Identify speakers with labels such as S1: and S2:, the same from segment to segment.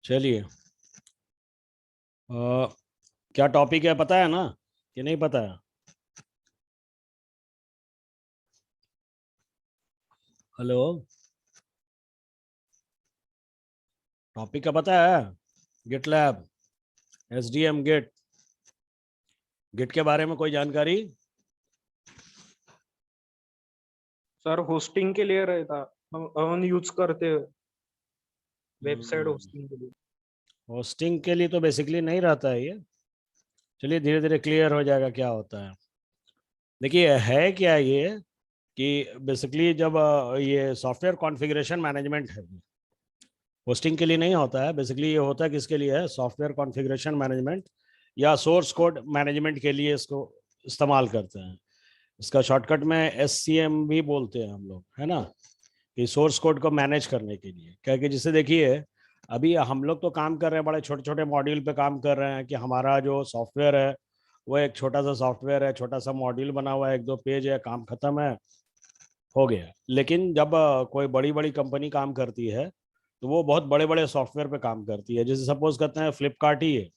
S1: चलिए। क्या टॉपिक है पता है ना कि नहीं पता है? हेलो। टॉपिक का पता है? GitLab, SDM Git. गिट के बारे में कोई जानकारी?
S2: सर होस्टिंग के लिए रहता, हम यूज करते हैं वेबसाइट
S1: हम्म,
S2: होस्टिंग के लिए।
S1: होस्टिंग के लिए तो बेसिकली नहीं रहता है ये। चलिए धीरे धीरे क्लियर हो जाएगा क्या होता है। देखिए है क्या ये कि बेसिकली जब ये सॉफ्टवेयर कॉन्फ़िगरेशन मैनेजमेंट है, होस्टिंग के लिए नहीं होता है। बेसिकली ये होता है किसके लिए है? सॉफ्टवेयर कॉन्फ़िगरेशन मैनेजमेंट या सोर्स कोड मैनेजमेंट के लिए इसको इस्तेमाल करते हैं। इसका शॉर्टकट में SCM भी बोलते हैं हम लोग, है ना, कि सोर्स कोड को मैनेज करने के लिए। क्या कि जिससे देखिए अभी हम लोग तो काम कर रहे हैं, बड़े छोटे छोटे मॉड्यूल पे काम कर रहे हैं कि हमारा जो सॉफ्टवेयर है वो एक छोटा सा सॉफ्टवेयर है, छोटा सा मॉड्यूल बना हुआ है, एक दो पेज है, काम खत्म है, हो गया। लेकिन जब कोई बड़ी बड़ी कंपनी काम करती है तो वो बहुत बड़े बड़े सॉफ्टवेयर पे काम करती है। जैसे सपोज करते हैं फ्लिपकार्ट ही है,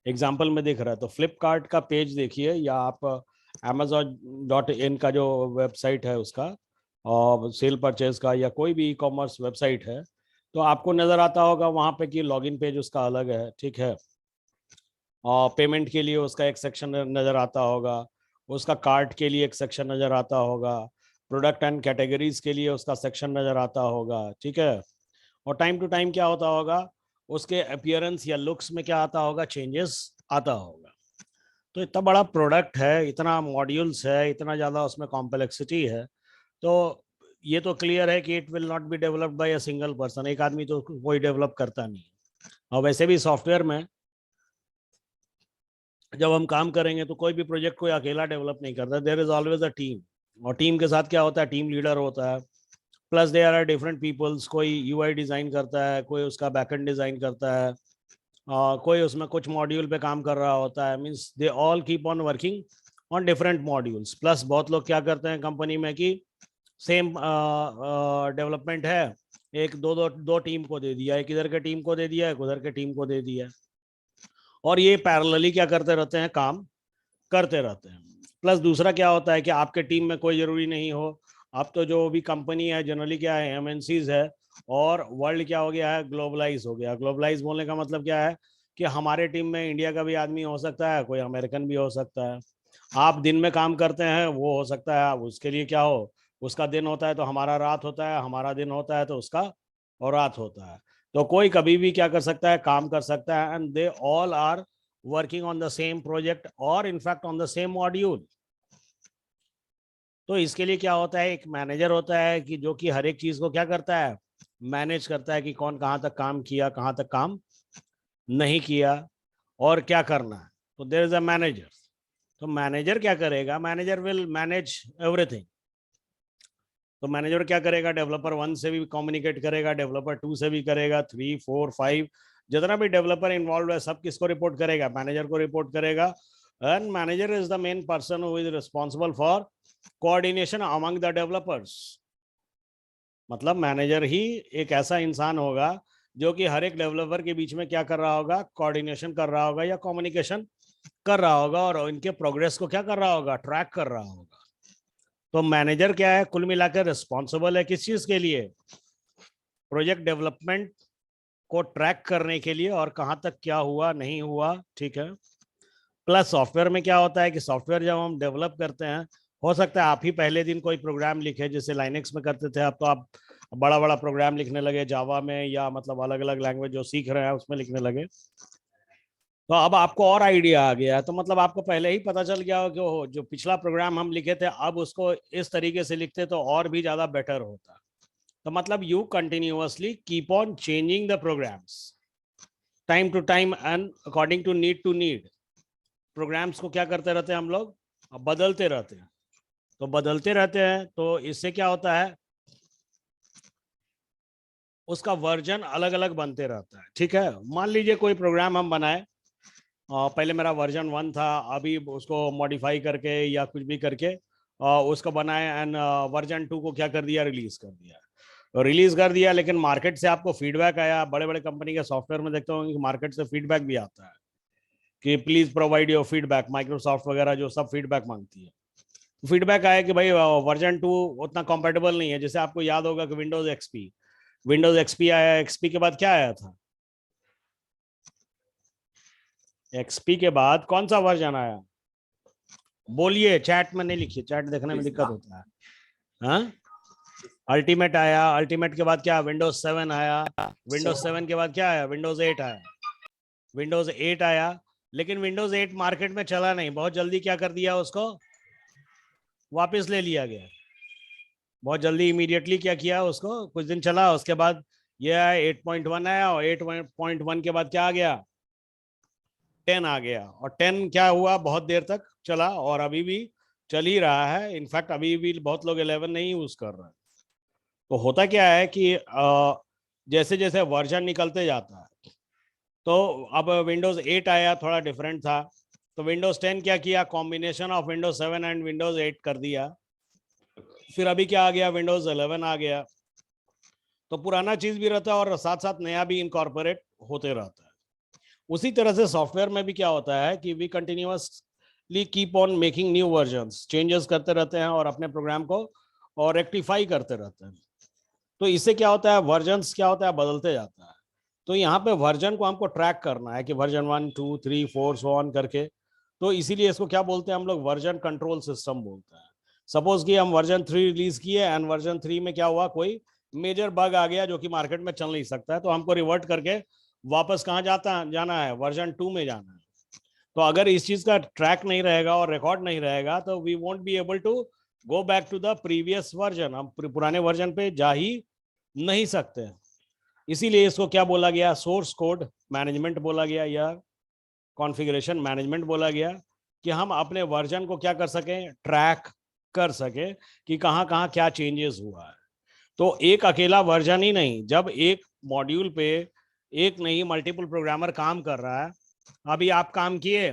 S1: एग्जाम्पल में दिख रहा है तो फ्लिपकार्ट का पेज देखिए, या आप Amazon.in का जो वेबसाइट है उसका, और सेल परचेज का, या कोई भी ई कॉमर्स वेबसाइट है, तो आपको नज़र आता होगा वहाँ पे कि लॉगिन पेज उसका अलग है, ठीक है। और पेमेंट के लिए उसका एक सेक्शन नज़र आता होगा, उसका कार्ट के लिए एक सेक्शन नज़र आता होगा, प्रोडक्ट एंड कैटेगरीज के लिए उसका सेक्शन नज़र आता होगा, ठीक है। और टाइम टू टाइम क्या होता होगा, उसके अपीयरेंस या लुक्स में क्या आता होगा, चेंजेस आता होगा। तो इतना बड़ा प्रोडक्ट है, इतना मॉड्यूल्स है, इतना ज़्यादा उसमें कॉम्प्लेक्सिटी है, तो ये तो क्लियर है कि it will not be developed by a single person. एक आदमी तो कोई डेवलप करता नहीं। और वैसे भी सॉफ्टवेयर में जब हम काम करेंगे तो कोई भी प्रोजेक्ट कोई अकेला डेवलप नहीं करता, there is always a team. और टीम के साथ क्या होता है, टीम लीडर होता है, plus there are different peoples. कोई यूआई डिज़ाइन करता है, कोई उसका बैकएंड डिज़ाइन करता है, कोई उसमें कुछ मॉड्यूल पे काम कर रहा होता है। Means they all keep on working on different modules. Plus बहुत लोग क्या करते हैं कंपनी में कि सेम डेवलपमेंट है, एक दो दो दो टीम को दे दिया, एक इधर के टीम को दे दिया, एक उधर के टीम को दे दिया, और ये पैरेलली क्या करते रहते हैं, काम करते रहते हैं। प्लस दूसरा क्या होता है कि आपके टीम में कोई जरूरी नहीं हो। अब तो जो भी कंपनी है जनरली क्या है, MNCs है, और वर्ल्ड क्या हो गया है, ग्लोबलाइज हो गया। ग्लोबलाइज बोलने का मतलब क्या है कि हमारे टीम में इंडिया का भी आदमी हो सकता है, कोई अमेरिकन भी हो सकता है। आप दिन में काम करते हैं, वो हो सकता है आप उसके लिए क्या हो, उसका दिन होता है तो हमारा रात होता है, हमारा दिन होता है तो उसका और रात होता है। तो कोई कभी भी क्या कर सकता है, काम कर सकता है, and they all are working on the same project और in fact on the same module. तो इसके लिए क्या होता है, एक मैनेजर होता है कि जो कि हर एक चीज को क्या करता है, मैनेज करता है कि कौन कहाँ तक काम किया, कहाँ तक काम नहीं किया, और क्या करना है। तो देयर इज अ मैनेजर। तो मैनेजर क्या करेगा, मैनेजर विल मैनेज एवरीथिंग। तो मैनेजर क्या करेगा, डेवलपर 1 से भी कम्युनिकेट करेगा, डेवलपर 2 से भी करेगा, 3 4 5 जितना भी डेवलपर इन्वॉल्व है सब किसको रिपोर्ट करेगा, मैनेजर को रिपोर्ट करेगा। And manager is the main person who is responsible for coordination among the developers. मतलब मैनेजर ही एक ऐसा इंसान होगा जो कि हर एक डेवलपर के बीच में क्या कर रहा होगा, कोऑर्डिनेशन कर रहा होगा या कम्युनिकेशन कर रहा होगा, और इनके प्रोग्रेस को क्या कर रहा होगा, ट्रैक कर रहा होगा। तो मैनेजर क्या है, कुल मिलाकर रिस्पॉन्सिबल है किस चीज के लिए, प्रोजेक्ट डेवलपमेंट को ट्रैक करने के लिए, और कहाँ तक क्या हुआ नहीं हुआ, ठीक है। प्लस सॉफ्टवेयर में क्या होता है कि सॉफ्टवेयर जब हम डेवलप करते हैं, हो सकता है आप ही पहले दिन कोई प्रोग्राम लिखे, जैसे लाइनेक्स में करते थे, अब तो आप बड़ा बड़ा प्रोग्राम लिखने लगे जावा में, या मतलब अलग अलग लैंग्वेज जो सीख रहे हैं उसमें लिखने लगे। तो अब आपको और आइडिया आ गया है, तो मतलब आपको पहले ही पता चल गया हो कि जो पिछला प्रोग्राम हम लिखे थे अब उसको इस तरीके से लिखते तो और भी ज्यादा बेटर होता। तो मतलब you continuously keep on changing the programs time to time and according to need. Programs को क्या करते रहते हैं हम लोग, बदलते रहते हैं। तो बदलते रहते हैं तो इससे क्या होता है, उसका वर्जन अलग अलग बनते रहता है, ठीक है। मान लीजिए कोई प्रोग्राम हम बनाए, पहले मेरा वर्जन 1 था, अभी उसको मॉडिफाई करके या कुछ भी करके उसको बनाए, एंड वर्जन 2 को क्या कर दिया, रिलीज कर दिया। रिलीज कर दिया, लेकिन मार्केट से आपको फीडबैक आया। बड़े बड़े कंपनी के सॉफ्टवेयर में देखते होंगे कि मार्केट से फीडबैक भी आता है कि please provide your feedback. Microsoft वगैरह जो सब फीडबैक मांगती है। फीडबैक आया कि भाई वर्जन 2 उतना कंपेटेबल नहीं है। जैसे आपको याद होगा कि विंडोज एक्सपी आया। एक्सपी के बाद क्या आया था? एक्सपी के बाद कौन सा वर्जन आया? बोलिए, चैट में नहीं लिखिए, चैट देखने में दिक्कत होता है। हाँ, अल्टीमेट आया। अल्टीमेट के बाद क्या? विंडोज 7 आया। विंडोज 7 के बाद क्या आया? विंडोज 8 आया। विंडोज 8 आया, लेकिन विंडोज 8 मार्केट में चला नहीं। बहुत जल्दी क्या कर दिया? उसको वापस ले लिया गया। बहुत जल्दी इमीडिएटली क्या किया? उसको कुछ दिन चला, उसके बाद ये 8.1 आया, और 8.1 के बाद क्या आ गया? 10 आ गया। और 10 क्या हुआ? बहुत देर तक चला और अभी भी चल ही रहा है। इनफैक्ट अभी भी बहुत लोग 11 नहीं यूज कर रहे हैं। तो होता क्या है कि जैसे जैसे वर्जन निकलते जाता है, तो अब विंडोज 8 आया, थोड़ा डिफरेंट था। तो विंडोज 10 क्या किया? Combination of Windows 7 and Windows 8 कर दिया। फिर अभी क्या आ गया? विंडोज 11 आ गया। तो पुराना चीज भी रहता है और साथ साथ नया भी इनकॉर्पोरेट होते रहता है। उसी तरह से सॉफ्टवेयर में भी क्या होता है कि we continuously keep on making new versions, changes करते रहते हैं और अपने प्रोग्राम को और रेक्टिफाई करते रहते हैं। तो इससे क्या होता है? वर्जन्स क्या होता है? बदलते जाता है। तो यहाँ पे वर्जन को हमको ट्रैक करना है कि वर्जन 1 2 3 4 सो ऑन करके। तो इसीलिए इसको क्या बोलते हैं हम लोग? वर्जन कंट्रोल सिस्टम बोलते हैं। सपोज कि हम वर्जन 3 रिलीज किए एंड वर्जन 3 में क्या हुआ? कोई मेजर बग आ गया जो कि मार्केट में चल नहीं सकता है, तो हमको रिवर्ट करके वापस कहाँ जाना है? वर्जन 2 में जाना है। तो अगर इस चीज का ट्रैक नहीं रहेगा और रिकॉर्ड नहीं रहेगा, तो we won't be able to go back to the previous version. हम पुराने वर्जन पे जा ही नहीं सकते। इसीलिए इसको क्या बोला गया? सोर्स कोड मैनेजमेंट बोला गया या कॉन्फ़िगरेशन मैनेजमेंट बोला गया, कि हम अपने वर्जन को क्या कर सकें? ट्रैक कर सके कि कहाँ कहाँ क्या चेंजेस हुआ है। तो एक अकेला वर्जन ही नहीं, जब एक मॉड्यूल पे एक नहीं मल्टीपल प्रोग्रामर काम कर रहा है। अभी आप काम किए,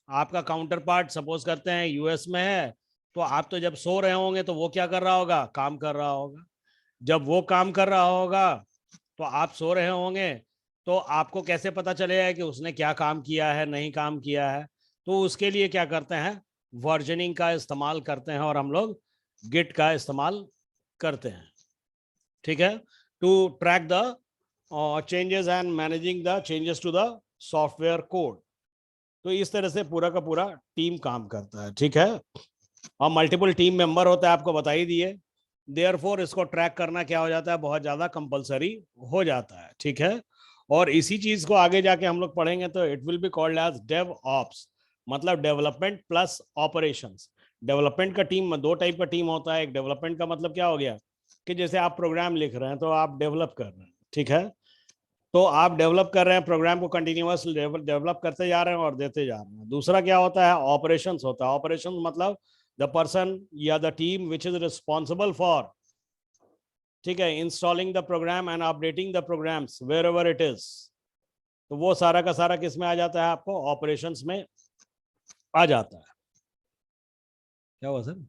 S1: आपका काउंटर पार्ट सपोज करते हैं यूएस में है, तो आप तो जब सो रहे होंगे तो वो क्या कर रहा होगा? काम कर रहा होगा। जब वो काम कर रहा होगा तो आप सो रहे होंगे। तो आपको कैसे पता चलेगा कि उसने क्या काम किया है, नहीं काम किया है? तो उसके लिए क्या करते हैं? वर्जनिंग का इस्तेमाल करते हैं, और हम लोग गिट का इस्तेमाल करते हैं। ठीक है, to track the changes and managing the changes to the software code. तो इस तरह से पूरा का पूरा टीम काम करता है। ठीक है, और मल्टीपल टीम मेंबर होता है, आपको बता ही दिए। देयरफॉर इसको ट्रैक करना क्या हो जाता है? बहुत ज्यादा कंपलसरी हो जाता है। ठीक है, और इसी चीज को आगे जाके हम लोग पढ़ेंगे तो it will be called as dev ops, मतलब डेवलपमेंट प्लस ऑपरेशंस। डेवलपमेंट का टीम में दो टाइप का टीम होता है। एक डेवलपमेंट का मतलब क्या हो गया कि जैसे आप प्रोग्राम लिख रहे हैं तो आप डेवलप कर रहे हैं। ठीक है, तो आप डेवलप कर रहे हैं प्रोग्राम को, कंटिन्यूअस डेवलप करते जा रहे हैं और देते जा रहे हैं। दूसरा क्या होता है? ऑपरेशंस होता है। ऑपरेशंस मतलब द पर्सन या the team which is responsible for, ठीक है, installing the program and updating the programs wherever it is. तो वो सारा का सारा किस में आ जाता है? आपको ऑपरेशंस में आ जाता है। क्या हुआ सर?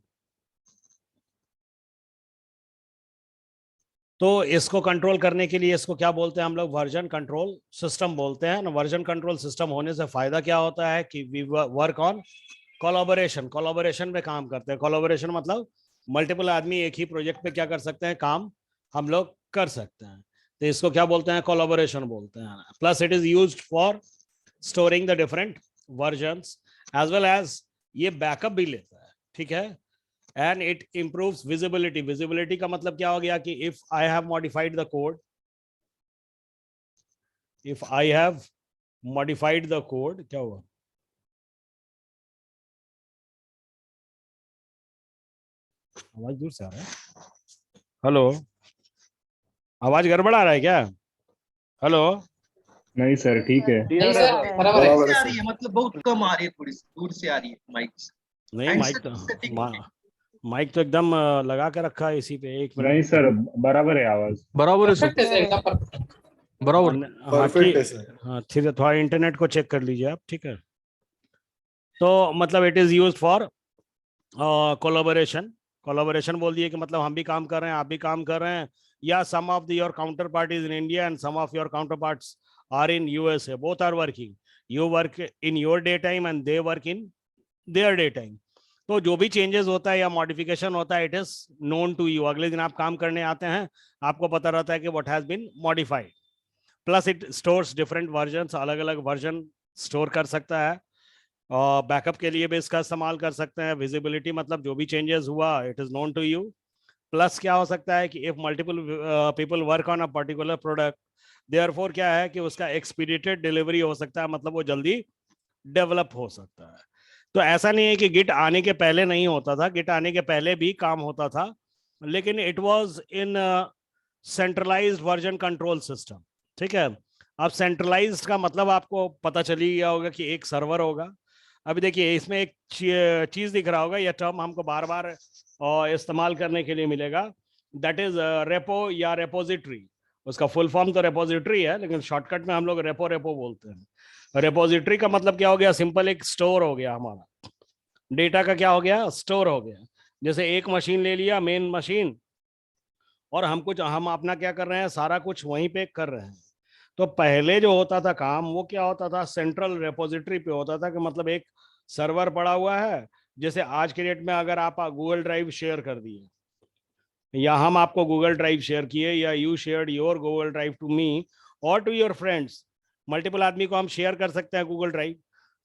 S1: तो इसको कंट्रोल करने के लिए इसको क्या बोलते हैं हम लोग? वर्जन कंट्रोल सिस्टम बोलते हैं ना। वर्जन कंट्रोल सिस्टम होने से फायदा क्या होता है कि we work on collaboration. Collaboration में काम करते हैं। कोलैबोरेशन मतलब मल्टीपल आदमी एक ही प्रोजेक्ट पे क्या कर सकते हैं? काम हम लोग कर सकते हैं। तो इसको क्या बोलते हैं? कोलैबोरेशन बोलते हैं। Plus it is used for storing the different versions as well as ये बैकअप भी लेता है। ठीक है, and it improves visibility. Visibility का मतलब क्या हो गया कि if I have modified the code, if I have modified the code, क्या हुआ? आवाज दूर से आ रहा है। हेलो, आवाज गड़बड़ आ रहा है क्या? हेलो,
S3: नहीं सर, ठीक है।
S2: क्लियर है
S4: सर,
S2: सर।
S4: बराबर है।
S5: बराबर है सर।
S4: मतलब बहुत कम आ रही है, थोड़ी सी दूर से आ रही है माइक से।
S1: नहीं माइक तो
S4: सेटिंग
S1: माइक तो एकदम लगा के रखा है इसी पे। एक
S3: नहीं
S1: मिनट
S3: सर, बराबर है आवाज।
S6: बराबर है सर,
S4: परफेक्ट है सर, एकदम परफेक्ट।
S6: बराबर।
S1: हाँ
S5: परफेक्ट है सर।
S1: हाँ ठीक है, थोड़ा इंटरनेट को चेक कर लीजिए आप। ठीक है, तो मतलब it is used for collaboration. Collaboration बोल दिए कि मतलब हम भी काम कर रहे हैं, आप भी काम कर रहे हैं, या some of your counterparties in India and some of your counterparts are in USA, both are working. You work in your daytime and they work in their daytime. तो जो भी चेंजेस होता है या मॉडिफिकेशन होता है, it is known to you. अगले दिन आप काम करने आते हैं, आपको पता रहता है कि what has been modified. Plus it stores different versions, अलग अलग वर्जन स्टोर कर सकता है. और बैकअप के लिए भी इसका इस्तेमाल कर सकते हैं. विजिबिलिटी मतलब जो भी चेंजेस हुआ it is known to you. Plus क्या हो सकता है कि if multiple people work on a particular product, therefore क्या है कि उसका एक्सपीडिटेड डिलीवरी हो सकता है, मतलब वो जल्दी डेवलप हो सकता है. तो ऐसा नहीं है कि गिट आने के पहले नहीं होता था, गिट आने के पहले भी काम होता था, लेकिन it was in centralised version control system. ठीक है. अब सेंट्रलाइज्ड का मतलब आपको पता चली गया होगा कि एक सर्वर होगा. अभी देखिए इसमें एक चीज दिख रहा होगा, यह टर्म हमको बार बार इस्तेमाल करने के लिए मिलेगा, दैट इज रेपो या रेपोजिटरी. उसका फुल फॉर्म तो रेपोजिटरी है, लेकिन शॉर्टकट में हम लोग रेपो रेपो बोलते हैं. रेपोजिटरी का मतलब क्या हो गया? सिंपल एक स्टोर हो गया, हमारा डेटा का क्या हो गया? स्टोर हो गया. जैसे एक मशीन ले लिया, मेन मशीन, और हम अपना क्या कर रहे हैं, सारा कुछ वहीं पे कर रहे हैं. तो पहले जो होता था काम, वो क्या होता था? सेंट्रल रेपोजिटरी पे होता था, कि मतलब एक सर्वर पड़ा हुआ है. जैसे आज के डेट में अगर आप गूगल ड्राइव शेयर कर दिए, या हम आपको गूगल ड्राइव शेयर किए, या you shared your Google drive to me और टू योर फ्रेंड्स, मल्टीपल आदमी को हम शेयर कर सकते हैं गूगल ड्राइव.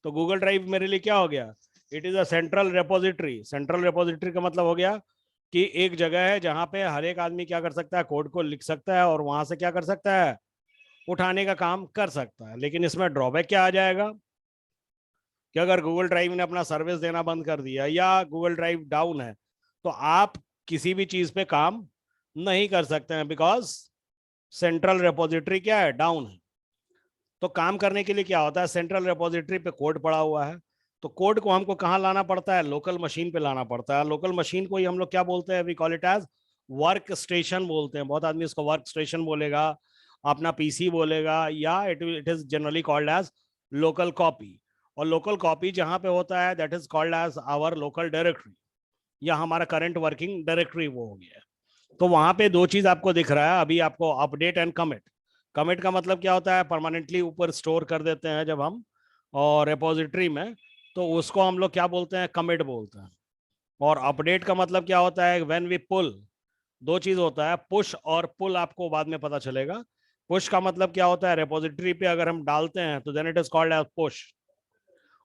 S1: तो गूगल ड्राइव मेरे लिए क्या हो गया? It is a central repository. Central repository का मतलब हो गया कि एक जगह है जहां पे हर एक आदमी क्या कर सकता है? कोड को लिख सकता है और वहां से क्या कर सकता है? उठाने का काम कर सकता है. लेकिन इसमें ड्रॉबैक क्या आ जाएगा कि अगर गूगल ड्राइव ने अपना सर्विस देना बंद कर दिया, या गूगल ड्राइव डाउन है, तो आप किसी भी चीज पे काम नहीं कर सकते हैं, बिकॉज सेंट्रल रेपोजिटरी क्या है? डाउन है. तो काम करने के लिए क्या होता है? सेंट्रल रेपोजिटरी पे कोड पड़ा हुआ है, तो कोड को हमको कहाँ लाना पड़ता है? लोकल मशीन पे लाना पड़ता है. लोकल मशीन को ही हम लोग क्या बोलते हैं? We call it as work station बोलते हैं. बहुत आदमी इसको वर्क स्टेशन बोलेगा, अपना पीसी बोलेगा, या it is generally called as local copy. और लोकल कॉपी जहां पे होता है, that is called as our local directory, या हमारा करंट वर्किंग डायरेक्टरी वो हो गया. तो वहां पे दो चीज आपको दिख रहा है अभी आपको, अपडेट एंड कमिट. कमिट का मतलब क्या होता है? परमानेंटली ऊपर स्टोर कर देते हैं जब हम और रेपोजिटरी में, तो उसको हम लोग क्या बोलते हैं? कमिट बोलते हैं. और अपडेट का मतलब क्या होता है? When we pull. दो चीज होता है, पुश और पुल, आपको बाद में पता चलेगा. पुश का मतलब क्या होता है? रेपोजिटरी पे अगर हम डालते हैं तो then it is called as push,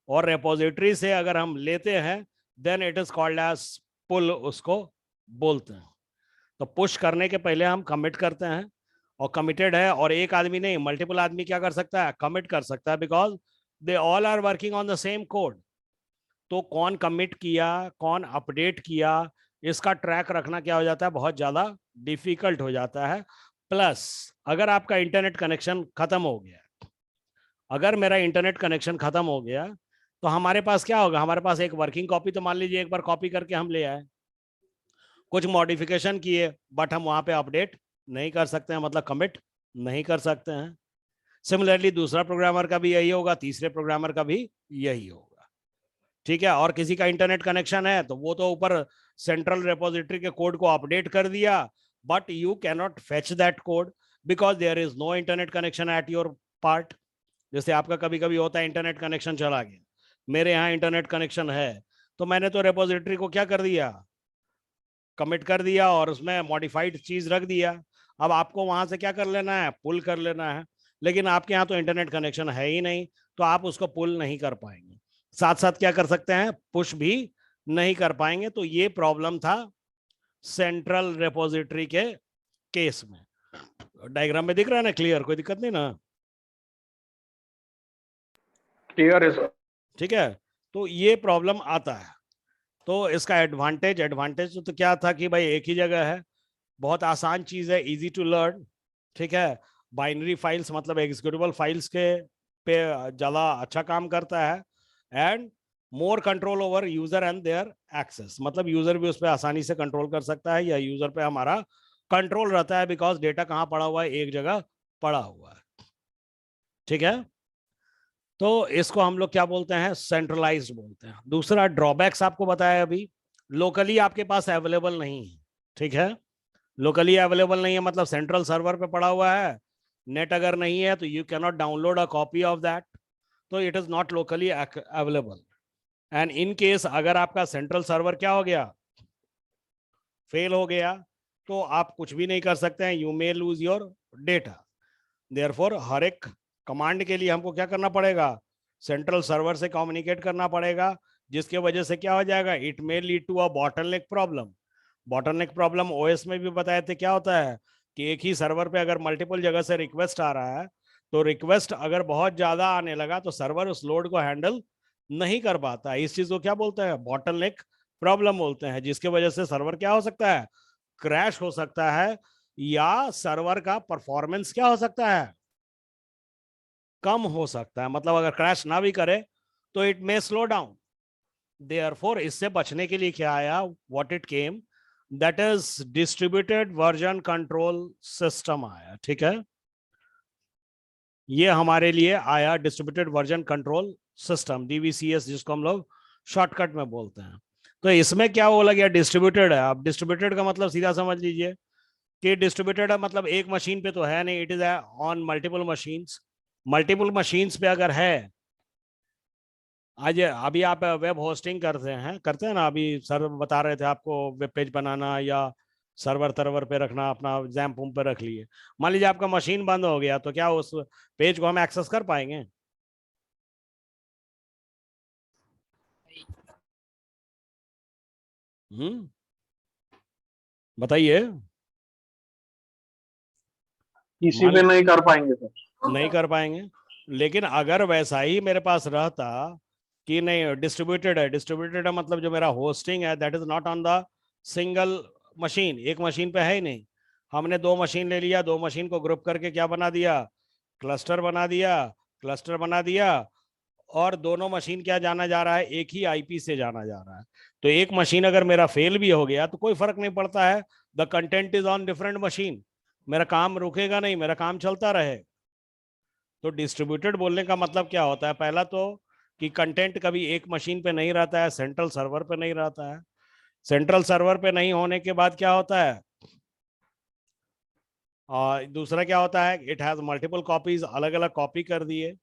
S1: और रेपोजिटरी से अगर हम लेते हैं then it is called as pull, उसको बोलते हैं. तो पुश करने के पहले हम कमिट करते हैं, और कमिटेड है, और एक आदमी नहीं, मल्टीपल आदमी क्या कर सकता है? कमिट कर सकता है, because they all are working on the same code. तो कौन कमिट किया, कौन अपडेट किया, इसका ट्रैक रखना क्या हो जाता है? बहुत ज्यादा डिफिकल्ट हो जाता है. प्लस अगर आपका इंटरनेट कनेक्शन खत्म हो गया, अगर मेरा इंटरनेट कनेक्शन खत्म हो गया, तो हमारे पास क्या होगा? हमारे पास एक वर्किंग कॉपी, तो मान लीजिए एक बार कॉपी करके हम ले आए, कुछ मॉडिफिकेशन किए, बट हम वहां पे अपडेट नहीं कर सकते हैं, मतलब कमिट नहीं कर सकते हैं. सिमिलरली दूसरा प्रोग्रामर का भी यही होगा, तीसरे प्रोग्रामर का भी यही होगा. ठीक है. और किसी का इंटरनेट कनेक्शन है, तो वो तो ऊपर सेंट्रल रेपोजिटरी के कोड को अपडेट कर दिया, but you can not fetch that code because there is no internet connection at your part. जैसे आपका कभी कभी होता है इंटरनेट कनेक्शन चला गया, मेरे यहाँ इंटरनेट कनेक्शन है, तो मैंने तो रेपोजिटरी को क्या कर दिया? कमिट कर दिया, और उसमें मॉडिफाइड चीज रख दिया. अब आपको वहां से क्या कर लेना है? पुल कर लेना है. लेकिन आपके यहाँ तो इंटरनेट कनेक्शन है ही नहीं, तो आप उसको पुल नहीं कर पाएंगे. साथ साथ क्या कर सकते हैं? पुश भी नहीं कर पाएंगे. तो ये प्रॉब्लम था सेंट्रल रेपोजिटरी के केस में. डायग्राम में दिख रहा है ना? क्लियर? कोई दिक्कत नहीं ना?
S2: क्लियर है सर.
S1: ठीक है. तो ये प्रॉब्लम आता है. तो इसका एडवांटेज तो क्या था कि भाई एक ही जगह है, बहुत आसान चीज है, इजी टू लर्न. ठीक है. बाइनरी फाइल्स मतलब एग्जीक्यूटेबल फाइल्स के पे ज्यादा अच्छा काम करता है. And more control over user and their access, मतलब यूजर भी उस पर आसानी से कंट्रोल कर सकता है, या यूजर पे हमारा कंट्रोल रहता है, बिकॉज डेटा कहाँ पड़ा हुआ है? एक जगह पड़ा हुआ है. ठीक है. तो इसको हम लोग क्या बोलते हैं? सेंट्रलाइज्ड बोलते हैं. दूसरा ड्रॉबैक्स आपको बताया अभी, लोकली आपके पास अवेलेबल नहीं है. ठीक है. लोकली अवेलेबल नहीं है मतलब सेंट्रल सर्वर पे पड़ा हुआ है, नेट अगर नहीं है तो you can not download a copy of that, तो it is not locally available. And in case अगर आपका सेंट्रल सर्वर क्या हो गया, फेल हो गया, तो आप कुछ भी नहीं कर सकते हैं, you may lose your data. Therefore हर एक कमांड के लिए हमको क्या करना पड़ेगा, सेंट्रल सर्वर से कम्युनिकेट करना पड़ेगा, जिसके वजह से क्या हो जाएगा, it may lead to a bottleneck problem. Bottleneck problem OS में भी बताए थे, क्या होता है कि एक ही सर्वर पे अगर मल्टीपल जगह से रिक्वेस्ट आ रहा है, तो रिक्वेस्ट अगर बहुत ज्यादा आने लगा तो सर्वर उस लोड को हैंडल नहीं कर पाता। इस चीज को क्या बोलते हैं, बॉटलनेक प्रॉब्लम बोलते हैं, जिसके वजह से सर्वर क्या हो सकता है, क्रैश हो सकता है, या सर्वर का परफॉर्मेंस क्या हो सकता है, कम हो सकता है। मतलब अगर क्रैश ना भी करे तो it may slow down. Therefore इससे बचने के लिए क्या आया, what it came, that is distributed version control system आया। ठीक है, ये हमारे लिए आया डिस्ट्रीब्यूटेड वर्जन कंट्रोल सिस्टम, डीवीसीएस, जिसको हम लोग शॉर्टकट में बोलते हैं। तो इसमें क्या बोला गया, डिस्ट्रीब्यूटेड है। अब डिस्ट्रीब्यूटेड का मतलब सीधा समझ लीजिए कि डिस्ट्रीब्यूटेड है मतलब एक मशीन पे तो है नहीं, it is on multiple machines. Multiple machines पे अगर है, आज अभी आप वेब होस्टिंग करते हैं ना, अभी सर बता रहे थे आपको वेब पेज बनाना या सर्वर सर्वर पे रखना, अपना जैम्पूम पे रख लिए। मान लीजिए आपका मशीन बंद हो गया, तो क्या उस पेज को हम एक्सेस कर पाएंगे? बताइए।
S5: किसी पे नहीं कर पाएंगे सर।
S1: नहीं कर पाएंगे। लेकिन अगर वैसा ही मेरे पास रहता कि नहीं, डिस्ट्रीब्यूटेड है, डिस्ट्रीब्यूटेड है मतलब जो मेरा होस्टिंग है that is not on the single machine, एक मशीन पे है ही नहीं, हमने दो मशीन ले लिया, दो मशीन को ग्रुप करके क्या बना दिया, क्लस्टर बना दिया, क्लस्टर बना दिया, और दोनों मशीन क्या जाना जा रहा है, एक ही आईपी से जाना जा रहा है। तो एक मशीन अगर मेरा फेल भी हो गया तो कोई फर्क नहीं पड़ता है, the content is on different machine, मेरा काम रुकेगा नहीं, मेरा काम चलता रहे। तो डिस्ट्रीब्यूटेड बोलने का मतलब क्या होता है, पहला तो कि कंटेंट कभी एक मशीन पे नहीं रहता है, सेंट्रल सर्वर पे नहीं रहता है। सेंट्रल सर्वर पे नहीं होने के बाद क्या होता है, और दूसरा क्या होता है, इट हैज मल्टीपल कॉपीज, अलग अलग कॉपी कर दिए।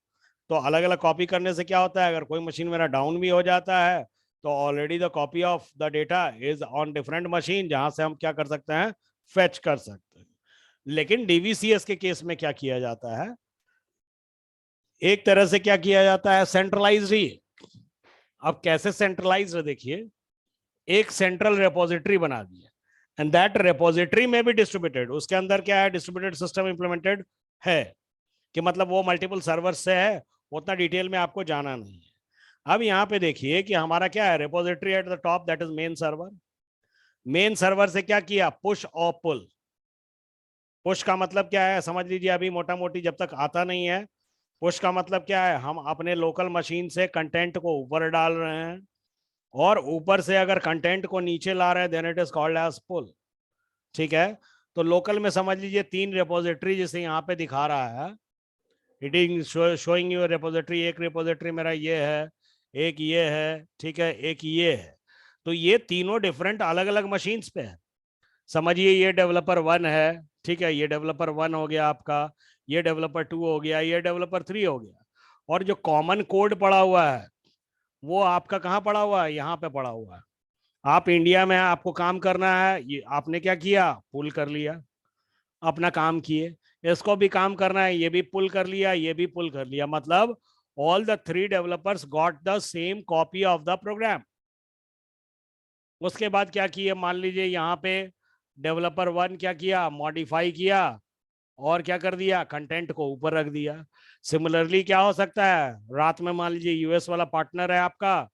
S1: तो अलग अलग कॉपी करने से क्या होता है, अगर कोई मशीन मेरा डाउन भी हो जाता है तो already the copy of the data is on different machine, जहां से हम क्या कर सकते हैं, फेच कर सकते हैं। लेकिन डीवीसीएस के केस में क्या किया जाता है, एक तरह से क्या किया जाता है, सेंट्रलाइज्ड ही। अब कैसे सेंट्रलाइज्ड, देखिए, एक सेंट्रल रेपोजिटरी बना दिया, एंड दैट रेपोजिटरी में भी डिस्ट्रीब्यूटेड, उसके अंदर क्या है, डिस्ट्रीब्यूटेड सिस्टम इंप्लीमेंटेड है, कि मतलब वो मल्टीपल सर्वर से है, उतना डिटेल में आपको जाना नहीं है। अब यहाँ पे देखिए कि हमारा क्या है, repository at the top, that is main server. Main server से क्या किया, पुश और पुल। पुश का मतलब क्या है, समझ लीजिए, अभी मोटा मोटी जब तक आता नहीं है, पुश का मतलब क्या है, हम अपने लोकल मशीन से कंटेंट को ऊपर डाल रहे हैं, और ऊपर से अगर कंटेंट को नीचे ला रहे हैं, then it is called as pull. ठीक है, तो लोकल में समझ लीजिए तीन रेपोजिटरी जैसे यहाँ पे दिखा रहा है, it is showing your repository, एक रेपोजिटरी मेरा ये है, एक ये है, ठीक है, एक ये है। तो ये तीनों डिफरेंट अलग अलग मशीन्स पे है। समझिए ये डेवलपर 1 है, ठीक है, ये डेवलपर 1 हो गया आपका, ये डेवलपर 2 हो गया, ये डेवलपर 3 हो गया, और जो कॉमन कोड पड़ा हुआ है वो आपका कहाँ पड़ा हुआ है, यहाँ पे पड़ा हुआ है। आप इंडिया में, आपको काम करना है, ये आपने क्या किया, पुल कर लिया, अपना काम किए। इसको भी काम करना है, ये भी पुल कर लिया, ये भी पुल कर लिया, मतलब all the 3 developers got the same copy of the program. उसके बाद क्या किए, मान लीजिए यहाँ पे डेवलपर 1 क्या किया, मॉडिफाई किया, और क्या कर दिया, कंटेंट को ऊपर रख दिया। सिमिलरली क्या हो सकता है, रात में मान लीजिए यूएस वाला पार्टनर है आपका,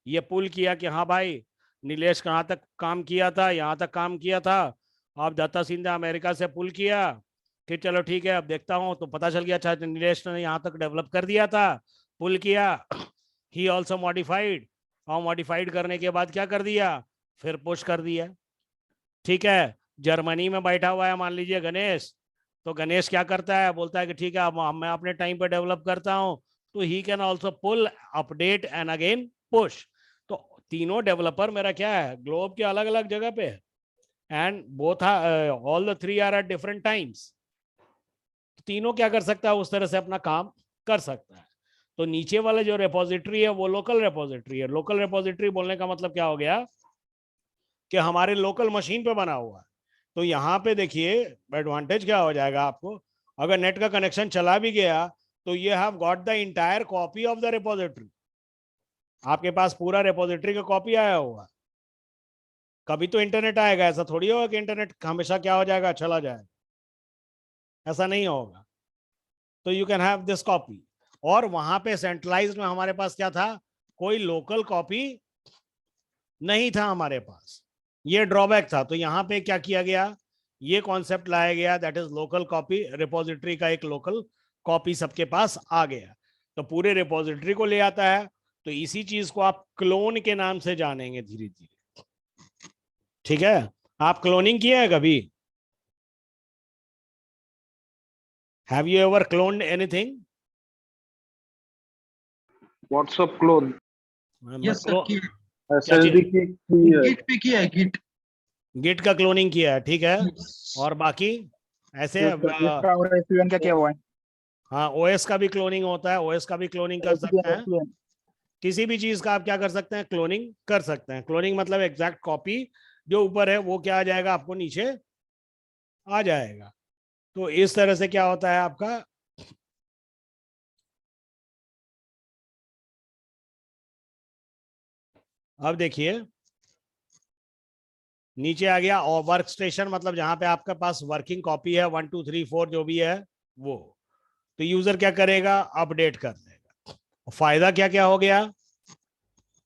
S1: ये पुल किया कि हाँ भाई नीलेश कहाँ तक काम किया था, यहाँ तक काम किया था, आप दत्ता सिंधा अमेरिका से पुल किया कि चलो ठीक है अब देखता हूँ, तो पता चल गया अच्छा नीलेश ने यहाँ तक डेवलप कर दिया था, पुल किया, ही ऑल्सो मॉडिफाइड, और मॉडिफाइड करने के बाद क्या कर दिया, फिर पुश कर दिया। ठीक है, जर्मनी में बैठा हुआ है मान लीजिए गणेश, तो गणेश क्या करता है, बोलता है कि ठीक है अब मैं अपने टाइम पे डेवलप करता हूं, तो he can also pull, update and again push. तो तीनों डेवलपर मेरा क्या है, ग्लोब के अलग अलग जगह पे है, and both are all the three are at different times. तीनों क्या कर सकता है, उस तरह से अपना काम कर सकता है. तो नीचे वाला जो रेपोजिटरी है वो लोकल रेपोजिटरी है. लोकल रेपोजिटरी बोलने का मतलब क्या हो गया कि हमारे लोकल मशीन पे बना हुआ है. तो यहाँ पे देखिए एडवांटेज क्या हो जाएगा आपको, अगर नेट का कनेक्शन चला भी गया तो ये have got the entire copy of the repository. आपके पास पूरा रेपोजिटरी का कॉपी आया हुआ. कभी तो इंटरनेट आएगा, ऐसा थोड़ी होगा कि इंटरनेट हमेशा क्या हो जाएगा, चला जाएगा. ऐसा नहीं होगा. तो you can have this copy. और वहां पे सेंट्रलाइज्ड में हमारे पास क्या था, कोई लोकल कॉपी नहीं था हमारे पास. ये ड्रॉबैक था. तो यहाँ पे क्या किया गया, ये कॉन्सेप्ट लाया गया, that is local copy. Repository का एक लोकल कॉपी सबके पास आ गया, तो पूरे रिपोजिटरी को ले आता है. तो इसी चीज को आप क्लोन के नाम से जानेंगे धीरे धीरे. ठीक है, आप क्लोनिंग किए हैं कभी? Have you ever cloned anything?
S5: WhatsApp clone
S4: yes sir की
S5: एसएलडी की है।
S4: गिट पे किया है गिट
S1: गिट का क्लोनिंग किया है, ठीक है. और बाकी ऐसे
S6: SVN का क्या हुआ है?
S1: हाँ, ओएस का भी क्लोनिंग होता है. ओएस का भी क्लोनिंग कर सकते हैं. किसी भी चीज का आप क्या कर सकते हैं, क्लोनिंग कर सकते हैं. क्लोनिंग मतलब एग्जैक्ट कॉपी जो ऊपर है वो क्या आ जाएगा, आपको नीचे आ जाएगा. तो इस तरह से क्या होता है आपका, अब देखिए नीचे आ गया. और वर्क स्टेशन मतलब जहां पे आपके पास वर्किंग कॉपी है 1 2 3 4 जो भी है वो. तो यूजर क्या करेगा, अपडेट कर देगा. फायदा क्या क्या हो गया,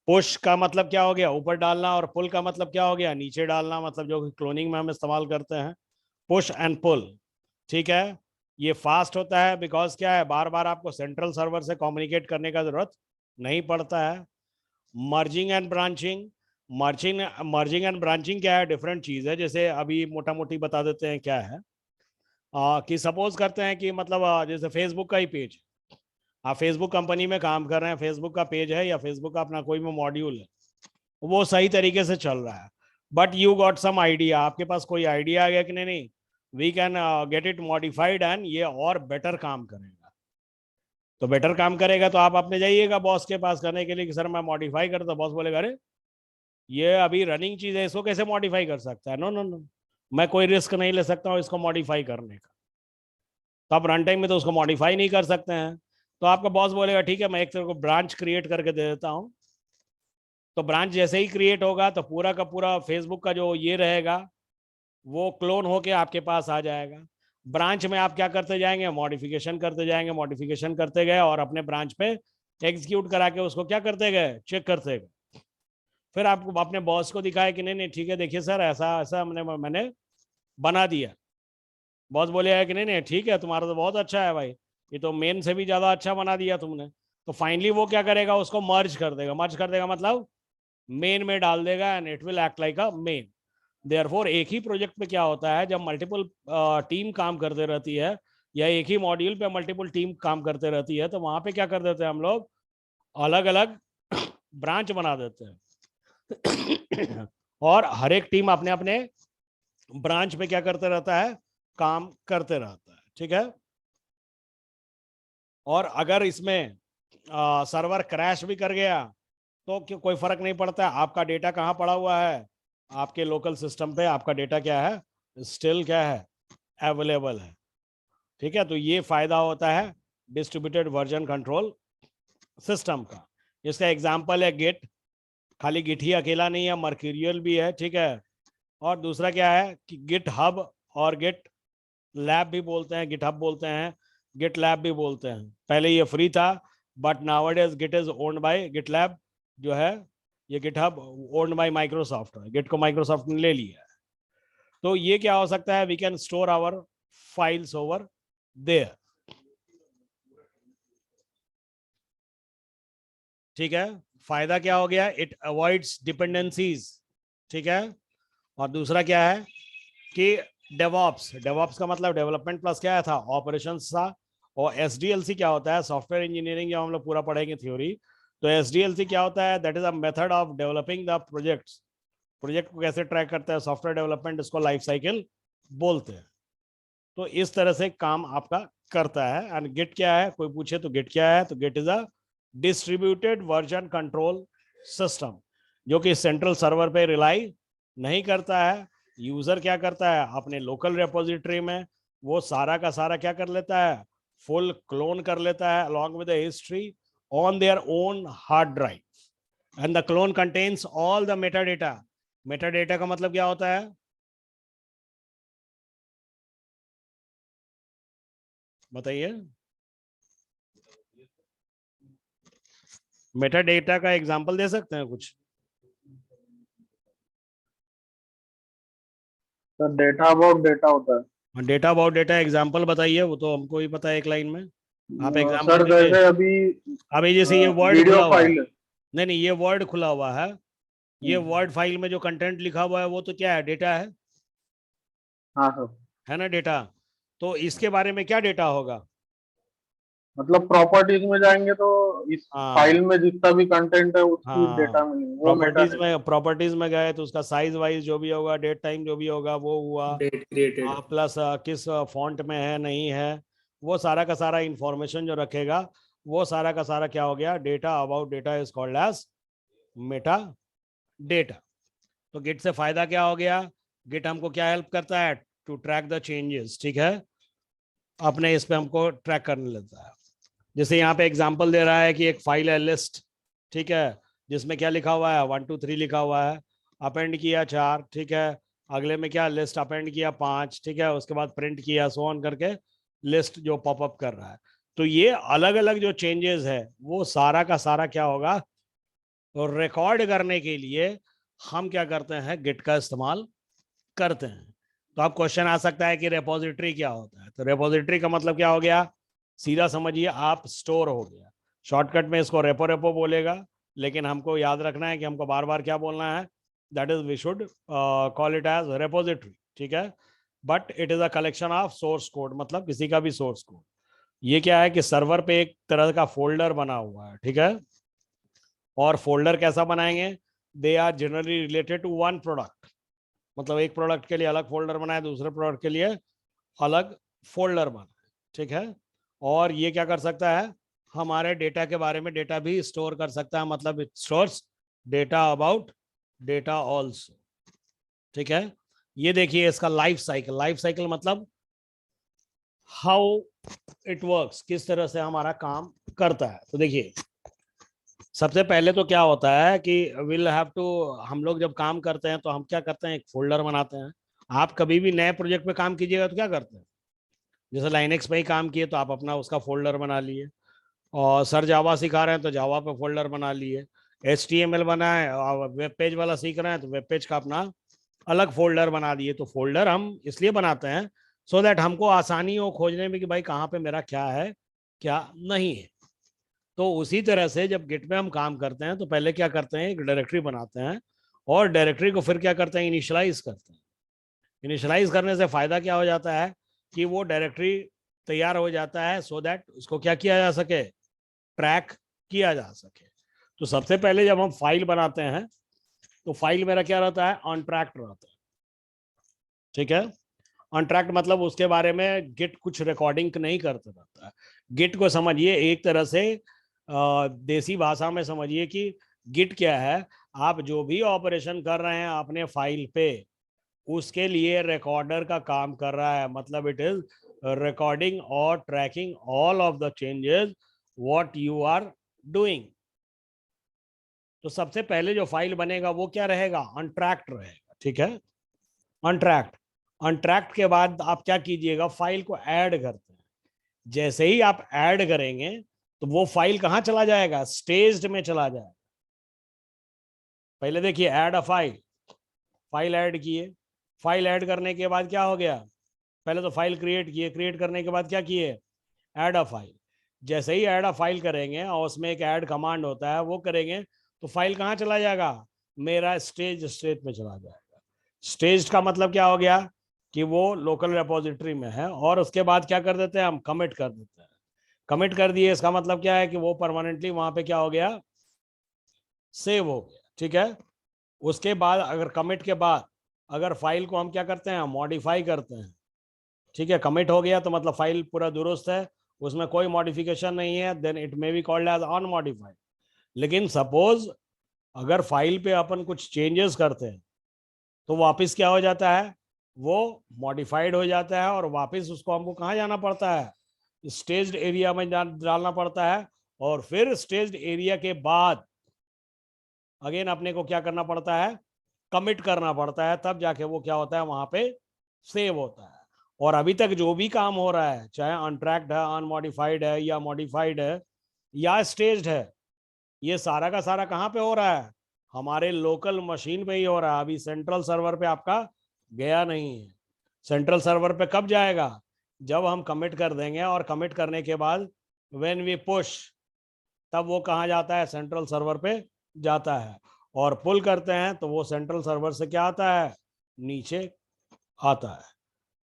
S1: पुश का मतलब क्या हो गया, ऊपर डालना. और पुल का मतलब क्या हो गया, नीचे डालना. मतलब जो क्लोनिंग में हम इस्तेमाल करते हैं, पुश एंड पुल. ठीक है, ये फास्ट होता है बिकॉज क्या है, बार बार आपको सेंट्रल सर्वर से कम्युनिकेट करने का जरूरत नहीं पड़ता है. Merging and branching. Merging and branching क्या है, डिफरेंट चीज है. जैसे अभी मोटा मोटी बता देते हैं क्या है. कि सपोज करते हैं कि मतलब जैसे फेसबुक का ही पेज, आप फेसबुक कंपनी में काम कर रहे हैं, फेसबुक का पेज है या फेसबुक का अपना कोई भी मॉड्यूल है, वो सही तरीके से चल रहा है. But you got some idea, आपके पास कोई आइडिया आ गया कि नहीं, we can get it modified and ये और बेटर काम करेगा. तो बेटर काम करेगा तो आप अपने जाइएगा बॉस के पास करने के लिए कि सर मैं मॉडिफाई करता. बॉस बोलेगा अरे ये अभी रनिंग चीज है, इसको कैसे मॉडिफाई कर सकता है. नो नो नो, मैं कोई रिस्क नहीं ले सकता हूँ इसको मॉडिफाई करने का. तो आप रन टाइम में तो उसको मॉडिफाई नहीं कर सकते हैं. तो आपका बॉस बोलेगा ठीक है मैं एक तरह को ब्रांच क्रिएट करके दे देता हूँ. तो ब्रांच जैसे ही क्रिएट होगा तो पूरा का पूरा फेसबुक का जो ये रहेगा वो क्लोन होके आपके पास आ जाएगा. ब्रांच में आप क्या करते जाएंगे, मॉडिफिकेशन करते जाएंगे, मॉडिफिकेशन करते गए और अपने ब्रांच पे एग्जीक्यूट करा के उसको क्या करते गए, चेक करते गए. फिर आपको अपने बॉस को दिखाया कि नहीं नहीं ठीक है देखिए सर ऐसा ऐसा मैंने बना दिया. बॉस बोले कि नहीं नहीं ठीक है तुम्हारा तो बहुत अच्छा है भाई, ये तो मेन से भी ज्यादा अच्छा बना दिया तुमने. तो फाइनली वो क्या करेगा, उसको मर्ज कर देगा. मर्ज कर देगा मतलब मेन में डाल देगा and it will act like a main. Therefore एक ही प्रोजेक्ट पे क्या होता है, जब मल्टीपल टीम काम करते रहती है या एक ही मॉड्यूल पे मल्टीपल टीम काम करते रहती है, तो वहां पे क्या कर देते हैं हम लोग, अलग अलग ब्रांच बना देते हैं. और हर एक टीम अपने अपने ब्रांच पे क्या करते रहता है, काम करते रहता है. ठीक है. और अगर इसमें सर्वर क्रैश भी कर गया तो कोई फर्क नहीं पड़ता. आपका डेटा कहाँ पड़ा हुआ है, आपके लोकल सिस्टम पे आपका डेटा क्या है, स्टिल क्या है, अवेलेबल है. ठीक है. तो ये फायदा होता है डिस्ट्रीब्यूटेड वर्जन कंट्रोल सिस्टम का. इसका एग्जांपल है गिट. खाली गिट ही अकेला नहीं है, मर्क्यूरियल भी है. ठीक है. और दूसरा क्या है कि गिट हब और गिट लैब भी बोलते हैं, गिट हब बोलते हैं, गिट लैब भी बोलते हैं. पहले ये फ्री था but nowadays Git is owned by GitLab जो है, ये GitHub owned by Microsoft है. गिट को माइक्रोसॉफ्ट ने ले लिया है. तो ये क्या हो सकता है, we can store our files over there. ठीक है. फायदा क्या हो गया, इट अवॉइड्स डिपेंडेंसीज. ठीक है. और दूसरा क्या है कि डेवऑप्स. डेवऑप्स का मतलब डेवलपमेंट प्लस क्या था, ऑपरेशंस था. और एसडीएलसी क्या होता है, सॉफ्टवेयर इंजीनियरिंग, जब हम लोग पूरा पढ़ेंगे थ्योरी, तो एसडीएलसी क्या होता है, that is a method of developing the projects project को कैसे ट्रैक करता है सॉफ्टवेयर डेवलपमेंट, इसको लाइफ साइकिल बोलते हैं। तो इस तरह से काम आपका करता है। एंड गिट क्या है, कोई पूछे तो गिट क्या है, तो Git is a distributed version control system, जो कि सेंट्रल सर्वर पे रिलाई नहीं करता है। यूजर क्या करता है, अपने लोकल रेपोजिटरी में वो सारा का सारा क्या कर लेता है, फुल क्लोन कर लेता है along with the history on their own hard drive, and the clone contains all the metadata. metadata का मतलब क्या होता है, बताइए। मेटाडेटा का एग्जांपल दे सकते हैं कुछ?
S5: सर डेटा अबाउट डेटा होता है।
S1: डेटा अबाउट डेटा एग्जांपल बताइए, वो तो हमको ही पता है एक लाइन में। आप
S5: सर
S1: एग्जांपल
S5: जैसे अभी
S1: अभी जैसे ये वर्ड
S5: वीडियो
S1: खुला हुआ है,
S5: फाइल,
S1: नहीं ये वर्ड खुला हुआ है, ये वर्ड फाइल में जो कंटेंट लिखा हुआ है वो तो क्या है, डेटा है,
S5: हाँ सर,
S1: है ना डेटा। तो इसके बारे में क्या डेटा होगा,
S5: मतलब प्रॉपर्टीज में जाएंगे तो इस
S1: हाँ
S5: फाइल में जितना भी कंटेंट है उसकी
S1: हाँ,
S5: डेटा मिलेगी, वो
S1: प्रॉपर्टीज में गए तो उसका साइज वाइज जो भी होगा, डेट टाइम जो भी होगा वो हुआ,
S7: डेट क्रिएटेड,
S1: प्लस किस फॉन्ट में है नहीं है, वो सारा का सारा इंफॉर्मेशन जो रखेगा वो सारा का सारा क्या हो गया, data about data is called as meta data. तो गिट से फायदा क्या हो गया, गिट हमको क्या हेल्प करता है, टू ट्रैक द चेंजेस, ठीक है, अपने इस पे हमको ट्रैक करने लगता है। जैसे यहाँ पे एग्जांपल दे रहा है कि एक फाइल है लिस्ट, ठीक है, जिसमें क्या लिखा हुआ है 1 2 3 लिखा हुआ है, अपेंड किया 4, ठीक है, अगले में क्या लिस्ट अपेंड किया 5, ठीक है, उसके बाद प्रिंट किया, सो ऑन करके लिस्ट जो पॉपअप कर रहा है। तो ये अलग अलग जो चेंजेस है वो सारा का सारा क्या होगा, तो रिकॉर्ड करने के लिए हम क्या करते हैं, गिट का इस्तेमाल करते हैं। तो अब क्वेश्चन आ सकता है कि रेपोजिटरी क्या होता है, तो रेपोजिटरी का मतलब क्या हो गया, सीधा समझिए आप, स्टोर हो गया। शॉर्टकट में इसको रेपो रेपो बोलेगा, लेकिन हमको याद रखना है कि हमको बार बार क्या बोलना है, that is we should call it as repository, ठीक है। But it is a collection of source code, मतलब किसी का भी सोर्स कोड। ये क्या है कि सर्वर पे एक तरह का फोल्डर बना हुआ है, ठीक है, और फोल्डर कैसा बनाएंगे, they are generally related to one product, मतलब एक प्रोडक्ट के लिए अलग फोल्डर बनाए, दूसरे प्रोडक्ट के लिए अलग फोल्डर बनाए, ठीक है। और ये क्या कर सकता है, हमारे डेटा के बारे में डेटा भी स्टोर कर सकता है, मतलब it stores data about data also, ठीक है। ये देखिए इसका लाइफ साइकिल मतलब हाउ इट वर्क्स, किस तरह से हमारा काम करता है। तो देखिए सबसे पहले तो क्या होता है कि विल हैव टू, हम लोग जब काम करते हैं तो हम क्या करते हैं, एक फोल्डर बनाते हैं। आप कभी भी नए प्रोजेक्ट पे काम कीजिएगा तो क्या करते हैं, जैसे लाइनेक्स पे ही काम किए तो आप अपना उसका फोल्डर बना लिए, और सर जावा सिखा रहे हैं तो जावा पे फोल्डर बना लिए, HTML बनाए और वेब पेज वाला सीख रहे हैं तो वेब पेज का अपना अलग फोल्डर बना दिए। तो फोल्डर हम इसलिए बनाते हैं सो दैट हमको आसानी हो खोजने में कि भाई कहाँ पे मेरा क्या है क्या नहीं है। तो उसी तरह से जब गिट में हम काम करते हैं तो पहले क्या करते हैं, एक डायरेक्टरी बनाते हैं, और डायरेक्टरी को फिर क्या करते हैं, इनिशियलाइज करते हैं। इनिशियलाइज करने से फायदा क्या हो जाता है कि वो डायरेक्टरी तैयार हो जाता है सो दैट उसको क्या किया जा सके, ट्रैक किया जा सके। तो सबसे पहले जब हम फाइल बनाते हैं तो फाइल मेरा क्या रहता है, अनट्रैक्ड रहता है, ठीक है। अनट्रैक्ड मतलब उसके बारे में गिट कुछ रिकॉर्डिंग नहीं करता रहता है। गिट को समझिए एक तरह से देसी भाषा में समझिए कि गिट क्या है, आप जो भी ऑपरेशन कर रहे हैं अपने फाइल पे उसके लिए रिकॉर्डर का काम कर रहा है, मतलब इट इज रिकॉर्डिंग और tracking all of the changes what you are doing. तो सबसे पहले जो फाइल बनेगा वो क्या रहेगा, अनट्रैक्ड रहेगा, ठीक है, अनट्रैक्ड के बाद आप क्या कीजिएगा, फाइल को ऐड करते हैं। जैसे ही आप ऐड करेंगे तो वो फाइल कहां चला जाएगा, स्टेज्ड में चला जाएगा। पहले देखिए ऐड अ फाइल ऐड किए, फाइल ऐड करने के बाद क्या हो गया, पहले तो फाइल क्रिएट किए, क्रिएट करने के बाद क्या किए, ऐड अ फाइल। जैसे ही ऐड अ फाइल करेंगे और उसमें एक ऐड कमांड होता है वो करेंगे तो फाइल कहाँ चला जाएगा, मेरा स्टेज स्टेट में चला जाएगा। स्टेज का मतलब क्या हो गया कि वो लोकल रेपोजिटरी में है, और उसके बाद क्या कर देते हैं हम, कमिट कर देते हैं। कमिट कर दिए इसका मतलब क्या है कि वो परमानेंटली वहां पे क्या हो गया, सेव हो गया, ठीक है। उसके बाद अगर कमिट के बाद अगर फाइल को हम क्या करते हैं, मॉडिफाई करते हैं, ठीक है, कमिट हो गया तो मतलब फाइल पूरा दुरुस्त है, उसमें कोई मॉडिफिकेशन नहीं है, then it may be called as unmodified. लेकिन सपोज अगर फाइल पे अपन कुछ चेंजेस करते हैं तो वापस क्या हो जाता है, वो मॉडिफाइड हो जाता है और वापस उसको हमको कहाँ जाना पड़ता है, स्टेज्ड एरिया में डालना पड़ता है। और फिर स्टेज्ड एरिया के बाद अगेन अपने को क्या करना पड़ता है, कमिट करना पड़ता है, तब जाके वो क्या होता है वहां पे सेव होता है। और अभी तक जो भी काम हो रहा है, चाहे अनट्रैक्ड है, अनमॉडिफाइड है या मॉडिफाइड है या स्टेज्ड है, ये सारा का सारा कहाँ पे हो रहा है, हमारे लोकल मशीन पे ही हो रहा है। अभी सेंट्रल सर्वर पे आपका गया नहीं है। सेंट्रल सर्वर पे कब जाएगा, जब हम कमिट कर देंगे, और कमिट करने के बाद व्हेन वी पुश, तब वो कहाँ जाता है, सेंट्रल सर्वर पे जाता है। और पुल करते हैं तो वो सेंट्रल सर्वर से क्या आता है, नीचे आता है।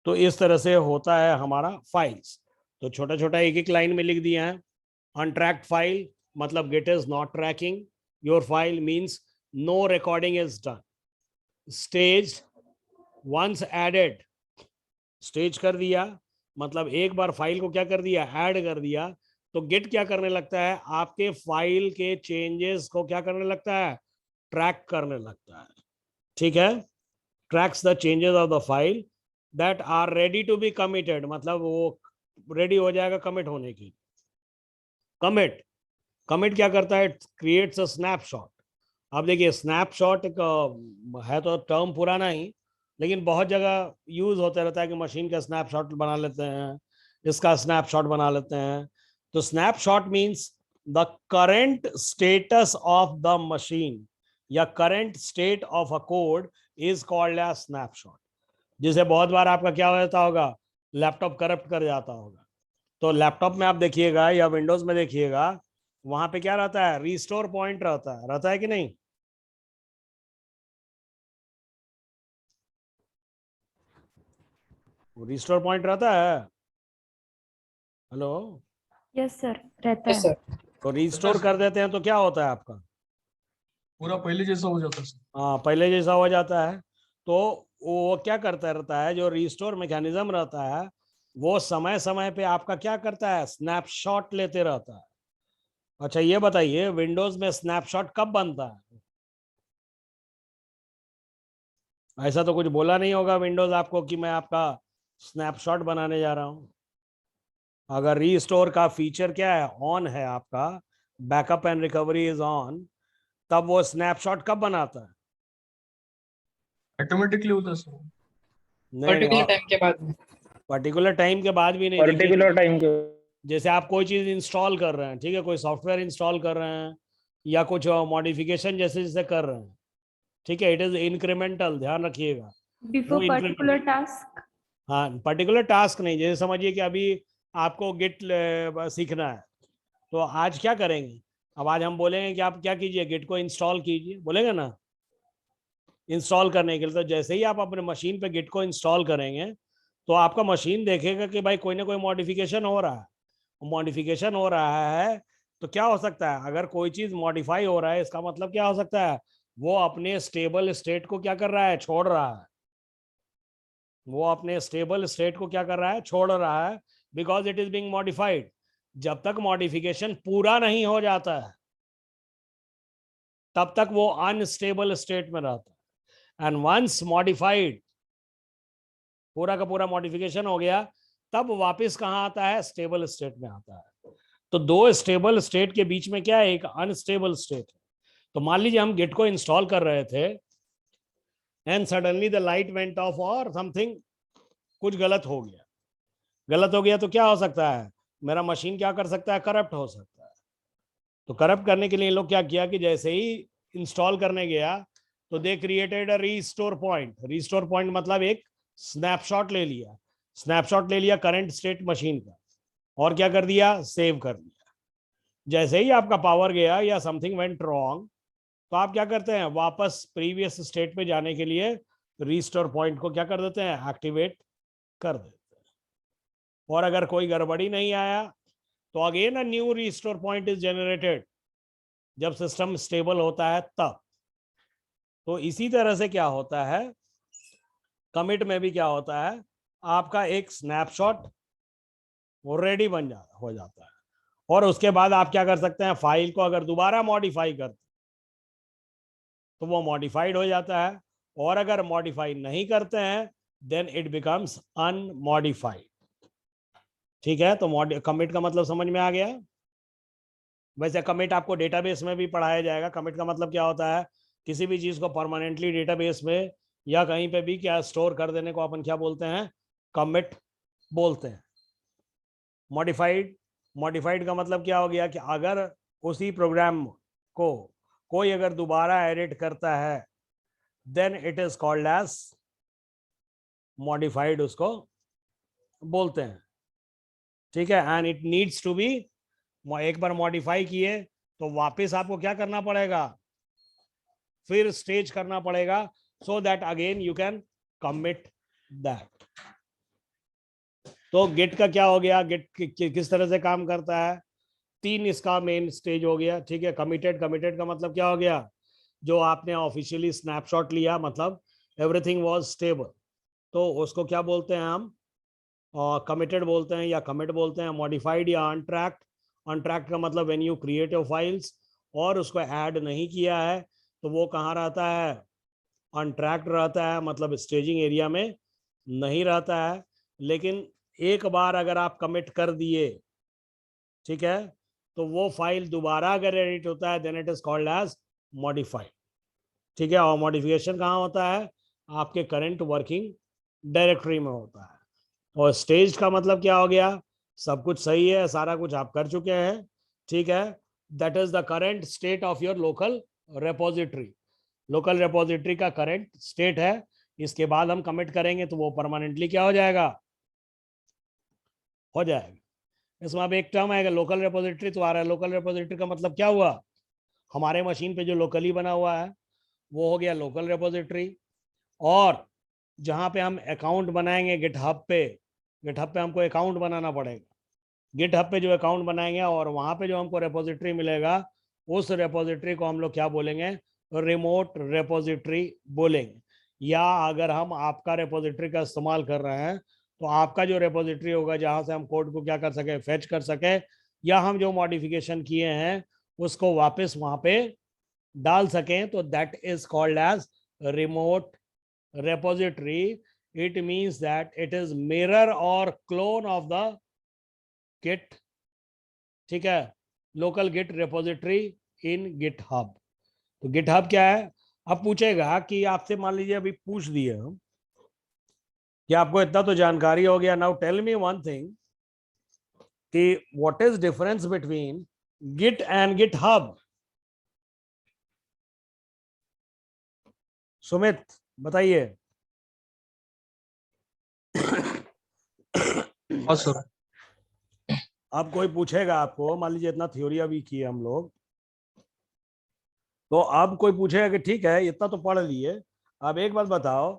S1: तो इस तरह से होता है हमारा फाइल्स। तो छोटा छोटा एक एक लाइन में लिख दिया है। अनट्रैक्ड फाइल मतलब Git is not tracking your file, means no recording is done. Stage once added, stage कर दिया मतलब एक बार फाइल को क्या कर दिया, ऐड कर दिया, तो गिट क्या करने लगता है, आपके फाइल के चेंजेस को क्या करने लगता है, ट्रैक करने लगता है। ठीक है, tracks the changes of the file that are ready to be committed, मतलब वो रेडी हो जाएगा कमिट होने की। कमिट, कमिट क्या करता है, क्रिएट्स अ स्नैपशॉट। अब देखिए स्नैपशॉट एक है तो टर्म पुराना ही, लेकिन बहुत जगह यूज होता रहता है कि मशीन का स्नैपशॉट बना लेते हैं, इसका स्नैपशॉट बना लेते हैं। तो snapshot means the current status of the machine या current state of a code is called as snapshot. जिसे बहुत बार आपका क्या हो जाता होगा, लैपटॉप करप्ट कर जाता होगा। तो लैपटॉप में आप देखिएगा या विंडोज में देखिएगा, वहां पे क्या रहता है, रिस्टोर पॉइंट रहता है कि नहीं। रिस्टोर पॉइंट रहता है, हेलो।
S7: यस सर, रहता है।
S1: तो रिस्टोर कर देते हैं तो क्या होता है आपका,
S8: पूरा पहले जैसा हो जाता है सर।
S1: हाँ पहले जैसा हो जाता है। तो वो क्या करता रहता है, जो रिस्टोर मैकेनिज्म रहता है वो समय समय पे आपका क्या करता है, स्नैपशॉट लेते रहता है। अच्छा ये बताइए, विंडोज में स्नैपशॉट कब बनता है, ऐसा तो कुछ बोला नहीं होगा विंडोज आपको कि मैं आपका स्नैपशॉट बनाने जा रहा हूं। अगर रीस्टोर का फीचर क्या है, ऑन है आपका, backup and recovery is on, तब वो स्नैपशॉट कब बनाता है,
S8: ऑटोमेटिकली होता है सर।
S6: पर्टिकुलर टाइम के बाद।
S1: पर्टिकुलर टाइम के बाद भी नहीं।
S5: पर्टिकुलर टाइम के
S1: जैसे आप कोई चीज इंस्टॉल कर रहे हैं, ठीक है, कोई सॉफ्टवेयर इंस्टॉल कर रहे हैं या कुछ मॉडिफिकेशन जैसे जैसे कर रहे हैं, ठीक है, इट इज इंक्रीमेंटल, ध्यान रखिएगा।
S7: बिफोर
S1: वो
S7: पर्टिकुलर टास्क।
S1: हाँ पर्टिकुलर टास्क नहीं, जैसे समझिए कि अभी आपको गिट सीखना है, तो आज क्या करेंगे, अब आज हम बोलेंगे कि आप क्या कीजिए, गिट को इंस्टॉल कीजिए, बोलेंगे ना इंस्टॉल करने के लिए। तो जैसे ही आप अपने मशीन पे गिट को इंस्टॉल करेंगे तो आपका मशीन देखेगा कि भाई कोई ना कोई मॉडिफिकेशन हो रहा है। मॉडिफिकेशन हो रहा है तो क्या हो सकता है, अगर कोई चीज मॉडिफाई हो रहा है इसका मतलब क्या हो सकता है, वो अपने स्टेबल स्टेट को क्या कर रहा है, छोड़ रहा है। वो अपने स्टेबल स्टेट को क्या कर रहा है, छोड़ रहा है, because it is being modified. जब तक मॉडिफिकेशन पूरा नहीं हो जाता है तब तक वो अनस्टेबल स्टेट में रहता है। एंड वंस मॉडिफाइड, पूरा का पूरा मॉडिफिकेशन हो गया, तब वापस कहाँ आता है, स्टेबल स्टेट में आता है। तो दो स्टेबल स्टेट के बीच में क्या है, एक अनस्टेबल स्टेट है। तो मान लीजिए हम गिट को इंस्टॉल कर रहे थे and suddenly the light went of और समथिंग, कुछ गलत हो गया। गलत हो गया तो क्या हो सकता है, मेरा मशीन क्या कर सकता है, करप्ट हो सकता है। तो करप्ट करने के लिए लोग क्या किया कि जैसे ही इंस्टॉल करने गया तो they created a restore point. Restore point मतलब एक स्नैपशॉट ले लिया, स्नैपशॉट ले लिया करंट स्टेट मशीन का, और क्या कर दिया, सेव कर दिया। जैसे ही आपका पावर गया या समथिंग वेंट रॉन्ग, तो आप क्या करते हैं, वापस प्रीवियस स्टेट पे जाने के लिए रीस्टोर पॉइंट को क्या कर देते हैं, एक्टिवेट कर देते हैं। और अगर कोई गड़बड़ी नहीं आया तो again a new restore point is generated, जब सिस्टम स्टेबल होता है तब। तो इसी तरह से क्या होता है, कमिट में भी क्या होता है, आपका एक स्नैपशॉट रेडी हो जाता है, और उसके बाद आप क्या कर सकते हैं, फाइल को अगर दोबारा मॉडिफाई करते तो वो मॉडिफाइड हो जाता है, और अगर मॉडिफाई नहीं करते हैं देन इट बिकम्स अनमॉडिफाइड। ठीक है, तो कमिट का मतलब समझ में आ गया। वैसे कमिट आपको डेटाबेस में भी पढ़ाया जाएगा। कमिट का मतलब क्या होता है, किसी भी चीज को परमानेंटली डेटाबेस में या कहीं पे भी क्या स्टोर कर देने को अपन क्या बोलते हैं, कमिट बोलते हैं। मॉडिफाइड का मतलब क्या हो गया कि अगर उसी प्रोग्राम को कोई अगर दोबारा एडिट करता है then it is called as modified, उसको बोलते हैं। ठीक है, and it needs to be, एक बार मॉडिफाई किए तो वापस आपको क्या करना पड़ेगा, फिर स्टेज करना पड़ेगा, so that again you can commit that. तो गेट का क्या हो गया, गेट किस तरह से काम करता है, 3 इसका मेन स्टेज हो गया। ठीक है, कमिटेड का मतलब क्या हो गया, जो आपने ऑफिशियली स्नैपशॉट लिया, मतलब एवरीथिंग वाज स्टेबल, तो उसको क्या बोलते हैं हम, कमिटेड बोलते हैं या कमिट बोलते हैं। मॉडिफाइड या अनट्रैक्ड का मतलब when you create your files और उसको ऐड नहीं किया है तो वो कहाँ रहता है, अनट्रैक्ड रहता है, मतलब स्टेजिंग एरिया में नहीं रहता है। लेकिन एक बार अगर आप कमिट कर दिए, ठीक है, तो वो फाइल दोबारा अगर एडिट होता है then it is called as modified. ठीक है, और मॉडिफिकेशन कहाँ होता है, आपके करंट वर्किंग डायरेक्टरी में होता है। और स्टेज का मतलब क्या हो गया, सब कुछ सही है, सारा कुछ आप कर चुके हैं, ठीक है, that is the current state of your local repository. Local repository का करंट स्टेट है। इसके बाद हम कमिट करेंगे तो वो परमानेंटली क्या हो जाएगा, हो जाएगा। इसमें अब एक टर्म आएगा लोकल रेपोजिटरी, तो आ रहा है लोकल रेपोजिटरी का मतलब क्या हुआ, हमारे मशीन पे जो लोकली बना हुआ है वो हो गया लोकल रेपोजिटरी। और जहां पे हम अकाउंट बनाएंगे गिटहब पे हमको अकाउंट बनाना पड़ेगा। गिटहब पे जो अकाउंट बनाएंगे और वहां पे जो हमको रेपोजिटरी मिलेगा, उस रेपोजिटरी को हम लोग क्या बोलेंगे, रिमोट रेपोजिटरी बोलेंगे। या अगर हम आपका रेपोजिटरी का इस्तेमाल कर रहे हैं तो आपका जो रेपोजिटरी होगा जहां से हम कोड को क्या कर सके, फेच कर सके, या हम जो मॉडिफिकेशन किए हैं उसको वापस वहां पे डाल सकें, तो that is called as remote repository. It means that it is mirror or clone of the git, ठीक है, local git repository in GitHub। तो GitHub क्या है, अब पूछेगा कि आपसे, मान लीजिए अभी पूछ दिए हम कि आपको इतना तो जानकारी हो गया, now tell me one thing कि what is difference between Git and GitHub। Sumit बताइए।
S8: हाँ सर।
S1: अब कोई पूछेगा आपको, मान लीजिए इतना थ्योरी अभी की हम लोग, तो अब कोई पूछेगा कि ठीक है इतना तो पढ़ लिए, अब एक बात बताओ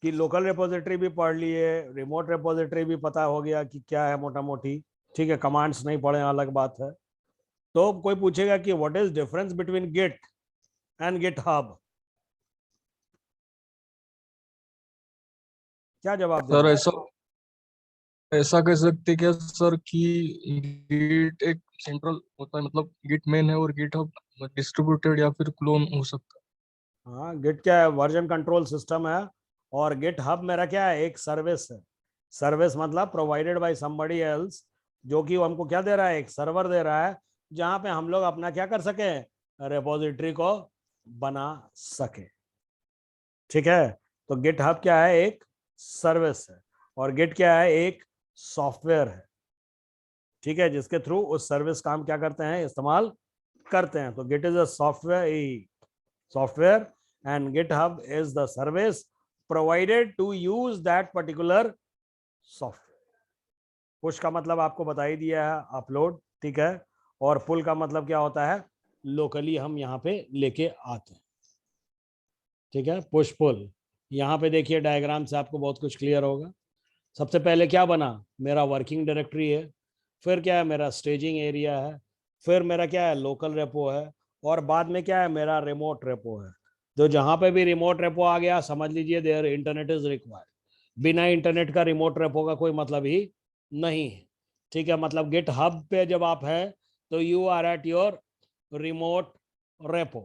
S1: कि लोकल रेपोजिटरी भी पढ़ लिए, रिमोट रेपोजिटरी भी पता हो गया कि क्या है मोटा मोटी, ठीक है, कमांड्स नहीं पढ़े अलग बात है, तो कोई पूछेगा कि what is difference between Git and GitHub, क्या जवाब
S8: सर
S1: देंगे?
S8: ऐसा ऐसा कह सकते क्या सर कि गिट एक सेंट्रल होता है, मतलब गिट मेन है और गिट हब डिस्ट्रीब्यूटेड या फिर क्लोन हो सकता है।
S1: हाँ, गिट क्या है, वर्जन कंट्रोल सिस्टम है, और गिट हब मेरा क्या है, एक सर्विस है। सर्विस मतलब प्रोवाइडेड बाय समबडी एल्स, जो कि वो हमको क्या दे रहा है, एक सर्वर दे रहा है जहां पे हम लोग अपना क्या कर सके, रेपोजिटरी को बना सके। ठीक है, तो गिट हब क्या है, एक सर्विस है, और गिट क्या है, एक सॉफ्टवेयर है, ठीक है, जिसके थ्रू उस सर्विस का हम क्या करते हैं, इस्तेमाल करते हैं। तो Git is a software and GitHub is the service provided to use that particular software। Push का मतलब आपको बता ही दिया है, अपलोड, ठीक है, और पुल का मतलब क्या होता है, लोकली हम यहाँ पे लेके आते हैं, ठीक है, पुश पुल। यहाँ पे देखिए डायग्राम से आपको बहुत कुछ क्लियर होगा। सबसे पहले क्या बना, मेरा वर्किंग डायरेक्टरी है, फिर क्या है, मेरा स्टेजिंग एरिया है, फिर मेरा क्या है, लोकल रेपो है, और बाद में क्या है, मेरा रिमोट रेपो है। तो जहां पे भी रिमोट रेपो आ गया समझ लीजिए देयर इंटरनेट इज रिक्वायर्ड। बिना इंटरनेट का रिमोट रेपो का कोई मतलब ही नहीं है। ठीक है, मतलब गिट हब पे जब आप है तो you are at your remote repo.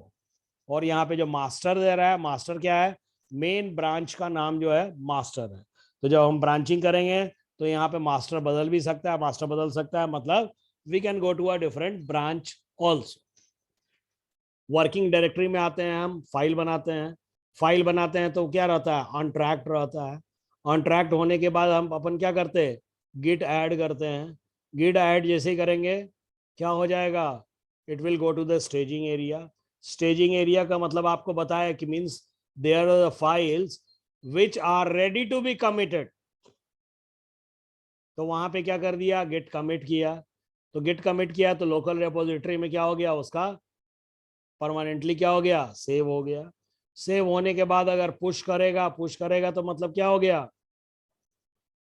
S1: और यहाँ पे जो मास्टर दे रहा है, मास्टर क्या है, मेन ब्रांच का नाम जो है मास्टर है। तो जब हम ब्रांचिंग करेंगे तो यहाँ पे मास्टर बदल भी सकता है, मास्टर बदल सकता है, मतलब we can go to a different branch also. Working directory में आते हैं, हम फाइल बनाते हैं। फाइल बनाते हैं तो क्या रहता है, अनट्रैक्ट रहता है। अनट्रैक्ट होने के बाद हम अपन क्या करते हैं, गिट ऐड करते हैं। गिट ऐड जैसे ही करेंगे क्या हो जाएगा, it will go to the staging area. Staging area का मतलब आपको बताया कि means there are the files which are ready to be committed. तो वहां पे क्या कर दिया, गिट कमिट किया। तो गिट कमिट किया तो लोकल रिपोजिटरी में क्या हो गया, उसका परमानेंटली क्या हो गया, सेव हो गया। सेव होने के बाद अगर पुश करेगा तो मतलब क्या हो गया,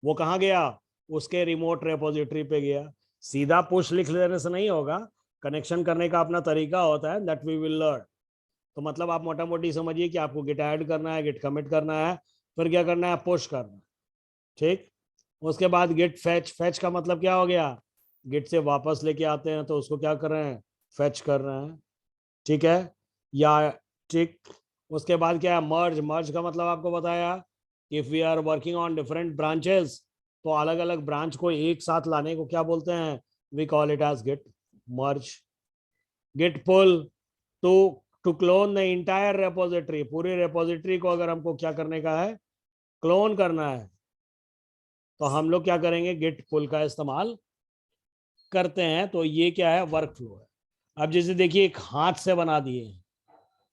S1: वो कहाँ गया, उसके रिमोट रिपोजिटरी पे गया। सीधा पुश लिख लेने से नहीं होगा, कनेक्शन करने का अपना तरीका होता है, दैट वी विल लर्न। तो मतलब आप मोटा मोटी समझिए कि आपको गिट ऐड करना है, गिट कमिट करना है, फिर क्या करना है, पुश करना है। ठीक, उसके बाद गिट फैच। फैच का मतलब क्या हो गया, गिट से वापस लेके आते हैं तो उसको क्या कर रहे हैं, फैच कर रहे हैं। ठीक है, या ठीक, उसके बाद क्या है, मर्ज। मर्ज का मतलब आपको बताया, if we are working on different branches तो अलग अलग ब्रांच को एक साथ लाने को क्या बोलते हैं, we call it as Git merge. Git pull, to clone the entire repository. पूरी रेपोजिटरी को अगर हमको क्या करने का है, क्लोन करना है, तो हम लोग क्या करेंगे, गिट पुल का इस्तेमाल करते हैं। तो ये क्या है, वर्क फ्लो है। अब जैसे देखिए एक हाथ से बना दिए,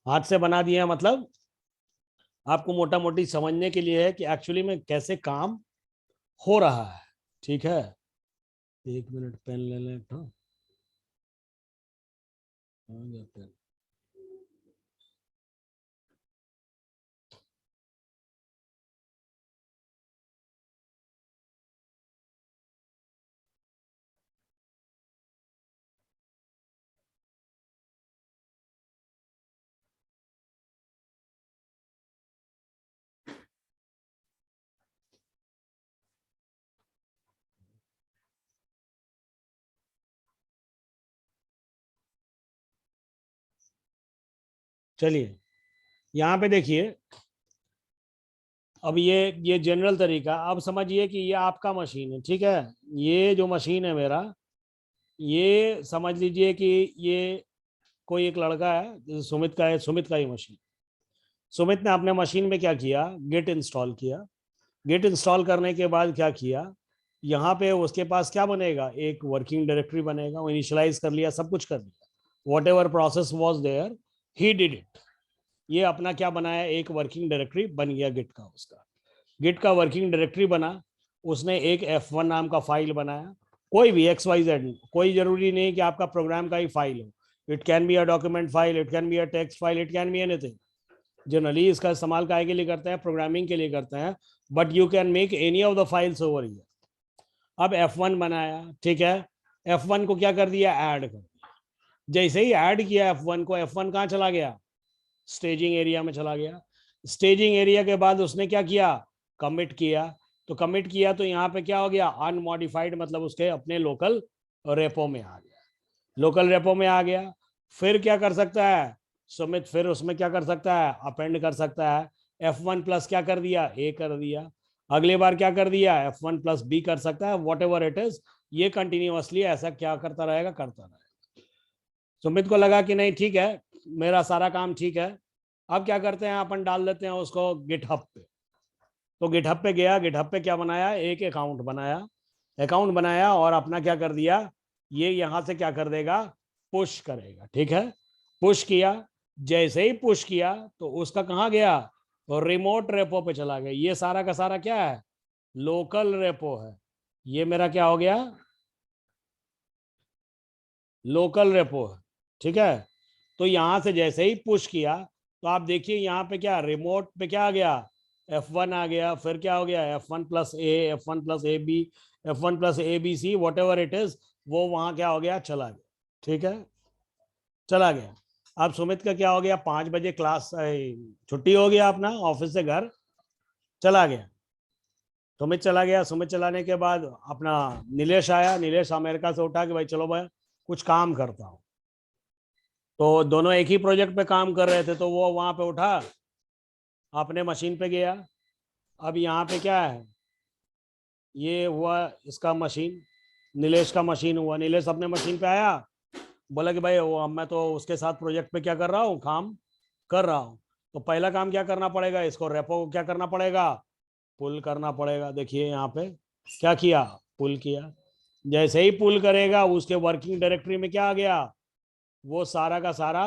S1: हाथ से बना दिए मतलब आपको मोटा मोटी समझने के लिए है कि एक्चुअली में कैसे काम हो रहा है। ठीक है, 1 मिनट पेन ले लें। तो पेन, चलिए यहाँ पे देखिए। अब ये जनरल तरीका, अब समझिए कि ये आपका मशीन है। ठीक है, ये जो मशीन है मेरा, ये समझ लीजिए कि ये कोई एक लड़का है, जैसे सुमित का है, सुमित का ही मशीन। सुमित ने अपने मशीन में क्या किया, गिट इंस्टॉल किया। गिट इंस्टॉल करने के बाद क्या किया, यहाँ पे उसके पास क्या बनेगा, एक वर्किंग डायरेक्टरी बनेगा। वो इनिशियलाइज कर लिया, सब कुछ कर लिया, whatever process was there he did it. ये अपना क्या बनाया, एक वर्किंग डायरेक्टरी बन गया गिट का। उसका गिट का वर्किंग डायरेक्टरी बना, उसने एक F1 नाम का फाइल बनाया। कोई भी XYZ, कोई जरूरी नहीं कि आपका प्रोग्राम का ही फाइल हो। It can be a document file, it can be a text file, it can be anything. Generally इसका इस्तेमाल काय के लिए करते हैं, प्रोग्रामिंग के लिए करते हैं, but you can make any of the files over here. अब F1 बनाया, ठीक है, F1 को क्या कर दिया, ऐड कर दिया। जैसे ही ऐड किया F1 को, F1 कहाँ चला गया, स्टेजिंग एरिया में चला गया। स्टेजिंग एरिया के बाद उसने क्या किया, कमिट किया। तो कमिट किया तो यहाँ पे क्या हो गया, अनमॉडिफाइड, मतलब उसके अपने लोकल रेपो में आ गया। लोकल रेपो में आ गया, फिर क्या कर सकता है सुमित, फिर उसमें क्या कर सकता है, अपेंड कर सकता है। F1 प्लस क्या कर दिया, A कर दिया। अगली बार क्या कर दिया, F1 प्लस B कर सकता है, वॉट एवर इट इज। ये कंटिन्यूअसली ऐसा क्या करता रहेगा, करता रहेगा। सुमित को लगा कि नहीं ठीक है, मेरा सारा काम ठीक है। अब क्या करते हैं, अपन डाल देते हैं उसको गिटहब पे। तो गिटहब पे गया, गिटहब पे क्या बनाया, एक अकाउंट बनाया। अकाउंट बनाया और अपना क्या कर दिया, ये यहां से क्या कर देगा, पुश करेगा। ठीक है, पुश किया। जैसे ही पुश किया तो उसका कहाँ गया, तो रिमोट रेपो पे चला गया। ये सारा का सारा क्या है, लोकल रेपो है। ये मेरा क्या हो गया, लोकल रेपो है। ठीक है, तो यहां से जैसे ही पुश किया तो आप देखिए यहाँ पे क्या, रिमोट पे क्या आ गया, F1 आ गया। फिर क्या हो गया, F1 plus A, F1 plus AB, F1 plus ABC, what ever it is, वो वहां क्या हो गया, चला गया। ठीक है, चला गया। अब सुमित का क्या हो गया, 5 बजे क्लास छुट्टी हो गया, अपना ऑफिस से घर चला गया। सुमित चला गया, सुमित चलाने के बाद अपना नीलेश आया, नीलेश अमेरिका से उठा कि भाई चलो भाई कुछ काम करता हूँ। तो दोनों एक ही प्रोजेक्ट पे काम कर रहे थे, तो वो वहां पे उठा, अपने मशीन पे गया। अब यहाँ पे क्या है, ये हुआ इसका मशीन, नीलेश का मशीन हुआ। नीलेश अपने मशीन पे आया, बोला कि भाई वो मैं तो उसके साथ प्रोजेक्ट पे क्या कर रहा हूँ, काम कर रहा हूँ। तो पहला काम क्या करना पड़ेगा, इसको रेपो को क्या करना पड़ेगा, पुल करना पड़ेगा। देखिए यहाँ पे क्या किया, पुल किया। जैसे ही पुल करेगा, उसके वर्किंग डायरेक्टरी में क्या आ गया, वो सारा का सारा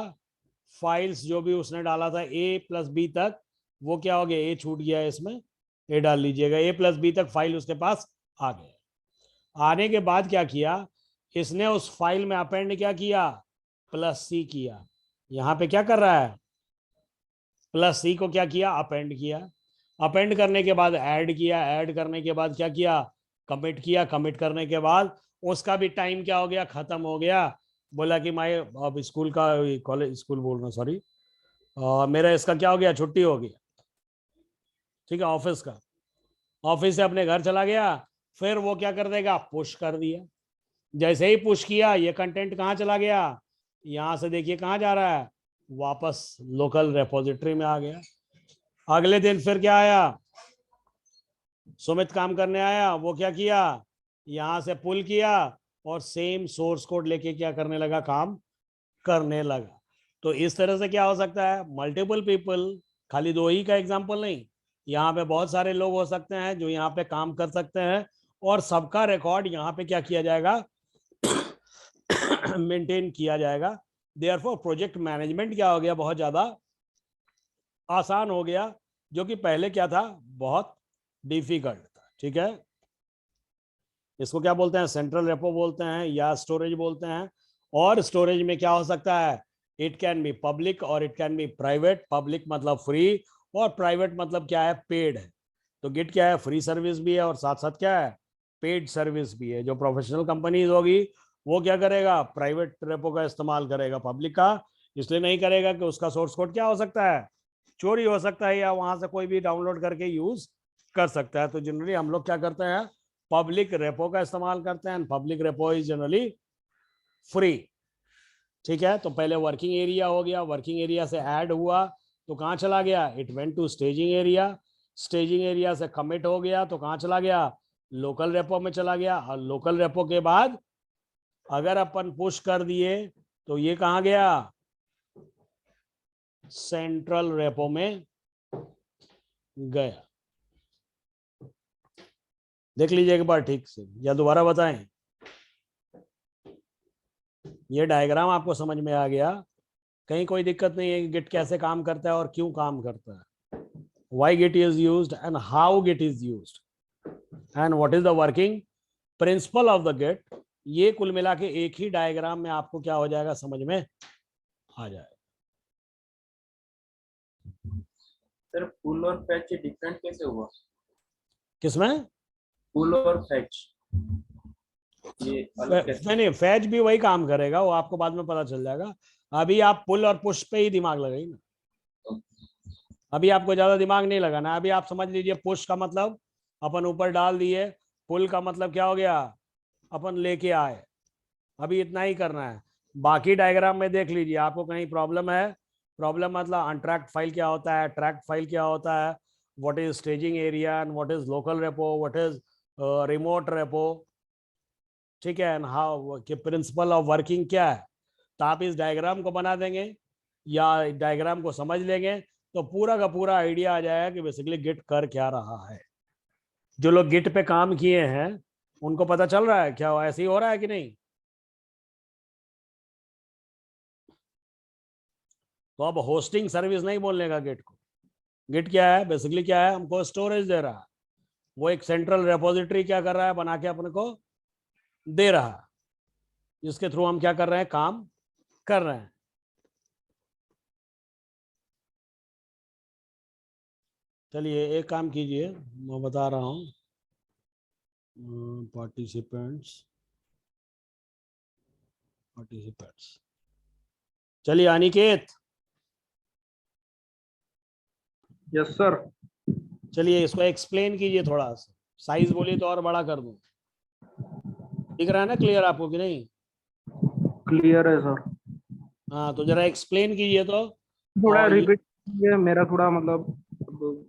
S1: फाइल्स जो भी उसने डाला था A+B तक, वो क्या हो गया, ए छूट गया है इसमें, ए डाल लीजिएगा। A+B तक फाइल उसके पास आ गया। आने के बाद क्या किया, इसने उस फाइल में अपेंड क्या किया, +C किया। यहाँ पे क्या कर रहा है, +C को क्या किया, अपेंड किया। अपेंड करने के बाद ऐड किया, ऐड करने के बाद क्या किया, कमिट किया। कमिट करने के बाद उसका भी टाइम क्या हो गया, खत्म हो गया। बोला कि मैं अब स्कूल का, कॉलेज स्कूल बोल रहा हूँ, सॉरी, मेरा इसका क्या हो गया, छुट्टी हो गई। ठीक है, ऑफिस का, ऑफिस से अपने घर चला गया। फिर वो क्या कर देगा, पुश कर दिया। जैसे ही पुश किया, ये कंटेंट कहाँ चला गया, यहां से देखिए कहाँ जा रहा है, वापस लोकल रेपोजिटरी में आ गया। अगले दिन फिर क्या आया, सुमित काम करने आया, वो क्या किया, यहां से पुल किया और सेम सोर्स कोड लेके क्या करने लगा, काम करने लगा। तो इस तरह से क्या हो सकता है, मल्टीपल पीपल, खाली 2 ही का एग्जांपल नहीं, यहाँ पे बहुत सारे लोग हो सकते हैं जो यहाँ पे काम कर सकते हैं, और सबका रिकॉर्ड यहाँ पे क्या किया जाएगा, मेंटेन किया जाएगा। देयरफॉर प्रोजेक्ट मैनेजमेंट क्या हो गया, बहुत ज्यादा आसान हो गया, जो कि पहले क्या था, बहुत डिफिकल्ट था। ठीक है, इसको क्या बोलते हैं, सेंट्रल रेपो बोलते हैं या स्टोरेज बोलते हैं। और स्टोरेज में क्या हो सकता है, इट कैन बी पब्लिक और it can be private. Public मतलब फ्री, और प्राइवेट मतलब क्या है, पेड है। तो गिट क्या है, फ्री सर्विस भी है और साथ साथ क्या है, पेड सर्विस भी है। जो प्रोफेशनल कंपनीज होगी वो क्या करेगा, प्राइवेट रेपो का इस्तेमाल करेगा, पब्लिक का इसलिए नहीं करेगा कि उसका सोर्स कोड क्या हो सकता है, चोरी हो सकता है, या वहां से कोई भी डाउनलोड करके यूज कर सकता है। तो जनरली हम लोग क्या करते हैं, पब्लिक रेपो का इस्तेमाल करते हैं। Public repo is generally free. ठीक है, तो पहले वर्किंग एरिया हो गया, वर्किंग एरिया से ऐड हुआ तो कहाँ चला गया, it went to staging area. Staging area से कमिट हो गया तो कहाँ चला गया, लोकल रेपो में चला गया। और लोकल रेपो के बाद अगर अपन पुश कर दिए तो ये कहाँ गया, सेंट्रल रेपो में गया। देख लीजिए एक बार ठीक से, या दोबारा बताएं, ये डायग्राम आपको समझ में आ गया, कहीं कोई दिक्कत नहीं है कि गिट कैसे काम करता है और क्यों काम करता है, why Git is used and how Git is used and what is the working principle of the Git. ये कुल मिला के एक ही डायग्राम में आपको क्या हो जाएगा, समझ में आ जाएगा।
S9: सर पुल और फैच डिफरेंट कैसे हुआ,
S1: किसमें,
S9: पुल और फैच ये अलग कैसे?
S1: नहीं, फैच भी वही काम करेगा, वो आपको बाद में पता चल जाएगा। अभी आप पुल और पुश पे ही दिमाग लगाइए ना, अभी आपको ज्यादा दिमाग नहीं लगाना। अभी आप समझ लीजिए, पुश का मतलब अपन ऊपर डाल दिए, पुल का मतलब क्या हो गया, अपन लेके आए। अभी इतना ही करना है, बाकी डायग्राम में देख लीजिए आपको कहीं प्रॉब्लम है। प्रॉब्लम मतलब अनट्रैक्ड फाइल क्या होता है, ट्रैक्ड फाइल क्या होता है, what is staging area and what is local repo, what is remote repo. ठीक है, एंड हाउ के प्रिंसिपल ऑफ वर्किंग क्या है। तो आप इस डायग्राम को बना देंगे या डायग्राम को समझ लेंगे तो पूरा का पूरा आइडिया आ जाएगा कि बेसिकली गिट कर क्या रहा है। जो लोग गिट पे काम किए हैं उनको पता चल रहा है क्या ऐसे ही हो रहा है कि नहीं। तो अब होस्टिंग सर्विस नहीं बोलने का गिट को। गिट क्या है, बेसिकली क्या है, हमको स्टोरेज दे रहा है। वो एक सेंट्रल रेपोजिटरी क्या कर रहा है, बना के अपने को दे रहा है, जिसके थ्रू हम क्या कर रहे हैं, काम कर रहे हैं। चलिए एक काम कीजिए, मैं बता रहा हूँ, पार्टिसिपेंट्स चलिए अनिकेत,
S2: यस सर।
S1: चलिए इसको एक्सप्लेन कीजिए थोड़ा सा, साइज बोलिए तो और बड़ा कर दूं। दिख रहा है ना क्लियर आपको कि नहीं?
S2: क्लियर है सर।
S1: हाँ तो जरा एक्सप्लेन कीजिए तो।
S2: थोड़ा
S1: और ये-
S2: रिपीट, मेरा थोड़ा मतलब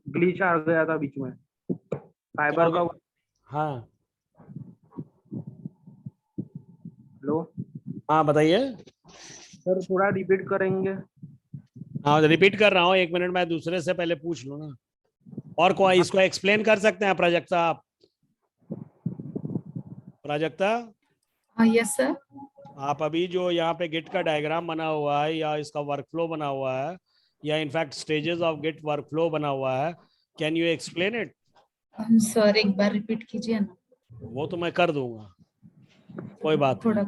S2: ग्लिच आ गया था बीच में,
S1: क्या
S2: फाइबर
S1: हो
S2: का।
S1: गया? हाँ
S2: हेलो
S1: हाँ बताइए।
S2: सर, थोड़ा रिपीट करेंगे?
S1: हाँ रिपीट कर रहा हूँ, 1 मिनट मैं दूसरे से पहले पूछ लूँ ना। और कोई इसको एक्सप्लेन कर सकते हैं प्राजक्ता आप? Prajakta,
S6: yes sir.
S1: आप अभी जो यहाँ पे गिट का डायग्राम बना हुआ है या इसका वर्कफ्लो बना हुआ है या in fact stages of Git workflow बना हुआ है, can you explain it?
S6: Sir एक बार रिपीट कीजिए ना,
S1: वो तो मैं कर दूंगा, कोई बात नहीं।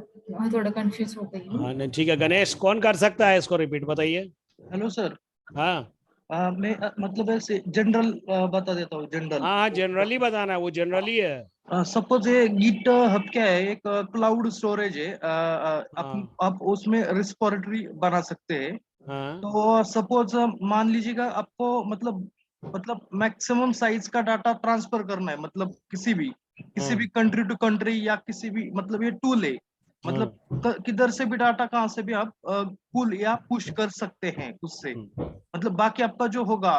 S6: थोड़ा कंफ्यूज हो गई हूँ।
S1: हाँ नहीं ठीक है। गणेश, कौन कर सकता है इसको रिपीट, बताइए।
S4: Hello sir.
S1: हाँ
S4: मैं मतलब ऐसे जनरल बता देता हूँ, जनरल।
S1: हाँ हाँ जनरली बताना है, वो जनरली है।
S4: सपोज ये गिट हब क्या है, एक क्लाउड स्टोरेज है।
S1: हाँ
S4: आप उसमें रिस्पोजिटरी बना सकते हैं।
S1: हाँ
S4: तो सपोज मान लीजिएगा आपको मतलब मैक्सिमम साइज का डाटा ट्रांसफर करना है, मतलब किसी भी कंट्री टू कंट्री, या किसी भी, मतलब ये टूल है, मतलब किधर से भी डाटा, कहाँ से भी आप पुल या पुश कर सकते हैं उससे। मतलब बाकी आपका जो होगा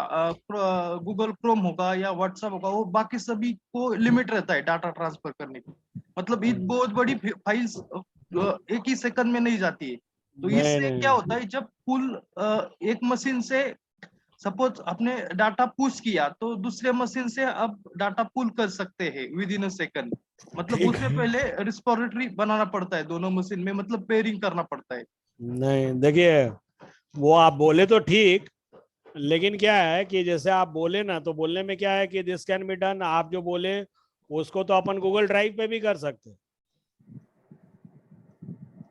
S4: गूगल क्रोम होगा या व्हाट्सएप होगा, वो बाकी सभी को लिमिट रहता है डाटा ट्रांसफर करने की। मतलब ये बहुत बड़ी फाइल्स एक ही सेकंड में नहीं जाती है। तो
S1: नहीं
S4: इससे क्या
S1: नहीं
S4: होता है, जब पुल एक मशीन से सपोज आपने डाटा पुश किया, तो दूसरे मशीन से आप डाटा पुल कर सकते हैं विद इन अ सेकंड। मतलब
S1: ठीक
S4: उससे
S1: है।
S4: पहले रिस्पोजिटरी बनाना पड़ता है दोनों मशीन में, मतलब पेयरिंग करना पड़ता है।
S1: नहीं देखिए, वो आप बोले तो ठीक, लेकिन क्या है कि जैसे आप बोले ना, तो बोलने में क्या है कि दिस कैन बी डन, आप जो बोले उसको तो अपन गूगल ड्राइव पे भी कर सकते।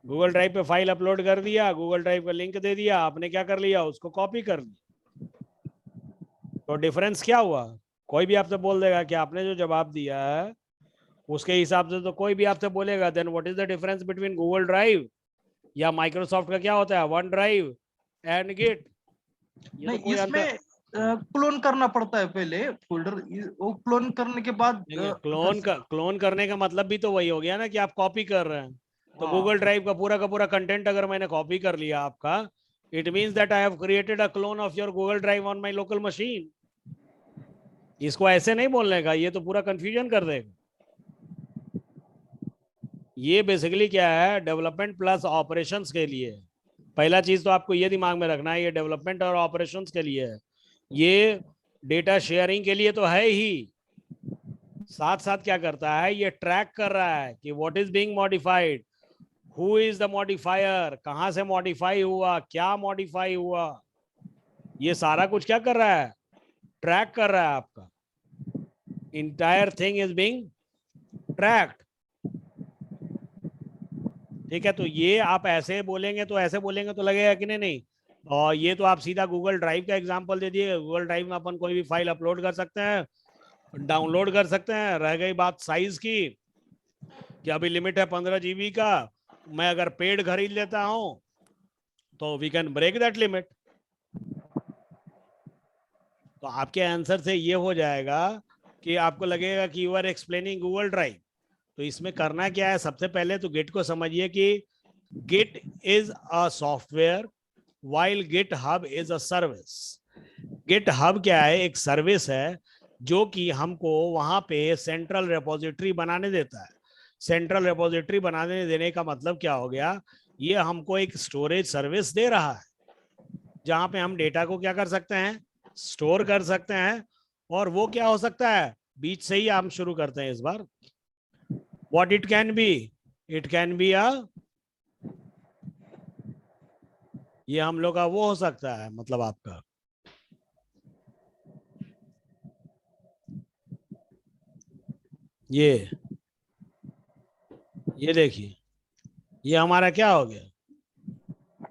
S1: गूगल ड्राइव पे फाइल अपलोड कर दिया, गूगल ड्राइव का लिंक दे दिया, आपने क्या कर लिया, उसको कॉपी कर लिया। तो डिफरेंस क्या हुआ? कोई भी आपसे बोल देगा कि आपने जो जवाब दिया है उसके हिसाब से, तो कोई भी आपसे बोलेगा then what is the difference between Google Drive या माइक्रोसॉफ्ट का क्या होता है वन ड्राइव एंड गिट? ये तो
S4: नहीं,
S1: कोई अंतर
S4: इसमें क्लोन करना पड़ता है पहले फोल्डर, वो क्लोन करने के बाद कर सकते।
S1: क्लोन करने का मतलब भी तो वही हो गया ना कि आप कॉपी कर रहे हैं। तो गूगल ड्राइव का पूरा कंटेंट अगर मैंने कॉपी कर लिया आपका, it means that I have created a clone of your Google drive on my local machine. इसको ऐसे नहीं बोलने का, ये तो पूरा कंफ्यूजन कर देगा। ये बेसिकली क्या है, डेवलपमेंट प्लस ऑपरेशंस के लिए। पहला चीज तो आपको ये दिमाग में रखना है, ये डेवलपमेंट और ऑपरेशंस के लिए है। ये डेटा शेयरिंग के लिए तो है ही, साथ साथ क्या करता है, ये ट्रैक कर रहा है कि what is being modified, who is the modifier, कहां से मॉडिफाई हुआ, क्या मॉडिफाई हुआ, ये सारा कुछ क्या कर रहा है, ट्रैक कर रहा है आपका। Entire thing is being tracked. ठीक है, तो ये आप ऐसे बोलेंगे तो लगेगा कि नहीं। और ये तो आप सीधा गूगल ड्राइव का एग्जांपल दे दिए। गूगल ड्राइव में अपन कोई भी फाइल अपलोड कर सकते हैं, डाउनलोड कर सकते हैं। रह गई बात साइज की, कि अभी लिमिट है 15 GB का, मैं अगर पेड खरीद लेता हूं तो we can break that limit. तो आपके आंसर से ये हो जाएगा कि आपको लगेगा कि you are explaining Google Drive. तो इसमें करना क्या है, सबसे पहले तो गिट को समझिए कि Git is a software while GitHub is a service. GitHub क्या है, एक सर्विस है जो कि हमको वहां पे सेंट्रल रिपोजिटरी बनाने देता है। सेंट्रल रिपोजिटरी बनाने देने का मतलब क्या हो गया, ये हमको एक स्टोरेज सर्विस दे रहा है जहां पे हम डेटा को क्या कर सकते हैं, स्टोर कर सकते हैं। और वो क्या हो सकता है, बीच से ही हम शुरू करते हैं इस बार। What it can be? It can be a, ये हम लोग का वो हो सकता है, मतलब आपका ये देखिए, ये हमारा क्या हो गया,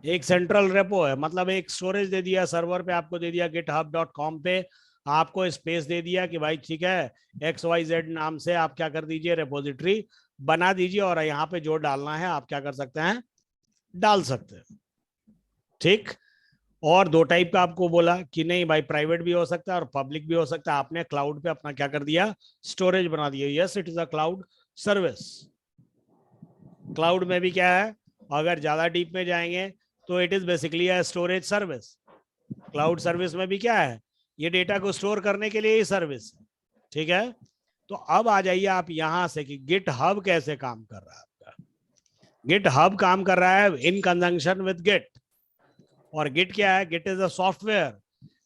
S1: एक सेंट्रल रेपो है, मतलब एक स्टोरेज दे दिया सर्वर पे, आपको दे दिया github.com पे, आपको स्पेस दे दिया कि भाई ठीक है XYZ नाम से आप क्या कर दीजिए, रेपोजिटरी बना दीजिए और यहाँ पे जो डालना है आप क्या कर सकते हैं, डाल सकते हैं। ठीक। और दो टाइप का आपको बोला कि नहीं भाई, प्राइवेट भी हो सकता है और पब्लिक भी हो सकता है। आपने क्लाउड पे अपना क्या कर दिया, स्टोरेज बना दिया। Yes, it is a cloud service. Cloud में भी क्या है, अगर ज्यादा डीप में जाएंगे तो it is basically a storage service. Cloud service में भी क्या है, ये डेटा को स्टोर करने के लिए ही सर्विस है। ठीक है। तो अब आ जाइए आप यहां से कि गिट हब कैसे काम कर रहा है आपका। गिट हब काम कर रहा है इन कंजंक्शन विद गिट। और गिट क्या है, Git is a software.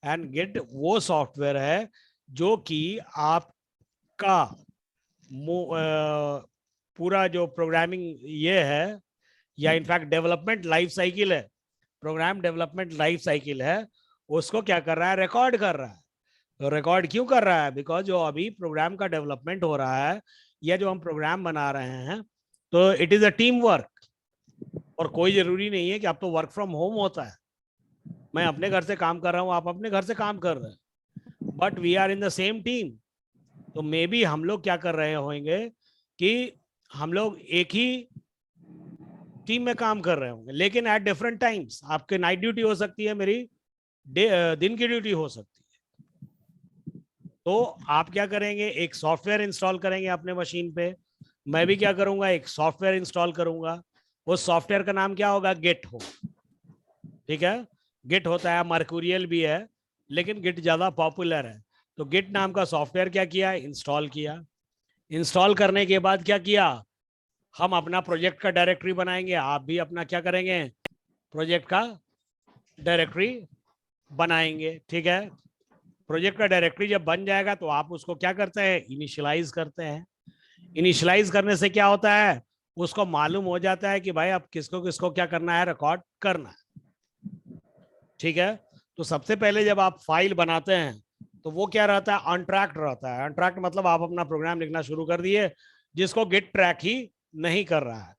S1: And Git वो सॉफ्टवेयर है जो कि आपका पूरा जो प्रोग्रामिंग ये है, या इनफैक्ट डेवलपमेंट लाइफ साइकिल है, प्रोग्राम डेवलपमेंट लाइफ साइकिल है, उसको क्या कर रहा है, रिकॉर्ड कर रहा है। तो रिकॉर्ड क्यों कर रहा है, बिकॉज जो अभी प्रोग्राम का डेवलपमेंट हो रहा है या जो हम प्रोग्राम बना रहे हैं, तो it is a team work. और कोई जरूरी नहीं है कि आप तो वर्क फ्रॉम होम होता है, मैं अपने घर से काम कर रहा हूं, आप अपने घर से काम कर रहे हैं, but we are in the same team. तो मे बी हम लोग क्या कर रहे होंगे कि हम लोग एक ही टीम में काम कर रहे होंगे, लेकिन एट डिफरेंट टाइम्स। आपके नाइट ड्यूटी हो सकती है, मेरी दिन की ड्यूटी हो सकती है। तो आप क्या करेंगे, एक सॉफ्टवेयर इंस्टॉल करेंगे अपने मशीन पे। मैं भी क्या करूंगा, एक सॉफ्टवेयर इंस्टॉल करूंगा। उस सॉफ्टवेयर का नाम क्या होगा, गिट हो। ठीक है। गिट होता है, मर्कुरियल भी है, लेकिन गिट ज्यादा पॉपुलर है। तो गिट नाम का सॉफ्टवेयर क्या किया, इंस्टॉल किया। इंस्टॉल करने के बाद क्या किया, हम अपना प्रोजेक्ट का डायरेक्टरी बनाएंगे। आप भी अपना क्या करेंगे, प्रोजेक्ट का डायरेक्टरी बनाएंगे। ठीक है। प्रोजेक्ट का डायरेक्टरी जब बन जाएगा तो आप उसको क्या करते हैं, इनिशियलाइज करते हैं। इनिशियलाइज करने से क्या होता है, उसको मालूम हो जाता है कि भाई अब किसको किसको क्या करना है, रिकॉर्ड करना है। ठीक है। तो सबसे पहले जब आप फाइल बनाते हैं तो वो क्या रहता है, अनट्रैक्ड रहता है। अनट्रैक्ड मतलब आप अपना प्रोग्राम लिखना शुरू कर दिए, जिसको गिट ट्रैक ही नहीं कर रहा है।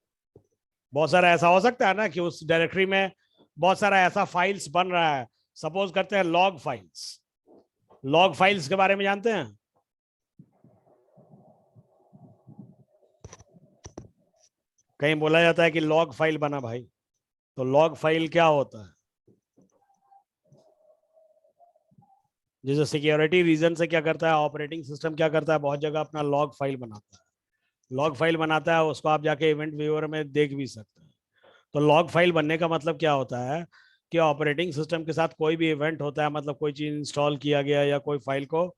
S1: बहुत सारा ऐसा हो सकता है ना कि उस डायरेक्टरी में बहुत सारा ऐसा फाइल्स बन रहा है। सपोज करते हैं लॉग फाइल्स। लॉग फाइल्स के बारे में जानते हैं, कहीं बोला जाता है कि लॉग फाइल बना भाई। तो लॉग फाइल क्या होता है, जैसे सिक्योरिटी रीजन से क्या करता है ऑपरेटिंग सिस्टम, क्या करता है बहुत जगह अपना लॉग फाइल बनाता है। लॉग फाइल बनाता है, उसको आप जाके इवेंट व्यूअर में देख भी सकते हैं। तो लॉग फाइल बनने का मतलब क्या होता है कि ऑपरेटिंग सिस्टम के साथ कोई भी इवेंट होता है, मतलब कोई चीज इंस्टॉल किया गया या कोई फाइल को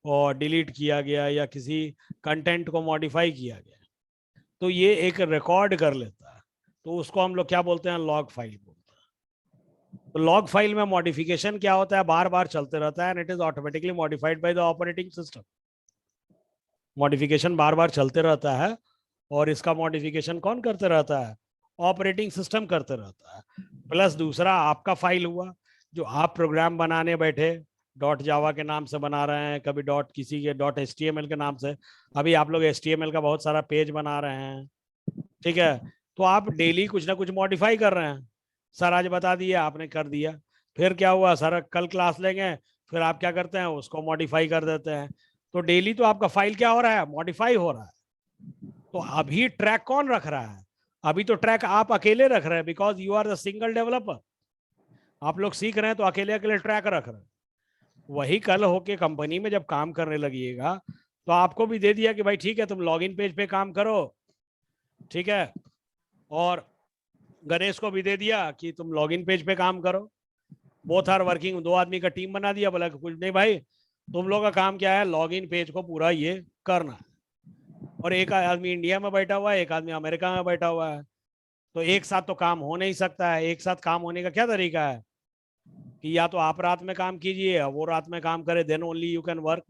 S1: और डिलीट किया गया या किसी कंटेंट को मॉडिफाई किया गया, तो ये एक रिकॉर्ड कर लेता है। तो उसको हम लोग क्या बोलते हैं, लॉग फाइल बोलते हैं। तो लॉग फाइल में मॉडिफिकेशन क्या होता है, बार बार चलते रहता है, and it is automatically modified by the operating system. Modification बार बार चलते रहता है, और इसका मॉडिफिकेशन कौन करते रहता है, ऑपरेटिंग सिस्टम करते रहता है। प्लस दूसरा आपका फाइल हुआ, जो आप प्रोग्राम बनाने बैठे, डॉट जावा के नाम से बना रहे हैं, कभी डॉट किसी के डॉट HTML के नाम से। अभी आप लोग HTML का बहुत सारा पेज बना रहे हैं। ठीक है। तो आप डेली कुछ ना कुछ मॉडिफाई कर रहे हैं। सर आज बता दिया, आपने कर दिया। फिर क्या हुआ, सर कल क्लास लेंगे, फिर आप क्या करते हैं, उसको मॉडिफाई कर देते हैं। तो डेली तो आपका फाइल क्या हो रहा है, मॉडिफाई हो रहा है। तो अभी ट्रैक कौन रख रहा है, अभी तो ट्रैक आप अकेले रख रहे हैं, because you are the single developer. आप लोग सीख रहे हैं तो अकेले अकेले ट्रैक रख रहे हैं। वही कल होके कंपनी में जब काम करने लगिएगा तो आपको भी दे दिया कि भाई ठीक है, तुम लॉगिन पेज पे काम करो। ठीक है। और गणेश को भी दे दिया कि तुम लॉगिन पेज पे काम करो। बोथ आर वर्किंग, दो आदमी का टीम बना दिया, बोला कुछ नहीं भाई, तुम लोग का काम क्या है, लॉगिन पेज को पूरा ये करना है। और एक आदमी इंडिया में बैठा हुआ है, एक आदमी अमेरिका में बैठा हुआ है। तो एक साथ तो काम हो नहीं सकता है। एक साथ काम होने का क्या तरीका है कि या तो आप रात में काम कीजिए या वो रात में काम करे, then only you can work.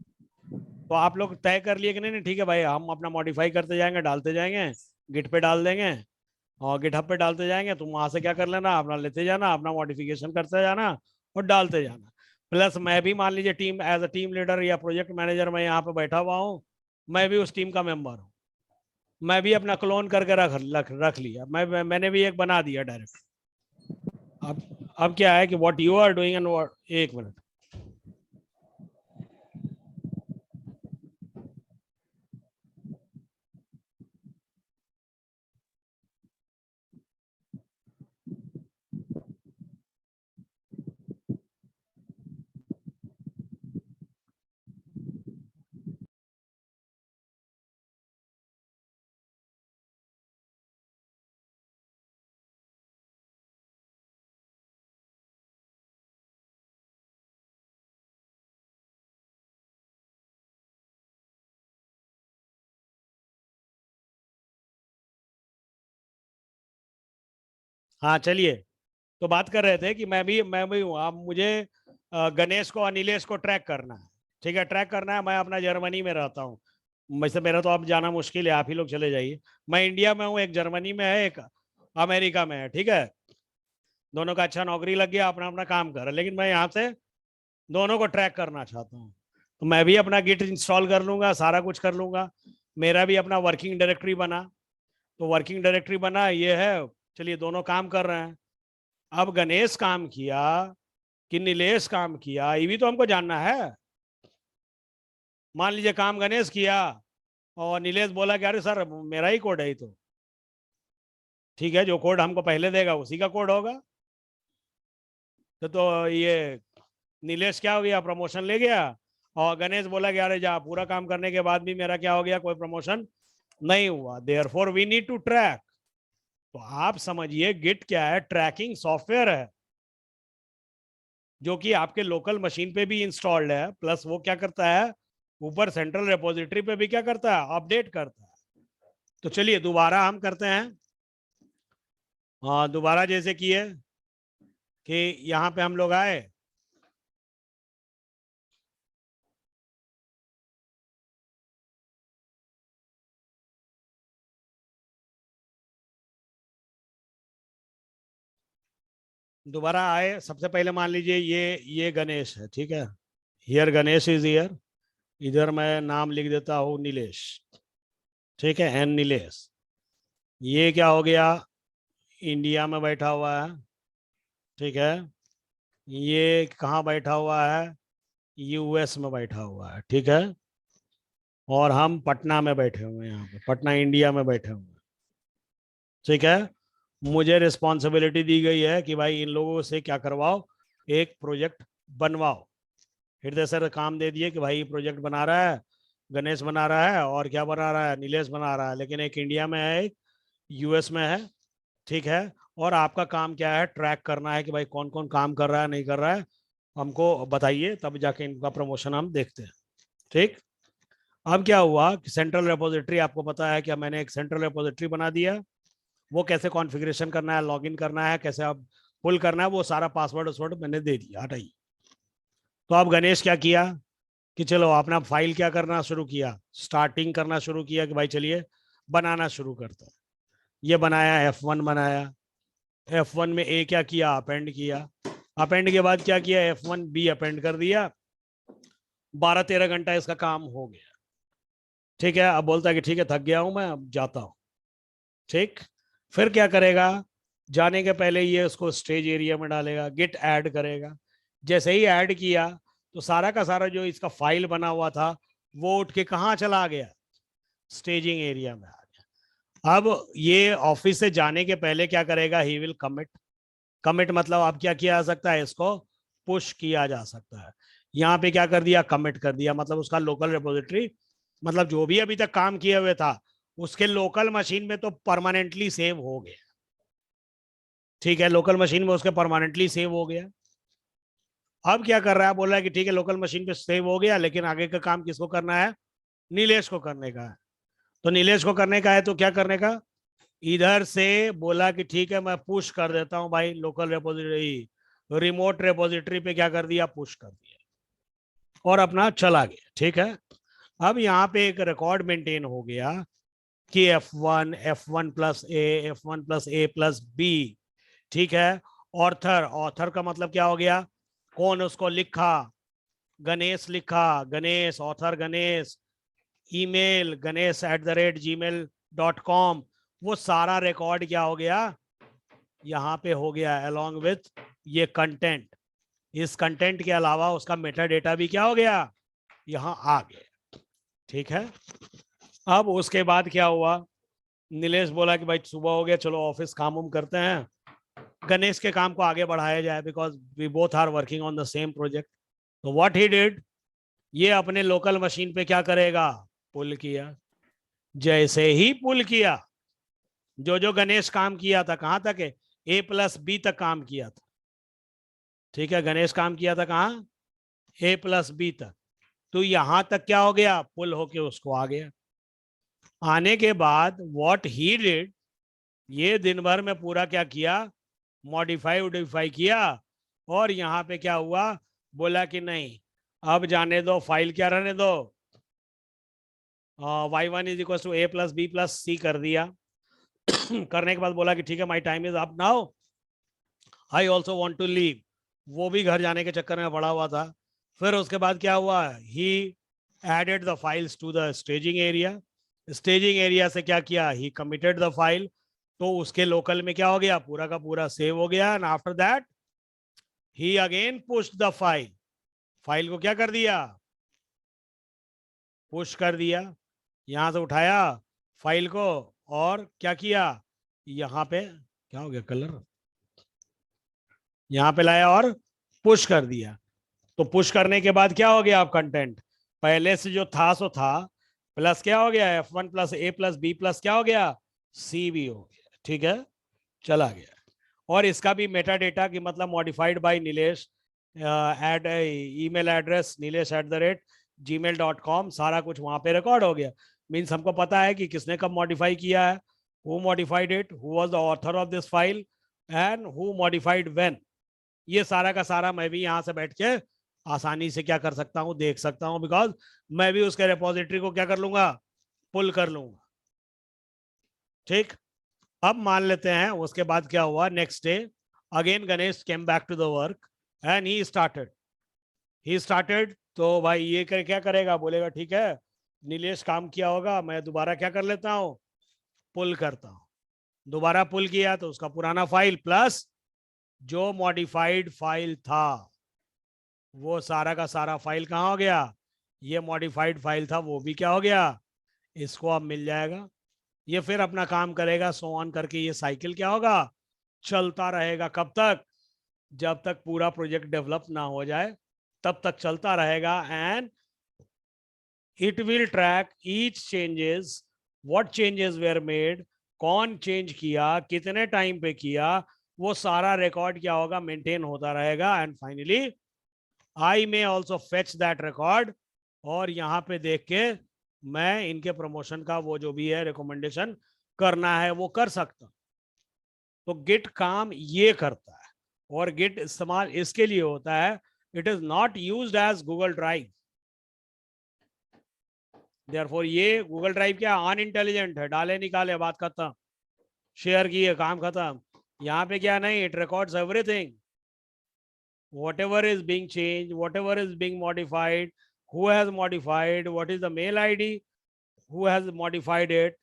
S1: तो आप लोग तय कर लिए कि नहीं नहीं ठीक है भाई, हम अपना मॉडिफाई करते जाएंगे, डालते जाएंगे, गिट पे डाल देंगे और गिटहब पे डालते जाएंगे। तुम वहां से क्या कर लेना, अपना लेते जाना, अपना मॉडिफिकेशन करते जाना और डालते जाना। प्लस मैं भी मान लीजिए team as a team leader या प्रोजेक्ट मैनेजर मैं यहाँ पे बैठा हुआ हूँ, मैं भी उस टीम का मेंबर हूँ। मैं भी अपना क्लोन करके रख लिया, मैंने भी एक बना दिया डायरेक्ट। अब क्या है कि what you are doing and what, एक मिनट, हाँ चलिए, तो बात कर रहे थे कि मैं भी हूँ। अब मुझे गणेश को और नीलेश को ट्रैक करना है। ठीक है, ट्रैक करना है। मैं अपना जर्मनी में रहता हूँ, वैसे मेरा तो अब जाना मुश्किल है, आप ही लोग चले जाइए। मैं इंडिया में हूँ, एक जर्मनी में है, एक अमेरिका में है। ठीक है, दोनों का अच्छा नौकरी लग गया, अपना अपना काम कर रहा है, लेकिन मैं यहाँ से दोनों को ट्रैक करना चाहता हूँ। तो मैं भी अपना गिट इंस्टॉल कर लूंगा, सारा कुछ कर लूंगा। मेरा भी अपना वर्किंग डायरेक्टरी बना, तो वर्किंग डायरेक्टरी बना ये है। चलिए, दोनों काम कर रहे हैं। अब गणेश काम किया कि नीलेश काम किया, ये भी तो हमको जानना है। मान लीजिए काम गणेश किया और नीलेश बोला कि अरे सर मेरा ही कोड है ये तो। ठीक है, जो कोड हमको पहले देगा उसी का कोड होगा। तो ये नीलेश क्या हो गया, प्रमोशन ले गया, और गणेश बोला कि अरे जा, पूरा काम करने के बाद भी मेरा क्या हो गया, कोई प्रमोशन नहीं हुआ। Therefore we need to track. तो आप समझिए गिट क्या है, ट्रैकिंग सॉफ्टवेयर है जो कि आपके लोकल मशीन पे भी इंस्टॉल्ड है, प्लस वो क्या करता है, ऊपर सेंट्रल रिपोजिटरी पे भी क्या करता है, अपडेट करता है। तो चलिए दोबारा हम करते हैं। हाँ, दोबारा जैसे किए कि यहाँ पे हम लोग आए, दोबारा आए। सबसे पहले मान लीजिए ये गणेश है। ठीक है, हियर गणेश इज हियर। इधर मैं नाम लिख देता हूँ नीलेश। ठीक है, एन नीलेश। ये क्या हो गया, इंडिया में बैठा हुआ है। ठीक है, ये कहाँ बैठा हुआ है, यूएस में बैठा हुआ है। ठीक है, और हम पटना में बैठे हुए हैं, यहाँ पे पटना इंडिया में बैठे हुए हैं। ठीक है, मुझे रिस्पॉन्सिबिलिटी दी गई है कि भाई इन लोगों से क्या करवाओ, एक प्रोजेक्ट बनवाओ। हृदय सर काम दे दिए कि भाई ये प्रोजेक्ट बना रहा है, गणेश बना रहा है, और क्या बना रहा है, नीलेश बना रहा है। लेकिन एक इंडिया में है, एक यूएस में है। ठीक है, और आपका काम क्या है, ट्रैक करना है कि भाई कौन कौन काम कर रहा है, नहीं कर रहा है, हमको बताइए, तब जाके इनका प्रमोशन हम देखते हैं। ठीक, अब क्या हुआ कि सेंट्रल रिपोजिटरी, आपको पता है कि मैंने एक सेंट्रल रिपोजिटरी बना दिया। वो कैसे कॉन्फ़िगरेशन करना है, लॉगिन करना है, कैसे आप पुल करना है, वो सारा पासवर्ड वासवर्ड मैंने दे दिया, हटाइए। तो अब गणेश क्या किया कि चलो अपना फाइल क्या करना शुरू किया, स्टार्टिंग करना शुरू किया कि भाई चलिए बनाना शुरू करता है। ये बनाया, F1 बनाया। F1 में ए क्या किया, अपेंड किया। अपेंड के बाद क्या किया, F1 बी अपेंड कर दिया। 12-13 घंटा इसका काम हो गया। ठीक है, अब बोलता है कि ठीक है थक गया हूं मैं, अब जाता हूं। ठीक, फिर क्या करेगा, जाने के पहले ये उसको स्टेज एरिया में डालेगा, गिट ऐड करेगा। जैसे ही ऐड किया तो सारा का सारा जो इसका फाइल बना हुआ था वो उठ के कहाँ चला गया, स्टेजिंग एरिया में आ गया। अब ये ऑफिस से जाने के पहले क्या करेगा, ही विल कमिट। कमिट मतलब आप क्या किया जा सकता है, इसको पुश किया जा सकता है। यहाँ पे क्या कर दिया, कमिट कर दिया, मतलब उसका लोकल रिपोजिटरी, मतलब जो भी अभी तक काम किए हुए था उसके लोकल मशीन में तो परमानेंटली सेव हो गया। ठीक है, लोकल मशीन में उसके परमानेंटली सेव हो गया। अब क्या कर रहा है, बोल रहा है कि ठीक है लोकल मशीन पे सेव हो गया, लेकिन आगे का काम किसको करना है, नीलेश को करने का है। तो नीलेश को करने का है तो क्या करने का, इधर से बोला कि ठीक है मैं पुश कर देता हूं भाई, लोकल रिपोजिटरी, रिमोट रिपोजिटरी पे क्या कर दिया, पुश कर दिया और अपना चला गया। ठीक है, अब यहाँ पे एक रिकॉर्ड मेंटेन हो गया कि F1, F1 प्लस ए, F1 प्लस ए प्लस बी। ठीक है, ऑथर, ऑथर का मतलब क्या हो गया, कौन उसको लिखा, गणेश लिखा, Ganesh, author Ganesh, email ganesh@gmail.com, वो सारा रिकॉर्ड क्या हो गया, यहाँ पे हो गया, अलोंग विथ ये कंटेंट। इस कंटेंट के अलावा उसका मेटा डेटा भी क्या हो गया, यहाँ आ गया। ठीक है, अब उसके बाद क्या हुआ, नीलेश बोला कि भाई सुबह हो गया, चलो ऑफिस काम उम करते हैं, गणेश के काम को आगे बढ़ाया जाए, because we both are working on the same project. तो व्हाट ही डिड, ये अपने लोकल मशीन पे क्या करेगा, पुल किया। जैसे ही पुल किया, जो जो गणेश काम किया था, कहां तक है, A प्लस बी तक काम किया था। ठीक है, गणेश काम किया था कहाँ, A प्लस बी तक। तो यहां तक क्या हो गया, पुल होके उसको आ गया। आने के बाद व्हाट ही डिड, ये दिन भर में पूरा क्या किया, मॉडिफाई किया और यहाँ पे क्या हुआ, बोला कि नहीं अब जाने दो, फाइल क्या रहने दो, y1 is equal to a plus B plus C कर दिया। करने के बाद बोला कि ठीक है my time is up now, I also want to leave. वो भी घर जाने के चक्कर में पड़ा हुआ था। फिर उसके बाद क्या हुआ, he added the files to the staging area. Staging area से क्या किया, ही कमिटेड द फाइल, तो उसके लोकल में क्या हो गया, पूरा का पूरा सेव हो गया। And after that he again push the file, file को क्या कर दिया, पुश कर दिया, यहां से उठाया फाइल को और क्या किया, यहाँ पे क्या हो गया कलर, यहां पे लाया और पुश कर दिया। तो पुश करने के बाद क्या हो गया, आप कंटेंट पहले से जो था सो था, प्लस क्या हो गया, F1 plus A plus B plus क्या हो गया, C भी हो गया। ठीक है, चला गया। और इसका भी मेटा डेटा की मतलब modified by Nilesh at email address nilesh@gmail.com, सारा कुछ वहां पे रिकॉर्ड हो गया। मीन्स हमको पता है कि किसने कब मॉडिफाई किया है, who modified it, who was the author of this file and who modified when. ये सारा का सारा मैं भी यहाँ से बैठ के आसानी से क्या कर सकता हूँ, देख सकता हूँ, बिकॉज मैं भी उसके रेपोजिटरी को क्या कर लूंगा, पुल कर लूंगा। ठीक, अब मान लेते हैं उसके बाद क्या हुआ, next day again Ganesh came back to the work and he started. तो भाई ये क्या करेगा, बोलेगा ठीक है नीलेश काम किया होगा, मैं दोबारा क्या कर लेता हूँ, पुल करता हूँ। दोबारा पुल किया तो उसका पुराना फाइल प्लस जो मॉडिफाइड फाइल था, वो सारा का सारा फाइल कहाँ हो गया, ये मॉडिफाइड फाइल था वो भी क्या हो गया, इसको अब मिल जाएगा। ये फिर अपना काम करेगा, सो ऑन करके ये साइकिल क्या होगा, चलता रहेगा। कब तक, जब तक पूरा प्रोजेक्ट डेवलप ना हो जाए तब तक चलता रहेगा। And it will track each changes, what changes were made, कौन चेंज किया, कितने टाइम पे किया, वो सारा रिकॉर्ड क्या होगा, मेंटेन होता रहेगा। And finally I may also fetch that record, और यहाँ पे देख के मैं इनके प्रमोशन का वो जो भी है रिकमेंडेशन करना है वो कर सकता। तो गिट काम ये करता है, और गिट इस्तेमाल इसके लिए होता है, it is not used as Google Drive. Therefore ये गूगल ड्राइव क्या अनइंटेलिजेंट है, डाले निकाले बात खत्म, शेयर किए काम खत्म। यहाँ पे क्या नहीं, it records everything, whatever is being changed, whatever is being modified, who has modified, what is the mail ID, who has modified it,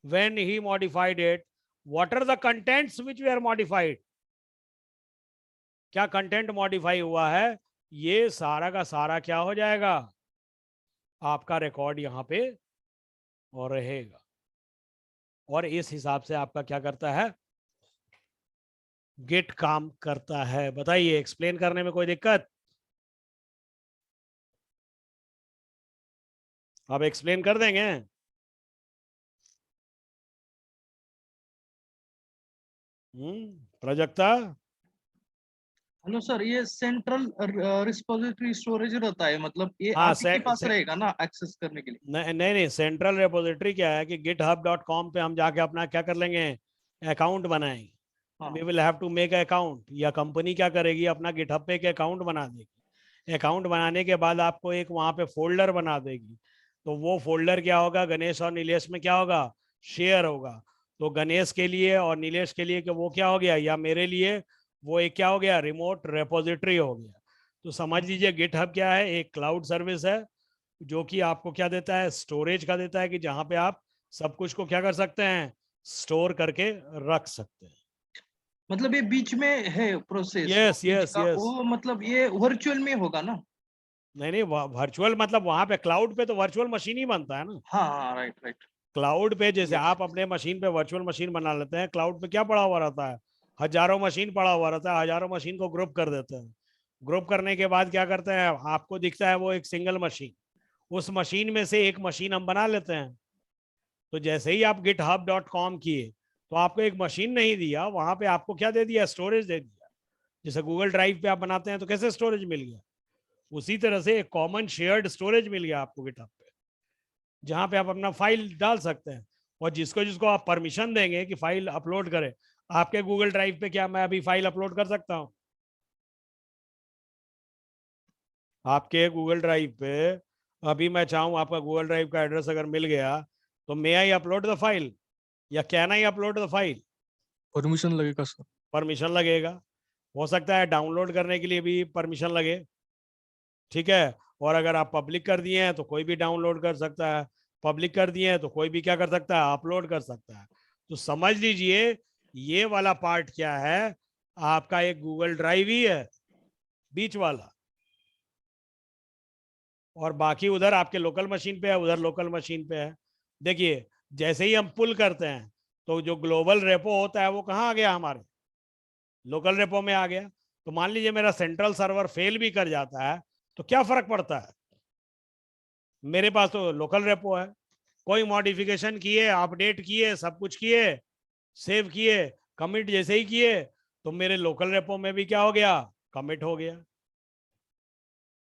S1: when he modified it, what are the contents which were modified, क्या content modify हुआ है, ये सारा का सारा क्या हो जाएगा, आपका रिकॉर्ड यहाँ पे और रहेगा। और इस हिसाब से आपका क्या करता है, गिट काम करता है। बताइए, एक्सप्लेन करने में कोई दिक्कत, आप एक्सप्लेन कर देंगे। प्राजक्ता,
S4: हेलो सर, ये सेंट्रल रिपोजिटरी स्टोरेज रहता है, मतलब ये
S1: हाँ,
S4: आप ही के पास रहेगा ना एक्सेस करने के लिए?
S1: नहीं, सेंट्रल रिपोजिटरी क्या है कि github.com पे हम जाके अपना क्या कर लेंगे, अकाउंट बनाएंगे। We will have to make account, या कंपनी क्या करेगी, अपना गिटहब पे एक अकाउंट बना देगी। अकाउंट बनाने के बाद आपको एक वहां पे फोल्डर बना देगी, तो वो फोल्डर क्या होगा, गणेश और नीलेश में क्या होगा, शेयर होगा। तो गणेश के लिए और नीलेश के लिए कि वो क्या हो गया, या मेरे लिए वो एक क्या हो गया, रिमोट रेपोजिटरी हो गया। तो समझ लीजिए गिटहब क्या है, एक क्लाउड सर्विस है जो कि आपको क्या देता है, स्टोरेज का देता है, कि जहां पे आप सब कुछ को क्या कर सकते हैं, स्टोर करके रख सकते हैं।
S4: मतलब ये बीच में है प्रोसेस?
S1: यस यस यस,
S4: वो मतलब ये वर्चुअल में होगा ना?
S1: नहीं वर्चुअल मतलब वहां पे क्लाउड पे तो वर्चुअल मशीन ही बनता है ना।
S4: हाँ, राइट।
S1: क्लाउड पे जैसे आप अपने मशीन पे वर्चुअल मशीन बना लेते हैं, क्लाउड पे क्या पड़ा हुआ रहता है, हजारों मशीन पड़ा हुआ रहता है, हजारों मशीन को ग्रुप कर देते हैं। ग्रुप करने के बाद क्या करते हैं, आपको दिखता है वो एक सिंगल मशीन, उस मशीन में से एक मशीन हम बना लेते हैं। तो जैसे ही आप github.com किए तो आपको एक मशीन नहीं दिया, वहां पे आपको क्या दे दिया, स्टोरेज दे दिया। जैसे गूगल ड्राइव पे आप बनाते हैं तो कैसे स्टोरेज मिल गया, उसी तरह से एक कॉमन शेयर्ड स्टोरेज मिल गया आपको गिटहब पे, जहां पे आप अपना फाइल डाल सकते हैं। और जिसको जिसको आप परमिशन देंगे कि फाइल अपलोड करें, आपके गूगल ड्राइव पे क्या मैं अभी फाइल अपलोड कर सकता हूँ? आपके गूगल ड्राइव पे अभी मैं चाहूँ आपका गूगल ड्राइव का एड्रेस अगर मिल गया तो मे आई अपलोड द फाइल या can I upload the file?
S8: Permission लगेगा सर।
S1: परमिशन लगेगा। हो सकता है डाउनलोड करने के लिए भी परमिशन लगे, ठीक है। और अगर आप पब्लिक कर दिए हैं तो कोई भी डाउनलोड कर सकता है, पब्लिक कर दिए हैं तो कोई भी क्या कर सकता है, अपलोड कर सकता है। तो समझ लीजिए ये वाला पार्ट क्या है, आपका एक गूगल ड्राइव ही है बीच वाला, और बाकी उधर आपके लोकल मशीन पे है, उधर लोकल मशीन पे है। देखिए जैसे ही हम पुल करते हैं तो जो ग्लोबल रेपो होता है वो कहाँ आ गया, हमारे लोकल रेपो में आ गया। तो मान लीजिए मेरा सेंट्रल सर्वर फेल भी कर जाता है तो क्या फर्क पड़ता है, मेरे पास तो लोकल रेपो है। कोई मॉडिफिकेशन किए, अपडेट किए, सब कुछ किए, सेव किए, कमिट जैसे ही किए तो मेरे लोकल रेपो में भी क्या हो गया, कमिट हो गया।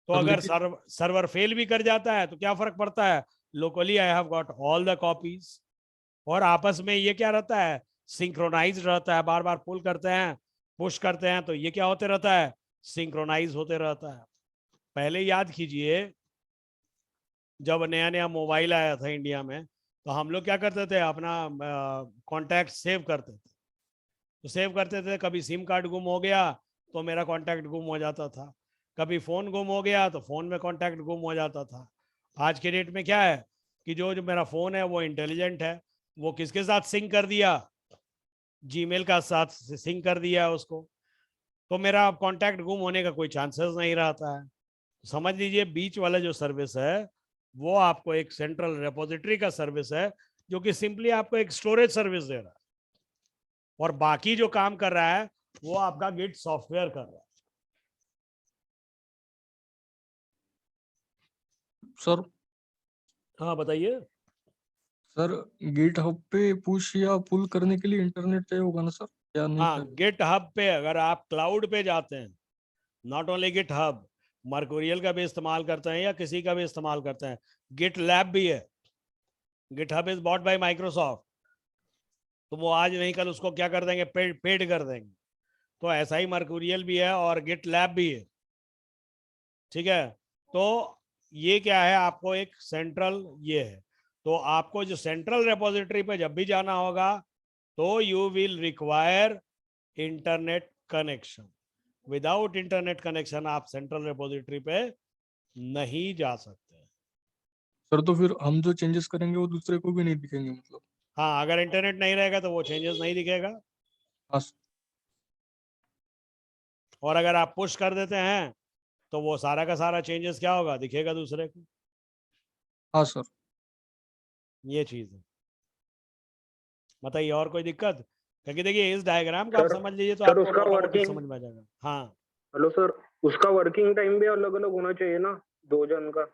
S1: तो
S8: पर
S1: अगर
S8: लेकिन
S1: सर्वर फेल भी कर जाता है तो क्या फर्क पड़ता है, locally I have got all the copies. और आपस में ये क्या रहता है, सिंक्रोनाइज रहता है। बार बार पुल करते हैं, पुश करते हैं तो ये क्या होते रहता है, सिंक्रोनाइज होते रहता है। पहले याद कीजिए जब नया नया मोबाइल आया था इंडिया में तो हम लोग क्या करते थे, अपना कॉन्टैक्ट सेव करते थे। तो सेव करते थे, कभी सिम कार्ड गुम हो गया तो मेरा कॉन्टैक्ट गुम हो जाता था, कभी फ़ोन गुम हो गया तो फ़ोन में कॉन्टैक्ट गुम हो जाता था। आज के डेट में क्या है कि जो मेरा फ़ोन है वो इंटेलिजेंट है, वो किसके साथ सिंक कर दिया, जीमेल का साथ सिंक कर दिया उसको, तो मेरा कॉन्टैक्ट गुम होने का कोई चांसेस नहीं रहता है। समझ लीजिए बीच वाला जो सर्विस है वो आपको एक सेंट्रल रेपोजिटरी का सर्विस है जो कि सिंपली आपको एक स्टोरेज सर्विस दे रहा है, और बाकी जो काम कर रहा है वो आपका गिट सॉफ्टवेयर कर रहा है।
S8: सर
S1: हाँ बताइए।
S8: सर गिट हब पे पुश या पुल करने के लिए इंटरनेट चाहिए होगा ना सर, या नहीं
S1: हाँ
S8: चाहिए?
S1: गिट हब पे अगर आप क्लाउड पे जाते हैं, नॉट ओनली गिट हब, मर्कुरियल का भी इस्तेमाल करते हैं या किसी का भी इस्तेमाल करते हैं, गिट लैब भी है। GitHub is bought by Microsoft, तो वो आज नहीं कल उसको क्या कर देंगे, पेड कर देंगे। तो ऐसा ही मर्कुरियल भी है और गिट लैब भी है, ठीक है। तो ये क्या है, आपको एक सेंट्रल ये है। तो आपको जो सेंट्रल रेपोजिटरी पे जब भी जाना होगा तो you will require internet connection. Without internet connection आप सेंट्रल रेपोजिटरी पे नहीं जा सकते।
S8: सर तो फिर हम जो चेंजेस करेंगे वो दूसरे को भी नहीं दिखेंगे मतलब?
S1: हाँ अगर इंटरनेट नहीं रहेगा तो वो चेंजेस नहीं दिखेगा,
S8: हाँ सर।
S1: और अगर आप पुश कर देते हैं तो वो सारा का सारा चेंजेस क्या होगा, दिखेगा दूसरे को।
S8: हाँ सर।
S1: ये चीज है। बताइए और कोई दिक्कत, क्योंकि देखिए इस डायग्राम को आप
S2: सर,
S1: समझ लीजिए तो
S2: सर,
S1: आपको
S2: उसका
S1: मोटा मोटी
S2: working-
S1: समझ में आ जाएगा। हाँ
S2: हेलो सर, उसका वर्किंग टाइम भी अलग अलग होना चाहिए ना, दो जन का।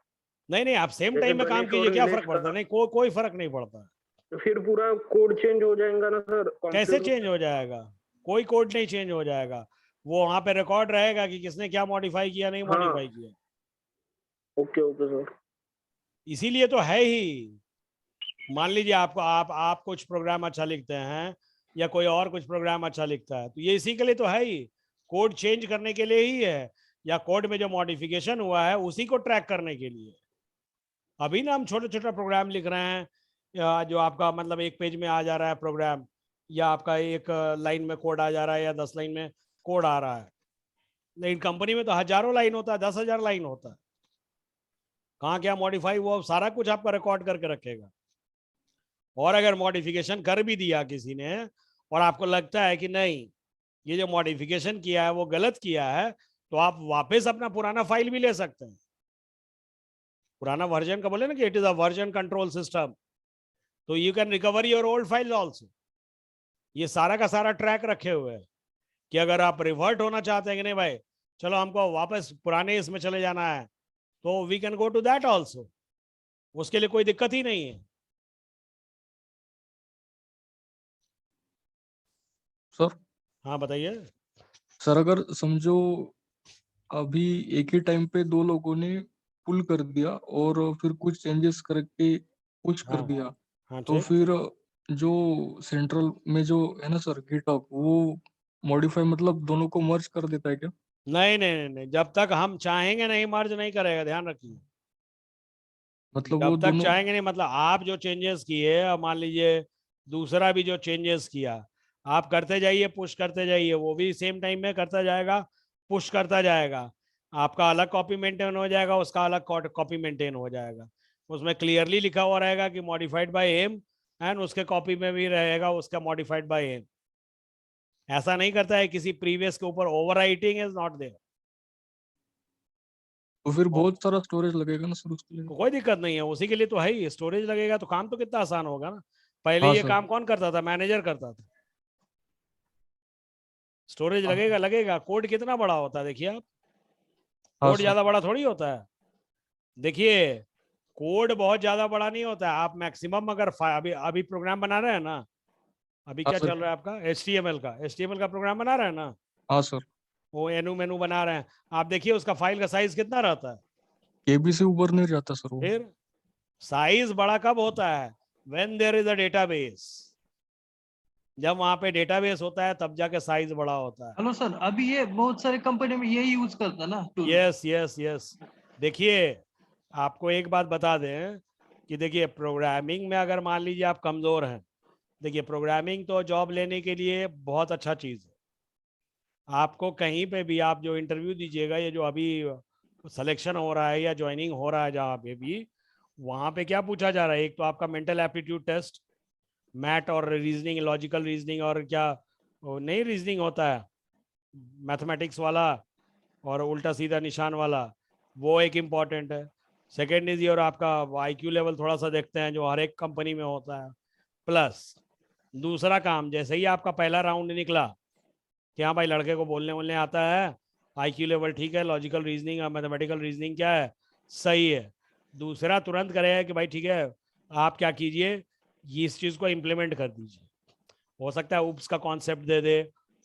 S1: नहीं नहीं, आप सेम
S2: जैसे
S1: टाइम में काम
S2: गणेश और
S1: कीजिए, क्या
S2: नीलेश
S1: फर्क पड़ता है, नहीं कोई फर्क नहीं पड़ता।
S2: तो फिर पूरा कोड चेंज हो जाएगा ना सर?
S1: कैसे
S2: कंप्यूटर
S1: चेंज हो जाएगा, कोई कोड नहीं चेंज हो जाएगा, वो वहां पे रिकॉर्ड रहेगा कि किसने क्या मॉडिफाई किया, नहीं
S2: हाँ।
S1: मॉडिफाई किया।
S2: Okay okay sir.
S1: इसीलिए तो है ही। मान लीजिए आपको आप कुछ प्रोग्राम अच्छा लिखते हैं या कोई और कुछ प्रोग्राम अच्छा लिखता है तो ये इसी के लिए तो है ही, कोड चेंज करने के लिए ही है, या कोड में जो मॉडिफिकेशन हुआ है उसी को ट्रैक करने के लिए। अभी ना हम छोटे छोटे प्रोग्राम लिख रहे हैं, या जो आपका मतलब एक पेज में आ जा रहा है प्रोग्राम, या आपका एक लाइन में कोड आ जा रहा है या 10 लाइन में कोड आ रहा है, लेकिन कंपनी में तो हजारों लाइन होता है, 10,000 लाइन होता है। कहाँ क्या मॉडिफाई हुआ सारा कुछ आपका रिकॉर्ड करके रखेगा। और अगर मॉडिफिकेशन कर भी दिया किसी ने और आपको लगता है कि नहीं ये जो मॉडिफिकेशन किया है वो गलत किया है, तो आप वापस अपना पुराना फाइल भी ले सकते हैं। पुराना वर्जन का बोले ना कि it is a version control system, तो you can recover your old file also. ये सारा का सारा ट्रैक रखे हुए हैं कि अगर आप रिवर्ट होना चाहते हैं कि नहीं भाई चलो हमको वापस पुराने इसमें चले जाना है, तो we can go to that also, उसके लिए कोई दिक्कत ही नहीं है।
S8: सर
S1: हाँ बताइए।
S8: सर अगर समझो अभी एक ही टाइम पे दो लोगों ने पुल कर दिया और फिर कुछ चेंजेस करके पुश कर
S1: हाँ
S8: दिया,
S1: हाँ
S8: तो
S1: ठीक।
S8: फिर जो सेंट्रल में जो है ना सर गिटहब, वो मॉडिफाई मतलब दोनों को मर्ज कर देता है क्या?
S1: नहीं नहीं नहीं नहीं, जब तक हम चाहेंगे नहीं मर्ज नहीं करेगा, ध्यान रखिए।
S8: मतलब वो
S1: जब तक
S8: दोनों।
S1: चाहेंगे नहीं, मतलब आप जो चेंजेस किए, अब मान लीजिए दूसरा भी जो चेंजेस किया, आप करते जाइए, पुश करते जाइए, वो भी सेम टाइम में करता जाएगा, पुश करता जाएगा। आपका अलग कॉपी मेंटेन हो जाएगा, उसका अलग कॉपी मेंटेन हो जाएगा। उसमें क्लियरली लिखा हुआ रहेगा कि मॉडिफाइड बाय एम, एंड उसके कॉपी में भी रहेगा उसका मॉडिफाइड बाय एम। ऐसा नहीं करता है किसी प्रीवियस के ऊपर, ओवरराइटिंग इज नॉट देयर।
S8: तो फिर बहुत सारा स्टोरेज लगेगा ना सर उसके लिए?
S1: कोई दिक्कत नहीं है, उसी के लिए तो है ही, स्टोरेज लगेगा तो काम तो कितना आसान होगा ना। पहले
S8: हाँ
S1: ये
S8: सर।
S1: काम कौन करता था? मैनेजर करता था। स्टोरेज
S8: हाँ
S1: लगेगा लगेगा। कोड कितना बड़ा होता है देखिए आप,
S8: हाँ
S1: कोड
S8: सर।
S1: ज्यादा बड़ा थोड़ी होता है। देखिए कोड बहुत ज्यादा बड़ा नहीं होता है। आप मैक्सिमम अगर अभी अभी प्रोग्राम बना रहे हैं ना, अभी
S8: हाँ
S1: क्या
S8: सर।
S1: चल रहा है आपका? एचटीएमएल का प्रोग्राम बना रहे हैं ना,
S8: हाँ सर।
S1: वो एनु मेनू बना रहे हैं। आप देखिए उसका फाइल का साइज कितना रहता है।
S8: केबी से ऊपर नहीं जाता सर वो।
S1: फिर साइज बड़ा कब होता है? When there is a database. जब वहां पे डेटाबेस होता है तब जाके साइज बड़ा होता है।
S4: हेलो सर, अभी ये बहुत सारे कंपनी में यही यूज करता है ना टूल।
S1: Yes yes yes. देखिए आपको एक बात बता दें कि देखिए प्रोग्रामिंग में अगर मान लीजिए आप कमजोर हैं, देखिए प्रोग्रामिंग तो जॉब लेने के लिए बहुत अच्छा चीज है। आपको कहीं पे भी आप जो इंटरव्यू दीजिएगा, ये जो अभी सिलेक्शन हो रहा है या ज्वाइनिंग हो रहा है जहाँ पे भी, वहां पे क्या पूछा जा रहा है? एक तो आपका मेंटल एप्टीट्यूड टेस्ट, मैथ और रीजनिंग, लॉजिकल रीजनिंग, और क्या वो नहीं रीजनिंग होता है मैथमेटिक्स वाला, और उल्टा सीधा निशान वाला, वो एक इम्पॉर्टेंट है। सेकेंड इज योर आपका आईक्यू लेवल थोड़ा सा देखते हैं, जो हर एक कंपनी में होता है। प्लस दूसरा काम, जैसे ही आपका पहला राउंड निकला कि हाँ भाई लड़के को बोलने बोलने आता है, आईक्यू लेवल ठीक है, लॉजिकल रीजनिंग और मैथमेटिकल रीजनिंग क्या है, सही है, दूसरा तुरंत करेगा कि भाई ठीक है आप क्या कीजिए, ये इस चीज़ को इम्प्लीमेंट कर दीजिए। हो सकता है उप्स का कॉन्सेप्ट दे दे,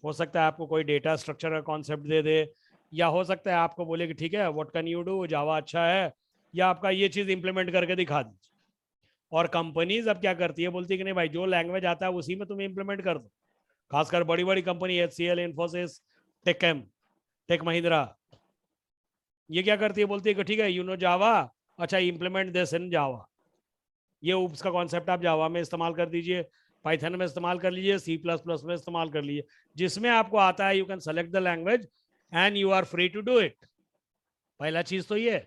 S1: हो सकता है आपको कोई डेटा स्ट्रक्चर का कॉन्सेप्ट दे दे, या हो सकता है आपको बोले कि ठीक है व्हाट कैन यू डू, जावा अच्छा है, या आपका ये चीज़ इंप्लीमेंट करके दिखा दीजिए। और कंपनीज अब क्या करती है, बोलती है कि नहीं भाई जो लैंग्वेज आता है उसी में तुम इंप्लीमेंट कर दो। खासकर बड़ी बड़ी company, HCL, Infosys, Tech Mahindra, ये क्या करती है, बोलती है कि ठीक है यू नो जावा, अच्छा इंप्लीमेंट दिस इन जावा। ये उप्स का कॉन्सेप्ट आप जावा में इस्तेमाल कर दीजिए, पाइथन में इस्तेमाल कर लीजिए, C++ में इस्तेमाल कर लीजिए, जिसमें आपको आता है you can select the language and you are free to do it. पहला चीज तो ये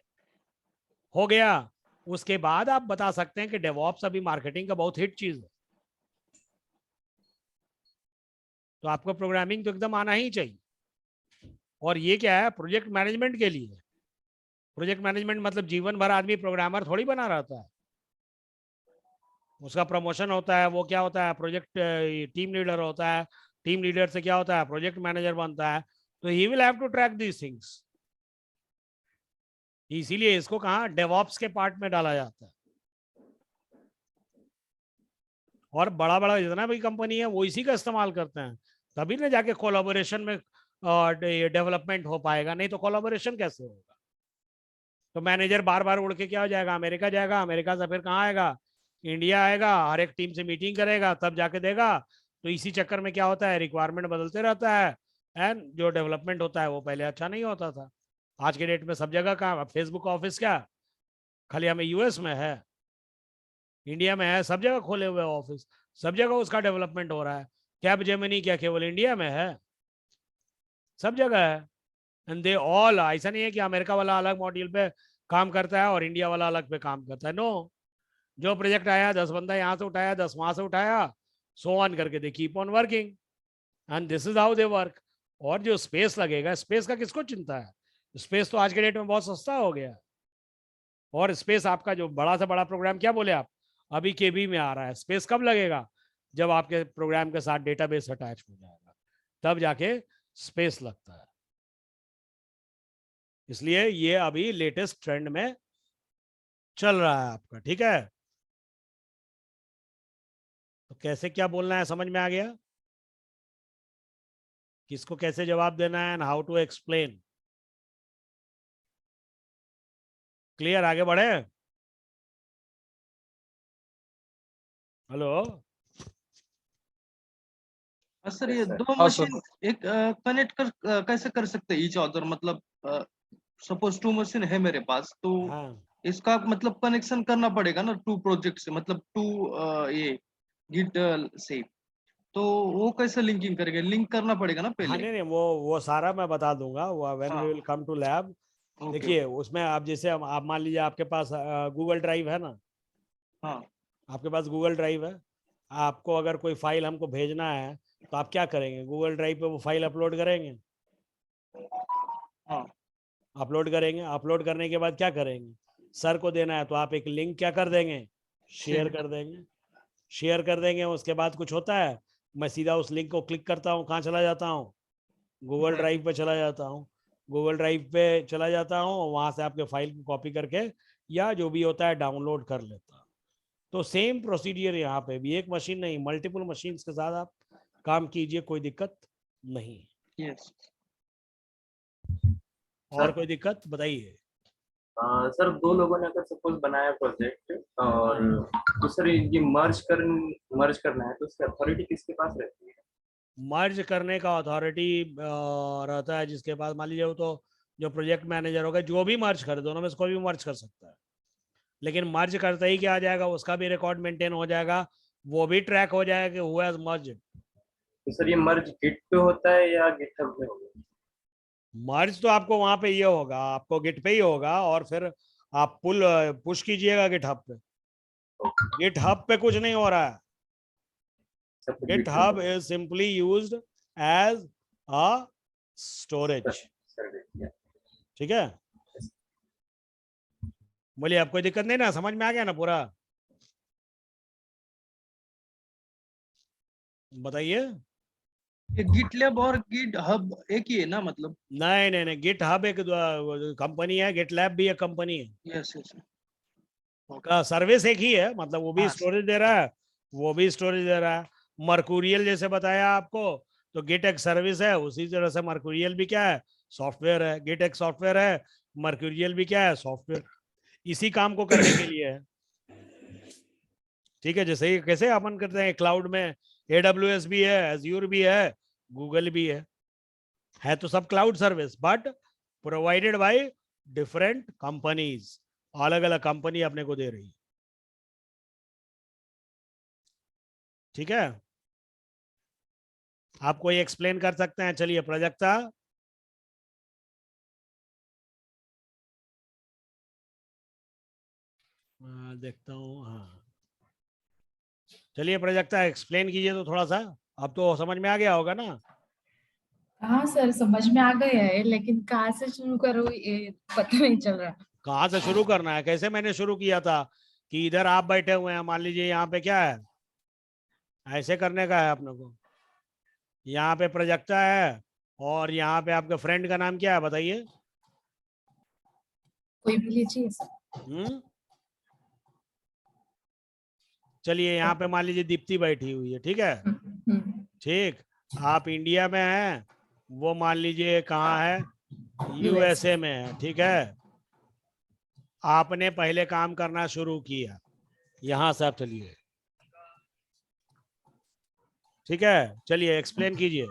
S1: हो गया। उसके बाद आप बता सकते हैं कि डेवऑप्स अभी मार्केटिंग का बहुत हिट चीज है, तो आपको प्रोग्रामिंग तो एकदम आना ही चाहिए। और ये क्या है, प्रोजेक्ट मैनेजमेंट के लिए। प्रोजेक्ट मैनेजमेंट मतलब जीवन भर आदमी प्रोग्रामर थोड़ी बना रहता है, उसका प्रमोशन होता है, वो क्या होता है, प्रोजेक्ट टीम लीडर होता है, टीम लीडर से क्या होता है, प्रोजेक्ट मैनेजर बनता है। तो he will have to track these things, इसीलिए इसको कहाँ डेवऑप्स के पार्ट में डाला जाता है। और बड़ा बड़ा जितना भी कंपनी है वो इसी का इस्तेमाल करते हैं, तभी ना जाके कोलैबोरेशन में डेवलपमेंट हो पाएगा, नहीं तो कोलैबोरेशन कैसे होगा? तो मैनेजर बार बार उड़ के क्या हो जाएगा, अमेरिका जाएगा, अमेरिका से फिर कहाँ आएगा, इंडिया आएगा, हर एक टीम से मीटिंग करेगा, तब जाके देगा। तो इसी चक्कर में क्या होता है, रिक्वायरमेंट बदलते रहता है, एंड जो डेवलपमेंट होता है वो पहले अच्छा नहीं होता था। आज के डेट में सब जगह का फेसबुक ऑफिस क्या खाली हमें यूएस में है, इंडिया में है, सब जगह खोले हुए ऑफिस, सब जगह उसका डेवलपमेंट हो रहा है। कैप जेमिनी क्या केवल इंडिया में है? सब जगह है। एंड दे ऑल, ऐसा नहीं है कि अमेरिका वाला अलग मॉड्यूल पे काम करता है और इंडिया वाला अलग पे काम करता है, नो। जो प्रोजेक्ट आया 10 बंदा यहाँ से उठाया, 10 वहां से उठाया, सो ऑन करके they keep on working, and this is how they work. और जो स्पेस लगेगा, स्पेस का किसको चिंता है? स्पेस तो आज के डेट में बहुत सस्ता हो गया। और स्पेस आपका जो बड़ा से बड़ा प्रोग्राम, क्या बोले आप, अभी केबी में आ रहा है, स्पेस कब लगेगा? जब आपके प्रोग्राम के साथ डेटाबेस अटैच हो जाएगा, तब जाके स्पेस लगता है। इसलिए ये अभी लेटेस्ट ट्रेंड में चल रहा है आपका, ठीक है? तो कैसे क्या बोलना है समझ में आ गया, किसको कैसे जवाब देना है, and how to explain. Clear? आगे बढ़े। हेलो।
S4: सर ये
S9: Yes, sir.
S4: दो
S8: हाँ, सर।
S4: मशीन एक कनेक्ट कर कैसे कर सकते हैं ईच अदर, मतलब सपोज 2 मशीन है मेरे पास, तो
S1: हाँ
S4: इसका मतलब कनेक्शन करना पड़ेगा ना 2 प्रोजेक्ट से, मतलब 2 ये गिट से, तो वो कैसे लिंकिंग करेंगे? लिंक करना पड़ेगा ना
S1: हाँ
S4: पहले।
S1: नहीं नहीं वो सारा मैं बता दूंगा वो व्हेन
S4: हाँ।
S1: We will come to lab.
S4: Okay.
S1: देखिए उसमें आप जैसे आप मान लीजिए आपके पास गूगल ड्राइव है ना,
S4: हाँ
S1: आपके पास गूगल ड्राइव है, आपको अगर कोई फाइल हमको भेजना है तो आप क्या करेंगे, गूगल ड्राइव पे वो फाइल अपलोड करेंगे,
S4: हाँ
S1: अपलोड करेंगे, अपलोड करने के बाद क्या करेंगे, सर को देना है तो आप एक लिंक क्या कर देंगे, शेयर कर देंगे, शेयर कर देंगे। उसके बाद कुछ होता है, मैं सीधा उस लिंक को क्लिक करता हूँ, कहाँ चला जाता हूँ, गूगल ड्राइव पे चला जाता हूँ, गूगल ड्राइव पे चला जाता हूँ, वहाँ से आपके फाइल को कॉपी करके या जो भी होता है डाउनलोड कर लेता हूँ। तो सेम प्रोसीडियर यहाँ पे भी, एक मशीन नहीं मल्टीपल मशीन के साथ आप काम कीजिए, कोई दिक्कत नहीं।
S4: यस।
S1: और कोई दिक्कत बताइए।
S9: सर 2 लोगों ने अगर सपोज बनाया प्रोजेक्ट और दूसरे ये मर्ज करना है तो उसकी अथॉरिटी किसके पास रहती है?
S1: मर्ज करने का अथॉरिटी रहता है जिसके पास, मान लीजिए वो तो जो प्रोजेक्ट मैनेजर होगा, जो भी मर्ज करे दोनों में से कोई भी मर्ज कर सकता है, लेकिन मर्ज करते ही क्या आ जाएगा, उसका भी रिकॉर्ड मेंटेन हो जाएगा, वो भी ट्रैक हो जाएगा कि हुआ मर्ज।
S9: तो सर ये मर्ज गिट पे होता है या गिटहब में होगा?
S1: मर्ज तो आपको वहां पे ये होगा, आपको गिट पे ही होगा, और फिर आप पुश कीजिएगा गिटहब पे। गिटहब पे कुछ नहीं हो रहा है,
S9: सब कुछ Git पे
S1: गिटहब
S9: होगा।
S1: Is simply used as a storage.
S9: Sir yeah.
S1: ठीक है, बोलिए, आप कोई दिक्कत नहीं ना, समझ में आ गया ना पूरा, बताइए।
S4: ये गिटलैब और गिट हब एक ही है ना, मतलब?
S1: नहीं नहीं नहीं, गिट हब एक कंपनी है, गिट लैब भी एक कंपनी है,
S4: यस यस।
S1: का सर्विस एक ही है, मतलब वो भी
S4: हाँ
S1: स्टोरेज दे रहा है, वो भी स्टोरेज दे रहा है। मर्कूरियल जैसे बताया आपको, तो गिट एक सर्विस है, उसी तरह से मर्कूरियल भी क्या है, सॉफ्टवेयर है। गिट एक सॉफ्टवेयर है, मर्कूरियल भी क्या है, सॉफ्टवेयर, इसी काम को करने के लिए है। ठीक है, जैसे ही कैसे अपन करते हैं क्लाउड में, AWS भी है, एज्यूर भी है, गूगल भी है तो सब cloud service, but provided by different companies, अलग अलग कंपनी अपने को दे रही है। ठीक है, आप कोई एक्सप्लेन कर सकते हैं? चलिए प्रजक्ता, देखता हूँ, हाँ चलिए प्रजक्ता एक्सप्लेन कीजिए तो थोड़ा सा, अब तो समझ में आ गया होगा ना।
S6: हाँ सर, समझ में आ गया है, लेकिन कहाँ से शुरू करूँ ये पता नहीं चल रहा।
S1: कहाँ से शुरू करना है, कैसे मैंने शुरू किया था कि इधर आप बैठे हुए हैं, मान लीजिए यहाँ पे क्या है, ऐसे करने का है अपने को, यहाँ पे प्रजक्ता है और यहाँ पे आपके फ्रेंड का नाम क्या है बताइए।
S6: कोई भी लीजिए सर।
S1: चलिए यहाँ पे मान लीजिए दीप्ति बैठी हुई है, ठीक है, ठीक, आप इंडिया में हैं, वो मान लीजिए कहाँ है, USA में है, ठीक है। आपने पहले काम करना शुरू किया, यहाँ से आप चलिए, ठीक है, चलिए एक्सप्लेन कीजिए।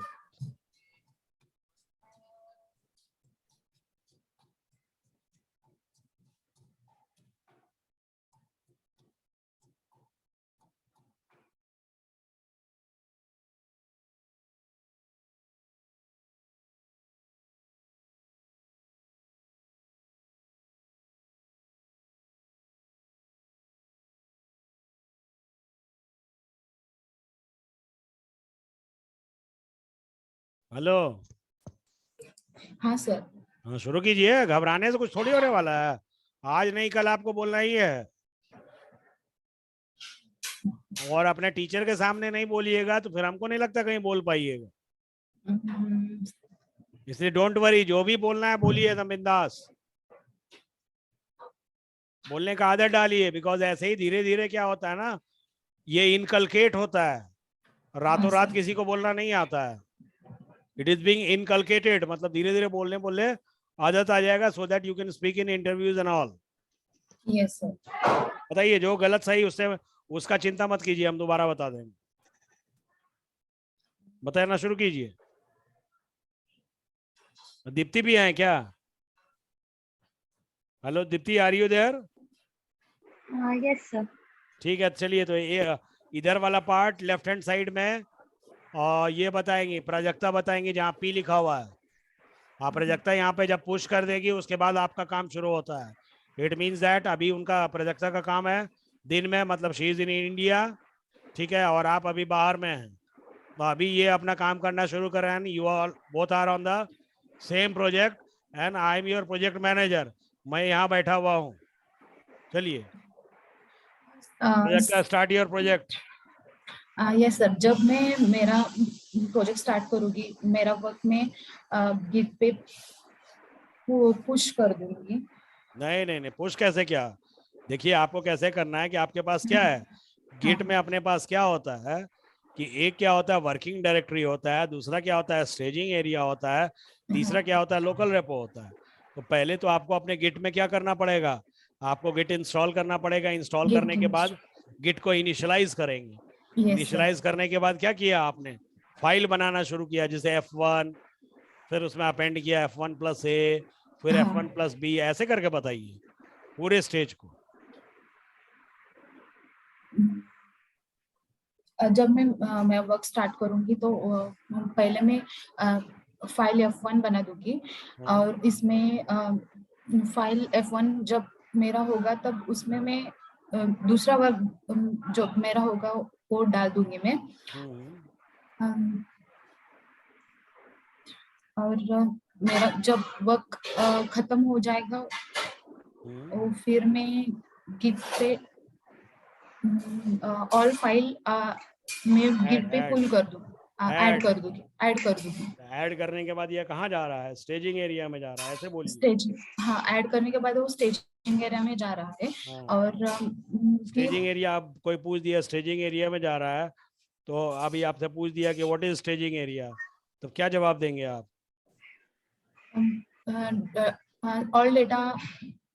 S1: हेलो,
S6: हाँ सर।
S1: हाँ शुरू कीजिए, घबराने से कुछ थोड़ी होने वाला है, आज नहीं कल आपको बोलना ही है, और अपने टीचर के सामने नहीं बोलिएगा तो फिर हमको नहीं लगता कहीं बोल पाइएगा, इसलिए डोंट वरी, जो भी बोलना है बोलिए एकदम बिंदास, बोलने का आदत डालिए, बिकॉज ऐसे ही धीरे धीरे क्या होता है ना, ये इनकलकेट होता है, रातों रात किसी को बोलना नहीं आता है, इट इज बीइंग इनकलकेटेड, मतलब धीरे धीरे बोलने बोलने आदत आ जाएगा, so that you can speak in interviews and all.
S6: Yes sir.
S1: बताइए, जो गलत सही उससे उसका चिंता मत कीजिए, हम दोबारा बता देंगे। बताना शुरू कीजिए। दीप्ति भी है क्या? Hello Deepti, are you there?
S7: Yes sir.
S1: ठीक है, चलिए तो ये इधर वाला पार्ट लेफ्ट हैंड साइड में, और ये बताएंगे प्राजक्ता बताएंगे जहाँ पी लिखा हुआ है। आप प्राजक्ता यहाँ पे जब पुश कर देगी उसके बाद आपका काम शुरू होता है। इट मीन्स दैट अभी उनका प्राजक्ता का काम है दिन में, मतलब शी इज इन इंडिया, ठीक है, और आप अभी बाहर में हैं। तो अभी ये अपना काम करना शुरू कर रहे हैं। You all both are on the same project and I am your project manager. मैं यहाँ बैठा हुआ हूँ। चलिए Prajakta, start your project.
S6: Yes sir, जब मैं मेरा प्रोजेक्ट स्टार्ट करूंगी, मेरा वर्क में गिट पे पुश कर दूंगी।
S1: नहीं नहीं नहीं, पुश कैसे क्या? देखिए आपको कैसे करना है कि आपके पास क्या है, गिट में अपने पास क्या होता है कि एक क्या होता है वर्किंग डायरेक्टरी होता है, दूसरा क्या होता है स्टेजिंग एरिया होता है, तीसरा क्या होता है लोकल रेपो होता है। तो पहले तो आपको अपने गिट में क्या करना पड़ेगा, आपको गिट इंस्टॉल करना पड़ेगा। इंस्टॉल
S6: Git
S1: करने के बाद गिट को इनिशियलाइज करेंगे।
S6: Yes sir.
S1: इनिशियलाइज करने के बाद क्या किया आपने, फाइल बनाना शुरू किया, जैसे F1, फिर उसमें अपेंड किया F1+A, फिर
S6: हाँ।
S1: F1+B, ऐसे करके बताइए पूरे स्टेज को।
S6: जब मैं वर्क स्टार्ट करूंगी तो पहले मैं फाइल F1 बना दूंगी, और इसमें फाइल F1 जब मेरा होगा तब उसमें मैं दूसरा वर्क जो मेरा होगा वो डाल दूंगी मैं। और मेरा जब वर्क खत्म हो जाएगा और फिर मैं गिट पे ऑल फाइल मैं गिट पे पुल कर दूंगी, ऐड कर दूंगी।
S1: ऐड करने के बाद ये कहाँ जा रहा है, स्टेजिंग एरिया में जा रहा है, ऐसे बोलिए।
S6: स्टेज, हाँ, ऐड करने के बाद वो स्टेजिंग एरिया में जा रहा है।
S1: हाँ।
S6: और
S1: स्टेजिंग एरिया, आप कोई पूछ दिया स्टेजिंग एरिया में जा रहा है, तो अभी आपसे पूछ दिया कि व्हाट इज स्टेजिंग एरिया, तो क्या जवाब देंगे आप?
S6: ऑल डेटा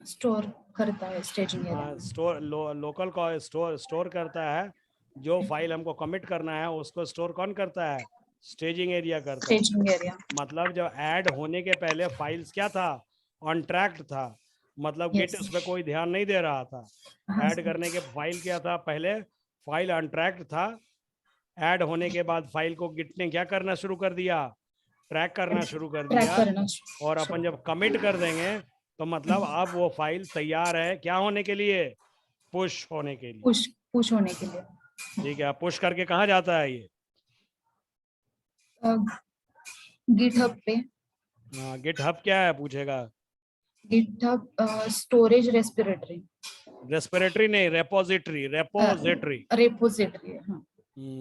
S6: स्टोर करता है स्टेजिंग एरिया में।
S1: स्टोर लोकल को स्टोर करता है, जो फाइल हमको कमिट करना है उसको स्टोर कौन करता है, स्टेजिंग एरिया करता है।
S6: स्टेजिंग एरिया,
S1: मतलब जब ऐड होने के पहले फाइल्स क्या था, ऑन ट्रैक था, मतलब गिट
S6: Yes.
S1: उस पर कोई ध्यान नहीं दे रहा था।
S6: हाँ
S1: ऐड
S6: सर।
S1: करने के फाइल क्या था, पहले फाइल अनट्रैक्ड था, ऐड होने के बाद फाइल को गिट ने क्या करना शुरू कर दिया, ट्रैक करना शुरू कर
S6: ट्रैक
S1: दिया।
S6: करना
S1: और अपन जब कमिट कर देंगे तो मतलब अब वो फाइल तैयार है क्या होने के लिए, पुश होने के लिए।
S6: पुश होने के लिए।
S1: ठीक है, पुश करके कहाँ जाता है ये,
S6: गिटहब पे।
S1: गिटहब क्या है पूछेगा,
S6: गिटहब स्टोरेज रेस्पिरेटरी,
S1: रेस्पिरेटरी नहीं, रेपोजिटरी, रेपोजिटरी
S6: रेपोजिटरी है। हाँ।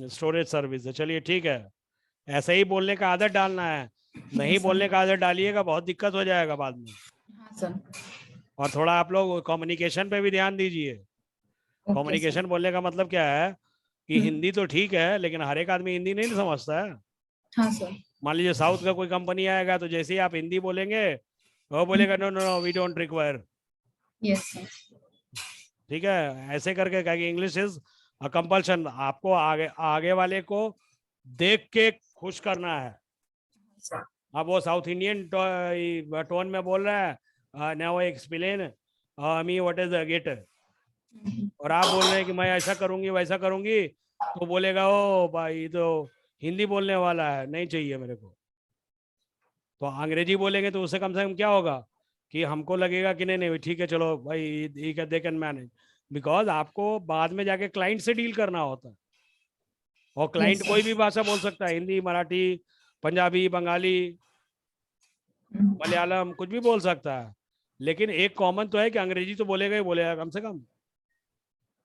S1: स्टोरेज सर्विस है। चलिए ठीक है, ऐसे ही बोलने का आदत डालना है, नहीं
S6: Yes, sir.
S1: बोलने का आदत डालिएगा बहुत दिक्कत हो जाएगा बाद में।
S6: हाँ सर।
S1: और थोड़ा आप लोग कम्युनिकेशन पे भी ध्यान दीजिए।
S6: ओके
S1: कम्युनिकेशन बोलने का मतलब क्या है कि हिंदी तो ठीक है लेकिन हर एक आदमी हिंदी नहीं समझता है।
S6: हाँ सर।
S1: मान लीजिए साउथ का कोई कंपनी आएगा तो जैसे ही आप हिंदी बोलेंगे वो बोलेगा no no no we don't require.
S6: Yes sir.
S1: ठीक है, ऐसे करके कहेंगे इंग्लिश इज अ कंपल्शन। आपको आगे वाले को देख के खुश करना है। अब वो साउथ इंडियन टोन में बोल रहा है, now explain me what is the git, और आप बोल रहे हैं कि मैं ऐसा करूंगी वैसा करूंगी, तो बोलेगा ओ भाई तो हिंदी बोलने वाला है, नहीं चाहिए मेरे को। तो अंग्रेजी बोलेंगे तो उससे कम से कम क्या होगा कि हमको लगेगा कि नहीं नहीं ठीक है चलो भाई दे कैन मैनेज, बिकॉज आपको बाद में जाके क्लाइंट से डील करना होता है। और क्लाइंट कोई भी भाषा बोल सकता है, हिंदी, मराठी, पंजाबी, बंगाली, मलयालम, कुछ भी बोल सकता है, लेकिन एक कॉमन तो है कि अंग्रेजी तो बोलेगा ही बोलेगा कम से कम।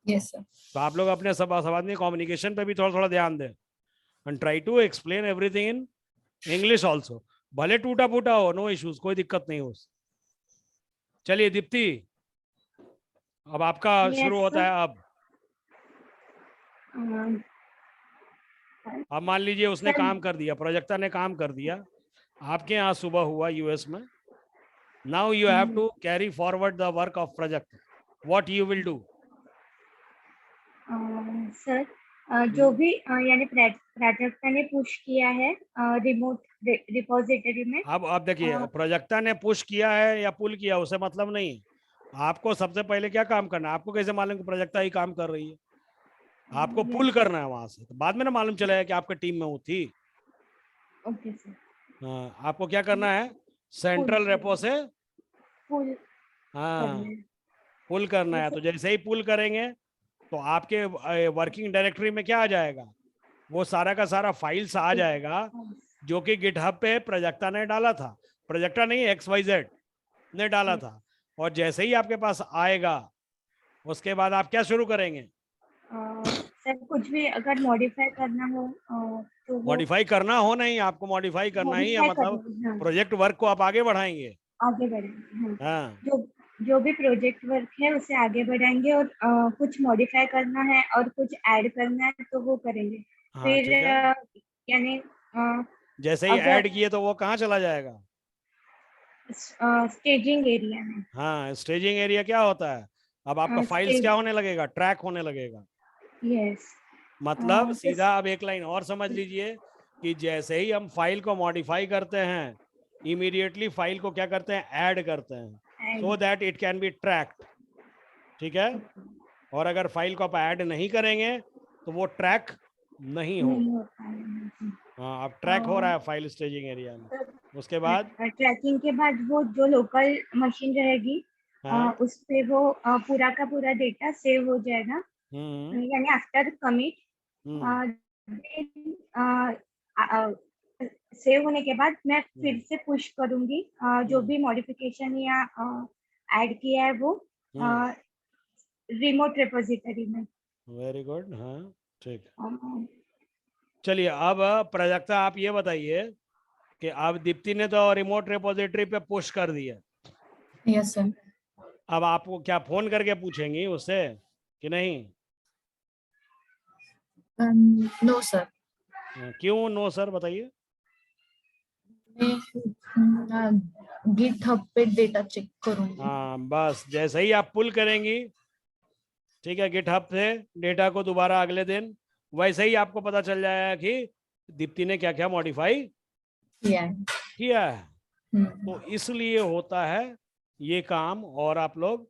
S6: Yes sir.
S1: तो आप लोग अपने समाज में कम्युनिकेशन पे भी थोड़ा थोड़ा ध्यान दें and try to explain everything in English also, भले टूटा फूटा हो, नो इश्यूज, कोई दिक्कत नहीं हो। चलिए दीप्ति, अब आपका शुरू होता है। अब मान लीजिए उसने काम कर दिया, प्रोजेक्टर ने काम कर दिया, आपके यहाँ सुबह हुआ यूएस में, now you have to carry forward the work of project, what you will do?
S7: Sir जो भी यानी प्राजक्ता ने पुश किया है रिमोट रिपोजिटरी में।
S1: अब देखिए,
S7: हाँ।
S1: प्राजक्ता ने पुश किया है या पुल किया उसे मतलब नहीं। आपको सबसे पहले क्या काम करना है? आपको कैसे मालूम कि प्राजक्ता ही काम कर रही है? आपको पुल करना है वहां से, तो बाद में ना मालूम चला है कि आपके टीम में वो थी।
S7: Okay sir.
S1: हाँ, आपको क्या करना है? सेंट्रल रेपो से
S7: पुल
S1: हाँ
S7: करना है।
S1: पुल करना है। तो जैसे ही पुल करेंगे तो आपके वर्किंग डायरेक्टरी में क्या आ जाएगा? वो सारा का सारा फाइल्स आ जाएगा जो कि गिटहब पे प्राजक्ता ने डाला था। प्राजक्ता नहीं, XYZ ने डाला था। और जैसे ही आपके पास आएगा उसके बाद आप क्या शुरू करेंगे?
S7: सर कुछ भी अगर मॉडिफाई करना हो तो वो
S1: मॉडिफाई करना हो नहीं, आपको मॉडिफाई करना ही है,
S7: मॉडिफाई
S1: मतलब
S7: करना। हाँ,
S1: प्रोजेक्ट वर्क को आप आगे बढ़ाएंगे।
S7: आगे बढ़ेंगे। हाँ।
S1: हाँ
S7: जो भी प्रोजेक्ट वर्क है उसे आगे बढ़ाएंगे और कुछ मॉडिफाई करना है और कुछ ऐड करना है तो वो करेंगे।
S1: हाँ
S7: फिर
S1: ठीक है।
S7: यानी
S1: जैसे ही
S7: अगर
S1: ऐड किए तो वो कहाँ चला जाएगा?
S7: स्टेजिंग एरिया में।
S1: हाँ, स्टेजिंग एरिया क्या होता है? अब आपका फाइल्स क्या होने लगेगा? ट्रैक होने लगेगा।
S7: यस।
S1: मतलब सीधा अब एक लाइन और समझ लीजिए कि जैसे ही हम फाइल को मॉडिफाई करते हैं, इमीडिएटली फाइल को क्या करते हैं? ऐड करते हैं, so that it can be tracked. ठीक है। और अगर फाइल को आप ऐड नहीं करेंगे तो वो ट्रैक नहीं होगा। हाँ, अब ट्रैक हो रहा है फाइल स्टेजिंग एरिया में। उसके बाद
S7: ट्रैकिंग के बाद वो जो लोकल मशीन रहेगी
S1: हाँ
S7: उस पे वो पूरा का पूरा डेटा सेव हो जाएगा। यानी आफ्टर कमिट सेव होने के बाद मैं फिर से पुश करूंगी जो भी मॉडिफिकेशन या ऐड किया है वो रिमोट रिपोजिटरी में।
S1: Very good. हाँ ठीक। चलिए, अब प्राजक्ता आप ये बताइए कि अब दीप्ति ने तो रिमोट रिपोजिटरी पे पुश कर दिया।
S6: Yes sir.
S1: अब आपको क्या फोन करके पूछेंगी उससे कि नहीं?
S6: No sir.
S1: क्यों नो सर, बताइए।
S6: मैं गिटहब पे डेटा चेक करूंगी।
S1: हाँ, बस जैसे ही आप पुल करेंगी, ठीक है, गिटहब से डेटा को दोबारा अगले दिन, वैसे ही आपको पता चल जाएगा कि दीप्ति ने क्या क्या मॉडिफाई किया है। तो इसलिए होता है ये काम। और आप लोग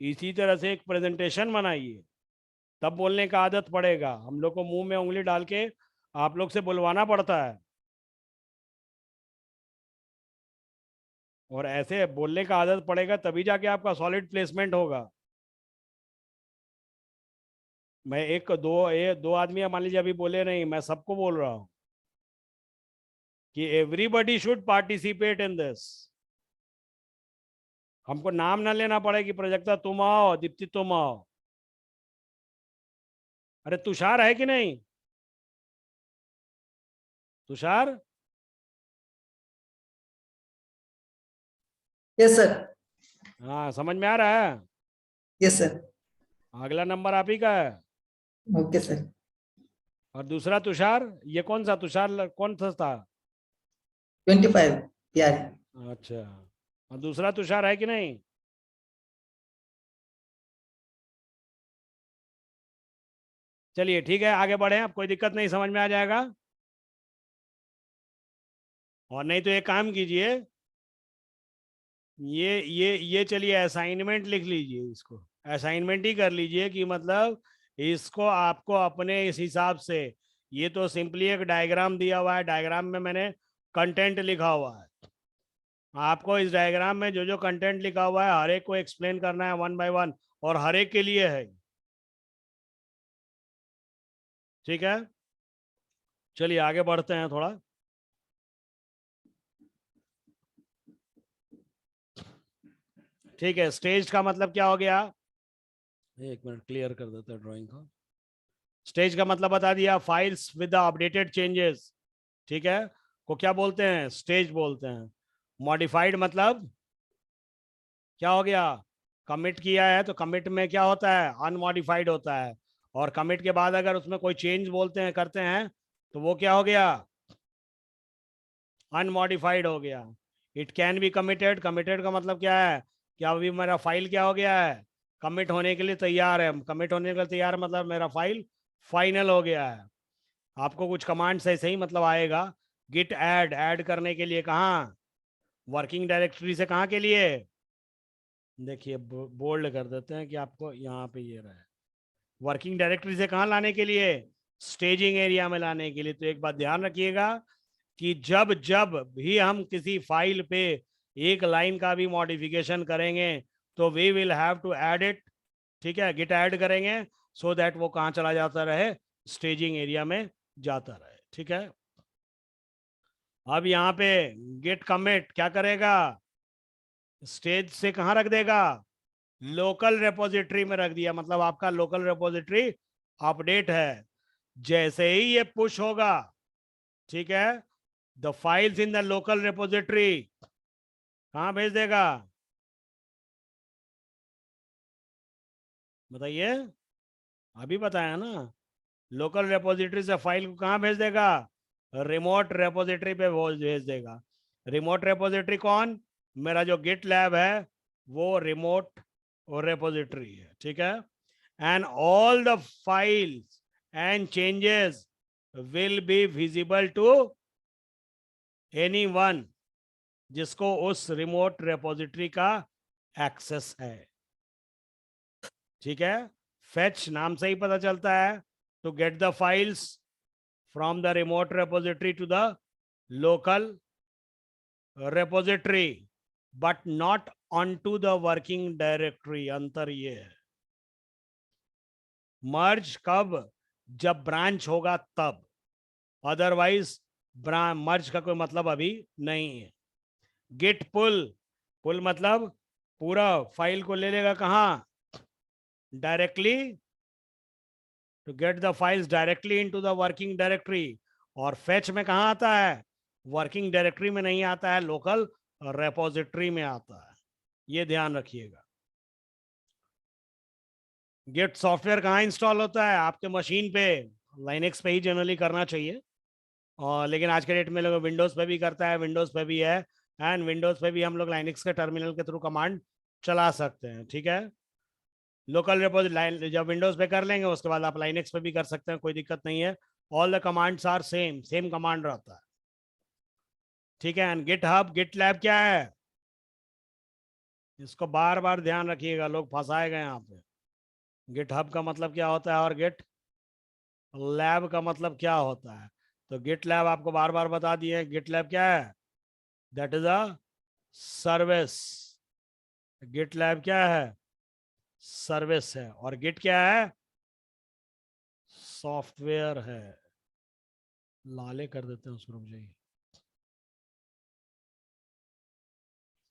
S1: इसी तरह से एक प्रेजेंटेशन बनाइए, तब बोलने का आदत पड़ेगा। हम लोग को मुंह में उंगली डाल के आप लोग से बुलवाना पड़ता है, और ऐसे बोलने का आदत पड़ेगा तभी जाके आपका सॉलिड प्लेसमेंट होगा। मैं एक दो आदमी मान लीजिए अभी बोले नहीं, मैं सबको बोल रहा हूं कि everybody should participate in this. हमको नाम ना लेना पड़े कि प्राजक्ता तुम आओ, दीप्ति तुम आओ। अरे तुषार है कि नहीं? Tushar,
S10: yes sir.
S1: हाँ समझ में आ रहा है?
S10: Yes sir.
S1: अगला नंबर आप ही का है।
S10: Okay sir.
S1: और दूसरा तुषार, ये कौन सा तुषार, कौन सा था?
S10: 25 यार।
S1: अच्छा, और दूसरा तुषार है कि नहीं? चलिए ठीक है, आगे बढ़े। अब कोई दिक्कत नहीं, समझ में आ जाएगा। और नहीं तो एक काम कीजिए, ये चलिए असाइनमेंट लिख लीजिए, इसको असाइनमेंट ही कर लीजिए कि मतलब इसको आपको अपने इस हिसाब से, ये तो सिंपली एक डायग्राम दिया हुआ है, डायग्राम में मैंने कंटेंट लिखा हुआ है। आपको इस डायग्राम में जो जो कंटेंट लिखा हुआ है हर एक को एक्सप्लेन करना है 1 बाय 1, और हर एक के लिए है। ठीक है, चलिए आगे बढ़ते हैं थोड़ा। ठीक है, स्टेज का मतलब क्या हो गया? एक मिनट क्लियर कर देते हैं ड्राइंग को। स्टेज का मतलब बता दिया, files with the updated changes, ठीक है, को क्या बोलते हैं? स्टेज बोलते हैं। मॉडिफाइड मतलब क्या हो गया? कमिट किया है तो कमिट में क्या होता है? अनमॉडिफाइड होता है। और कमिट के बाद अगर उसमें कोई चेंज बोलते हैं, करते हैं, तो वो क्या हो गया? अनमॉडिफाइड हो गया। It can be committed. Committed का मतलब क्या है? कि अभी मेरा फाइल क्या हो गया है? कमिट होने के लिए तैयार है। कमिट होने के लिए तैयार मतलब मेरा फाइल फाइनल हो गया है। आपको कुछ कमांड से ऐसे ही मतलब आएगा, गिट ऐड करने के लिए कहाँ, वर्किंग डायरेक्टरी से कहाँ के लिए, देखिए बोल्ड कर देते हैं कि आपको यहाँ पे ये रहा है, वर्किंग डायरेक्टरी से कहाँ लाने के लिए, स्टेजिंग एरिया में लाने के लिए। तो एक बात ध्यान रखिएगा कि जब जब भी हम किसी फाइल पे एक लाइन का भी मॉडिफिकेशन करेंगे तो we will have to add it, ठीक है, गिट ऐड करेंगे सो दैट वो कहाँ चला जाता रहे, स्टेजिंग एरिया में जाता रहे, ठीक है। अब यहाँ पे गिट कमिट क्या करेगा, स्टेज से कहाँ रख देगा, लोकल रेपोजिटरी में रख दिया, मतलब आपका लोकल रेपोजिटरी अपडेट है। जैसे ही ये पुश होगा, ठीक है, the files in the local repository कहाँ भेज देगा, बताइए, अभी बताया ना, लोकल रेपोजिटरी से फाइल को कहाँ भेज देगा, रिमोट रेपोजिटरी पे भेज देगा। रिमोट रेपोजिटरी कौन, मेरा जो गिट लैब है वो रिमोट रेपोजिटरी है, ठीक है। And all the files and changes will be visible to anyone जिसको उस रिमोट रेपोजिटरी का एक्सेस है, ठीक है। फेच नाम से ही पता चलता है, to get the files from the remote repository to the local repository but not onto the working directory। अंतर ये है, मर्ज कब, जब ब्रांच होगा तब, अदरवाइज मर्ज का कोई मतलब अभी नहीं है। गिट पुल, पुल मतलब पूरा फाइल को ले लेगा कहाँ, directly to get the files directly into the working directory। और fetch में कहाँ आता है, वर्किंग डायरेक्टरी में नहीं आता है, लोकल रेपोजिटरी में आता है, ये ध्यान रखिएगा। गिट सॉफ्टवेयर कहाँ इंस्टॉल होता है, आपके मशीन पे, लाइनेक्स पे ही जनरली करना चाहिए, और लेकिन आज के डेट में लोग विंडोज पे भी करता है, विंडोज पे भी है, एंड विंडोज पे भी हम लोग लाइनेक्स के टर्मिनल के थ्रू कमांड चला सकते हैं, ठीक है। लोकल रेपोजिटरी जब विंडोज पे कर लेंगे उसके बाद आप लाइनेक्स पे भी कर सकते हैं, कोई दिक्कत नहीं है। All the commands are same command रहता है, ठीक है। And GitHub GitLab क्या है, इसको बार बार ध्यान रखिएगा, लोग फंसाए गए यहाँ पे। गिट हब का मतलब क्या होता है और गिट लैब का मतलब क्या होता है, तो गिट लैब आपको बार बार बता दिए। गिट लैब क्या है, that is a service, GitLab क्या है, सर्विस है, और गिट क्या है, सॉफ्टवेयर है। लाले कर देते हैं उसको, रुक जाइए,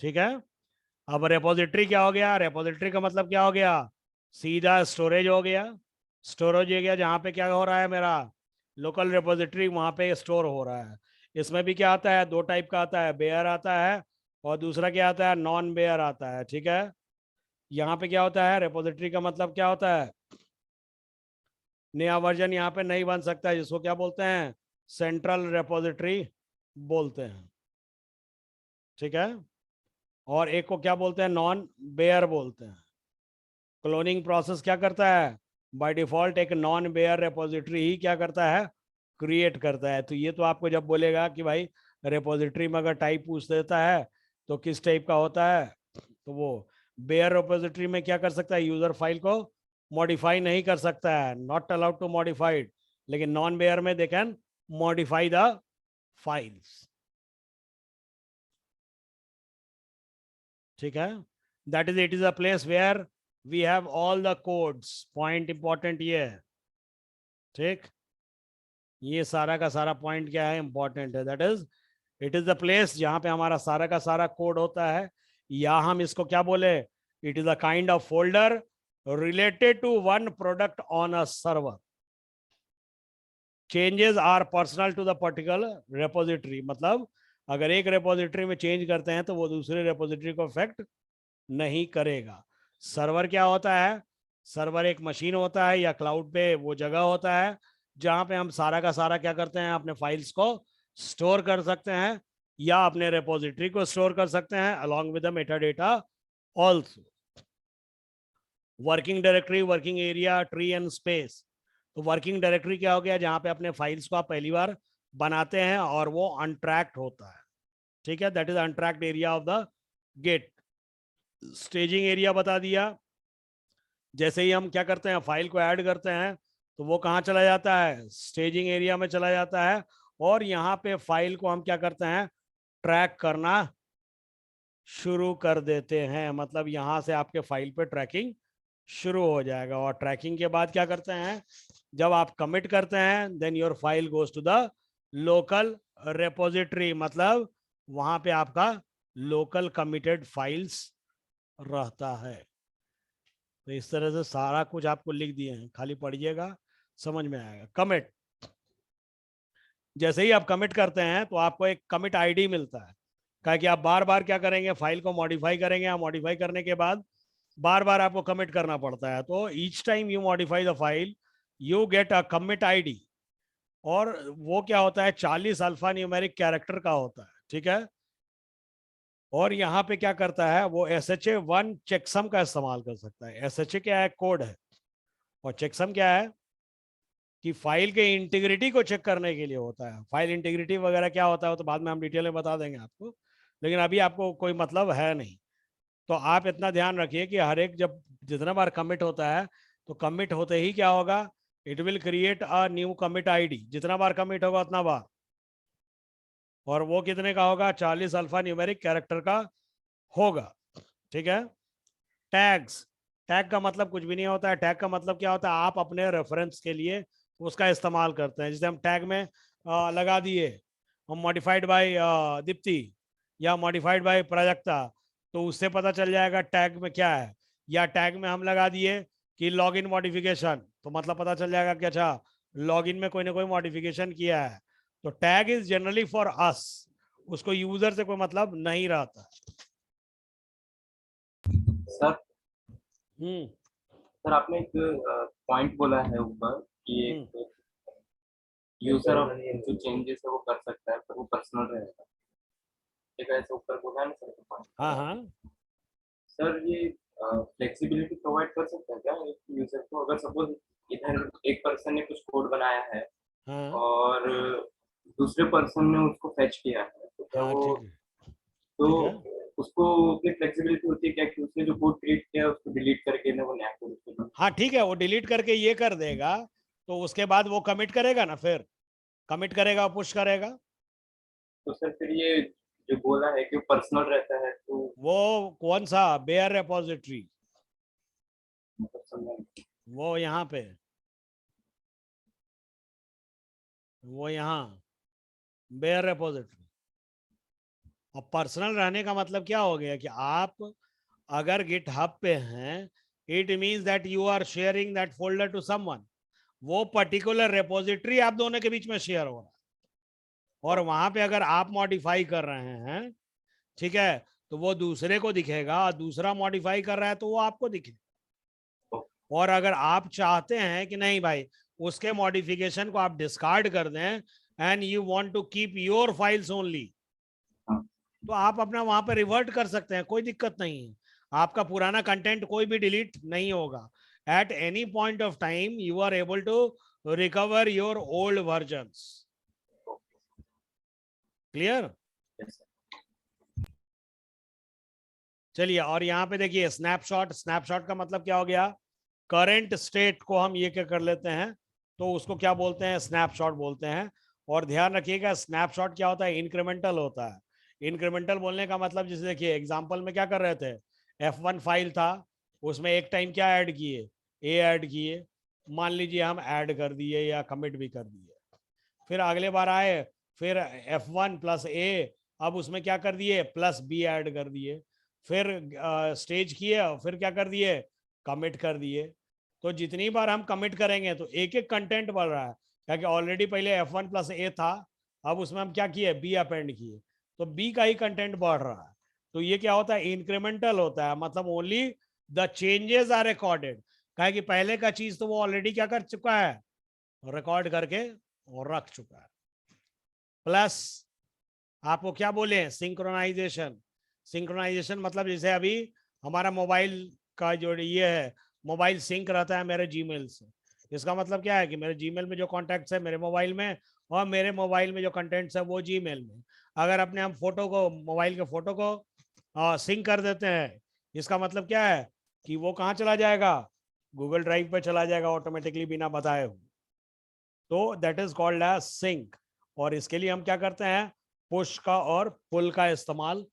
S1: ठीक है। अब रेपोजिटरी क्या हो गया, रेपोजिटरी का मतलब क्या हो गया, सीधा स्टोरेज हो गया। स्टोरेज हो गया जहां पे क्या हो रहा है, मेरा लोकल रेपोजिटरी वहां पे स्टोर हो रहा है। इसमें भी क्या आता है, दो टाइप का आता है, बेयर आता है और दूसरा क्या आता है, नॉन बेयर आता है, ठीक है। यहाँ पे क्या होता है, रेपोजिटरी का मतलब क्या होता है, नया वर्जन यहाँ पे नहीं बन सकता है, जिसको क्या बोलते हैं, सेंट्रल रेपोजिटरी बोलते हैं, ठीक है। और एक को क्या बोलते हैं, नॉन बेयर बोलते हैं। क्लोनिंग प्रोसेस क्या करता है, बाय डिफॉल्ट एक नॉन बेयर रेपोजिटरी ही क्या करता है, क्रिएट करता है। तो ये तो आपको जब बोलेगा कि भाई रेपोजिटरी में अगर टाइप पूछ देता है तो किस टाइप का होता है, तो वो बेयर रेपोजिटरी में क्या कर सकता है, यूजर फाइल को मॉडिफाई नहीं कर सकता है, नॉट अलाउड टू मॉडिफाइड। लेकिन नॉन बेयर में they can modify the files, ठीक है। That is, it is a place where we have all the codes, point important ये है, ठीक। ये सारा का सारा पॉइंट क्या है, इंपॉर्टेंट है। That is, it is the place जहां पे हमारा सारा का सारा कोड होता है, या हम इसको क्या बोले, it is a kind of folder related to one product on a server। changes are personal to the particular repository, मतलब अगर एक रेपोजिटरी में चेंज करते हैं तो वो दूसरे रेपोजिटरी को अफेक्ट नहीं करेगा। सर्वर क्या होता है, सर्वर एक मशीन होता है या क्लाउड पे वो जगह होता है जहां पे हम सारा का सारा क्या करते हैं, अपने फाइल्स को स्टोर कर सकते हैं या अपने रेपोजिटरी को स्टोर कर सकते हैं along with the Meta data also. Working directory, working area, tree and space. तो वर्किंग डायरेक्टरी क्या हो गया, जहां पे अपने फाइल्स को आप पहली बार बनाते हैं और वो अनट्रैक्ड होता है, ठीक है, that is untracked area of the git. Staging area बता दिया, जैसे ही हम क्या करते हैं फाइल को ऐड करते हैं तो वो कहाँ चला जाता है, स्टेजिंग एरिया में चला जाता है, और यहाँ पे फाइल को हम क्या करते हैं, ट्रैक करना शुरू कर देते हैं। मतलब यहाँ से आपके फाइल पे ट्रैकिंग शुरू हो जाएगा, और ट्रैकिंग के बाद क्या करते हैं, जब आप कमिट करते हैं then your file goes to the local repository, मतलब वहां पे आपका लोकल कमिटेड फाइल्स रहता है। तो इस तरह से सारा कुछ आपको लिख दिए हैं, खाली पढ़िएगा समझ में आएगा। कमिट, जैसे ही आप कमिट करते हैं तो आपको एक कमिट आईडी मिलता है, क्या कि आप बार बार क्या करेंगे, फाइल को मॉडिफाई करेंगे, मॉडिफाई करने के बाद बार बार आपको कमिट करना पड़ता है। तो each time you modify the file you get a commit ID, और वो क्या होता है 40 अल्फा न्यूमेरिक कैरेक्टर का होता है, ठीक है। और यहाँ पे क्या करता है वो SHA-1 चेकसम का इस्तेमाल कर सकता है। SHA क्या है, कोड है, और चेकसम क्या है कि फाइल के इंटीग्रिटी को चेक करने के लिए होता है। फाइल इंटीग्रिटी वगैरह क्या होता है वो तो बाद में हम डिटेल में बता देंगे आपको, लेकिन अभी आपको कोई मतलब है नहीं। तो आप इतना ध्यान रखिए कि हर एक जब जितना बार कमिट होता है तो कमिट होते ही क्या होगा, it will create a new commit ID, जितना बार कमिट होगा उतना बार, और वो कितने का होगा, 40 अल्फा न्यूमेरिक कैरेक्टर का होगा, ठीक है। टैग्स, टैग का मतलब कुछ भी नहीं होता है। टैग का मतलब क्या होता है, आप अपने रेफरेंस के लिए उसका इस्तेमाल करते हैं। जैसे हम टैग में लगा दिए हम मॉडिफाइड बाय दीप्ति या मॉडिफाइड बाय प्राजक्ता, तो उससे पता चल जाएगा टैग में क्या है। या टैग में हम लगा दिए कि लॉगिन मॉडिफिकेशन, तो मतलब पता चल जाएगा कि अच्छा लॉगिन में कोई ना कोई मॉडिफिकेशन किया है। तो tag is generally for us, उसको यूजर से कोई मतलब नहीं रहता।
S9: सर सर आपने एक पॉइंट बोला है ऊपर कि एक यूजर जो चेंजेस है वो कर सकता है पर वो पर्सनल रहेगा, एक ऐसे ऊपर बोला है ना सर point?
S1: हाँ हाँ
S9: सर ये फ्लेक्सिबिलिटी प्रोवाइड कर सकता है क्या एक यूजर को, अगर सपोज इधर एक पर्सन ने कुछ कोड बनाया है
S1: हाँ
S9: और दूसरे पर्सन ने उसको फेच किया है, तो क्या
S1: हाँ,
S9: वो
S1: ठीक है,
S9: तो
S1: ठीक है।
S9: उसको की फ्लेक्सिबिलिटी होती है क्या कि उसने जो कोड क्रिएट किया है उसको डिलीट करके ना वो नया कोड उसको
S1: हाँ ठीक है, वो डिलीट करके ये कर देगा, तो उसके बाद वो कमिट करेगा ना, फिर कमिट करेगा, पुश करेगा।
S9: तो सर फिर ये जो बोला है कि पर्सनल रहता है तो
S1: वो कौन सा बेयर रेपोजिटरी,
S9: मतलब
S1: वो यहाँ पे, वो यहाँ बेयर रेपोजिटरी। अब पर्सनल रहने का मतलब क्या हो गया कि आप अगर गिटहब पे हैं, it means that you are sharing that folder to someone. वो पर्टिकुलर रेपोजिटरी आप दोनों के बीच में शेयर हो रहा है, और वहां पे अगर आप मॉडिफाई कर रहे हैं, ठीक है, तो वो दूसरे को दिखेगा, दूसरा मॉडिफाई कर रहा है तो वो आपको दिखेगा। और अगर आप चाहते हैं कि नहीं भाई उसके मॉडिफिकेशन को आप डिस्कार्ड कर दें and you want to keep your files only, तो आप अपना वहां पर रिवर्ट कर सकते हैं, कोई दिक्कत नहीं है। आपका पुराना कंटेंट कोई भी डिलीट नहीं होगा। At any point of time you are able to recover your old versions. Clear? चलिए, और यहाँ पे देखिए स्नैपशॉट। स्नैपशॉट का मतलब क्या हो गया, करंट स्टेट को हम ये क्या कर लेते हैं, तो उसको क्या बोलते हैं, स्नैपशॉट बोलते हैं। और ध्यान रखिएगा स्नैपशॉट क्या होता है, इंक्रीमेंटल होता है। इंक्रीमेंटल बोलने का मतलब जैसे देखिए एग्जांपल में क्या कर रहे थे, F1 फाइल था, उसमें एक टाइम क्या ऐड किए, ए ऐड किए, मान लीजिए हम ऐड कर दिए या कमिट भी कर दिए, फिर अगले बार आए फिर F1 प्लस ए, अब उसमें क्या कर दिए प्लस बी ऐड कर दिए, फिर स्टेज किए, फिर क्या कर दिए कमिट कर दिए। तो जितनी बार हम कमिट करेंगे तो एक एक कंटेंट बढ़ रहा है, क्योंकि ऑलरेडी पहले F1 प्लस ए था, अब उसमें हम क्या किए बी अपेंड किए, तो बी का ही कंटेंट बढ़ रहा है। तो ये क्या होता है, इंक्रीमेंटल होता है, मतलब only the changes are recorded, कहे कि पहले का चीज तो वो ऑलरेडी क्या कर चुका है, रिकॉर्ड करके और रख चुका है। प्लस आपको क्या बोले, सिंक्रोनाइजेशन। सिंक्रोनाइजेशन मतलब जैसे अभी हमारा मोबाइल का जो ये है, मोबाइल सिंक रहता है मेरे जीमेल से, इसका मतलब क्या है कि मेरे जीमेल में जो कॉन्टैक्ट्स है मेरे मोबाइल में, और मेरे मोबाइल में जो कंटेंट्स है वो जीमेल में। अगर अपने हम फोटो को, मोबाइल के फोटो को सिंक कर देते हैं, इसका मतलब क्या है कि वो कहाँ चला जाएगा, गूगल ड्राइव पे चला जाएगा ऑटोमेटिकली बिना बताए हुए। तो that is called as sync. और इसके लिए हम क्या करते हैं, पुश का और पुल का इस्तेमाल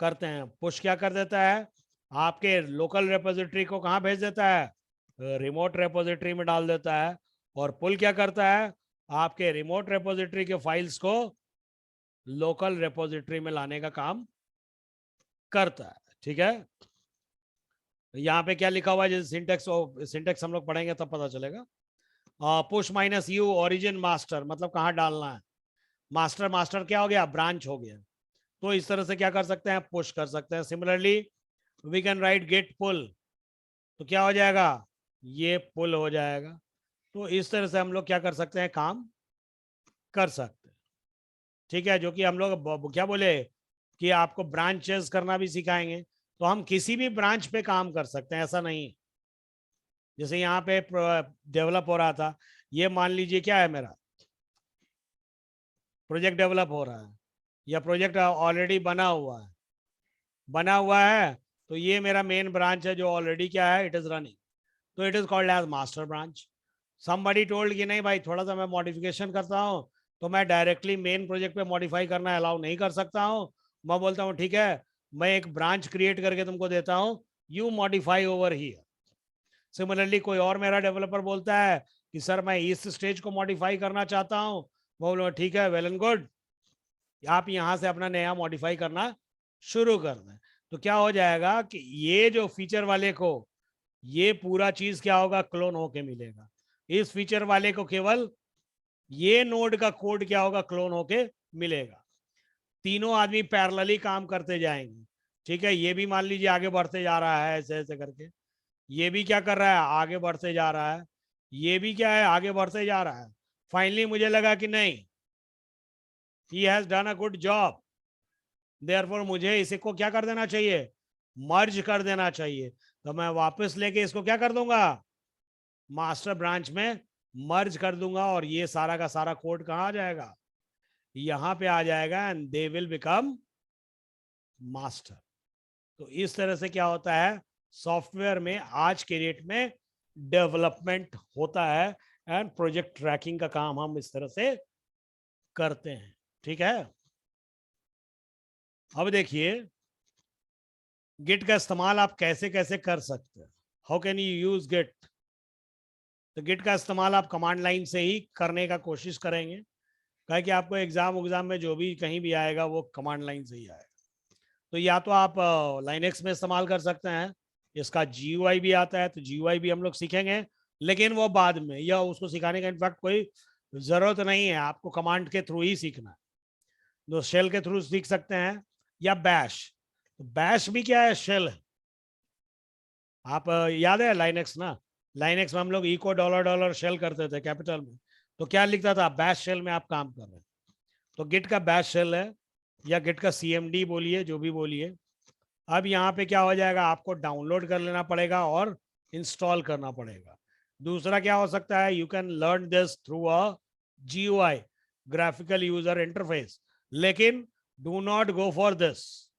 S1: करते हैं। पुश क्या कर देता है, आपके लोकल रेपोजिटरी को कहाँ भेज देता है, रिमोट रेपोजिटरी में डाल देता है। और पुल क्या करता है, आपके रिमोट रेपोजिटरी के फाइल्स को लोकल रेपोजिटरी में लाने का काम करता है। ठीक है, यहाँ पे क्या लिखा हुआ है, जैसे सिंटेक्स हम लोग पढ़ेंगे तब पता चलेगा। Push minus you origin master, मतलब कहाँ डालना है। मास्टर क्या हो गया, ब्रांच हो गया। तो इस तरह से क्या कर सकते हैं, पुश कर सकते हैं। Similarly we can write git pull, तो क्या हो जाएगा, ये पुल हो जाएगा। तो इस तरह से हम लोग क्या कर सकते हैं, काम कर सकते हैं। ठीक है, जो कि हम लोग क्या बोले कि आपको ब्रांचेस करना भी सिखाएंगे, तो हम किसी भी ब्रांच पे काम कर सकते हैं, ऐसा नहीं। जैसे यहाँ पे डेवलप हो रहा था, ये मान लीजिए क्या है, मेरा प्रोजेक्ट डेवलप हो रहा है या प्रोजेक्ट ऑलरेडी बना हुआ है, तो ये मेरा मेन ब्रांच है जो ऑलरेडी क्या है, इट इज रनिंग, तो it is called as master branch. Somebody told कि नहीं भाई थोड़ा सा मैं मॉडिफिकेशन करता हूँ, तो मैं डायरेक्टली मेन प्रोजेक्ट पे मॉडिफाई करना अलाउ नहीं कर सकता हूँ। मैं बोलता हूँ ठीक है, मैं एक ब्रांच क्रिएट करके तुमको देता हूँ, you modify over here. Similarly कोई और मेरा डेवलपर बोलता है कि सर मैं इस स्टेज को मॉडिफाई करना चाहता हूँ, बोलो ठीक है, वेल एंड गुड, आप यहाँ से अपना नया मॉडिफाई करना शुरू कर दें। तो क्या हो जाएगा कि ये जो फीचर वाले को ये पूरा चीज क्या होगा, क्लोन होके मिलेगा। इस फीचर वाले को केवल ये नोड का कोड क्या होगा, क्लोन होके मिलेगा। तीनों आदमी पैरेलली काम करते जाएंगे। ठीक है, ये भी मान लीजिए आगे बढ़ते जा रहा है ऐसे ऐसे करके, ये भी क्या कर रहा है, आगे बढ़ते जा रहा है, ये भी क्या है, आगे बढ़ते जा रहा है। फाइनली मुझे लगा कि नहीं, he has done a good job, therefore मुझे इसे को क्या कर देना चाहिए, मर्ज कर देना चाहिए। तो मैं वापस लेके इसको क्या कर दूंगा, मास्टर ब्रांच में मर्ज कर दूंगा, और ये सारा का सारा कोड कहाँ आ जाएगा, यहां पे आ जाएगा, and they will become master. तो इस तरह से क्या होता है, सॉफ्टवेयर में आज के डेट में डेवलपमेंट होता है, एंड प्रोजेक्ट ट्रैकिंग का काम हम इस तरह से करते हैं। ठीक है, अब देखिए गिट का इस्तेमाल आप कैसे कैसे कर सकते हैं, how can you use git. तो गिट का इस्तेमाल आप कमांड लाइन से ही करने का कोशिश करेंगे, क्या कि आपको एग्जाम में जो भी कहीं भी आएगा वो कमांड लाइन से ही आएगा। तो या तो आप लाइनेक्स में इस्तेमाल कर सकते हैं, इसका GUI भी आता है, तो GUI भी हम लोग सीखेंगे, लेकिन वो बाद में, या उसको सिखाने का इनफैक्ट कोई ज़रूरत नहीं है, आपको कमांड के थ्रू ही सीखना है। तो शेल के थ्रू सीख सकते हैं, या बैश। तो बैश भी क्या है, शेल है। आप याद है लाइनेक्स ना, लाइनेक्स में हम लोग इको $$ शेल करते थे कैपिटल में, तो क्या लिखता था, बैश शेल में आप काम कर रहे हैं। तो गिट का बैश शेल है, या गिट का CMD बोलिए, जो भी बोलिए। अब यहाँ पे क्या हो जाएगा, आपको डाउनलोड कर लेना पड़ेगा और इंस्टॉल करना पड़ेगा। दूसरा क्या हो सकता है, you can learn this through a GUI, graphical user interface, लेकिन do not go for this,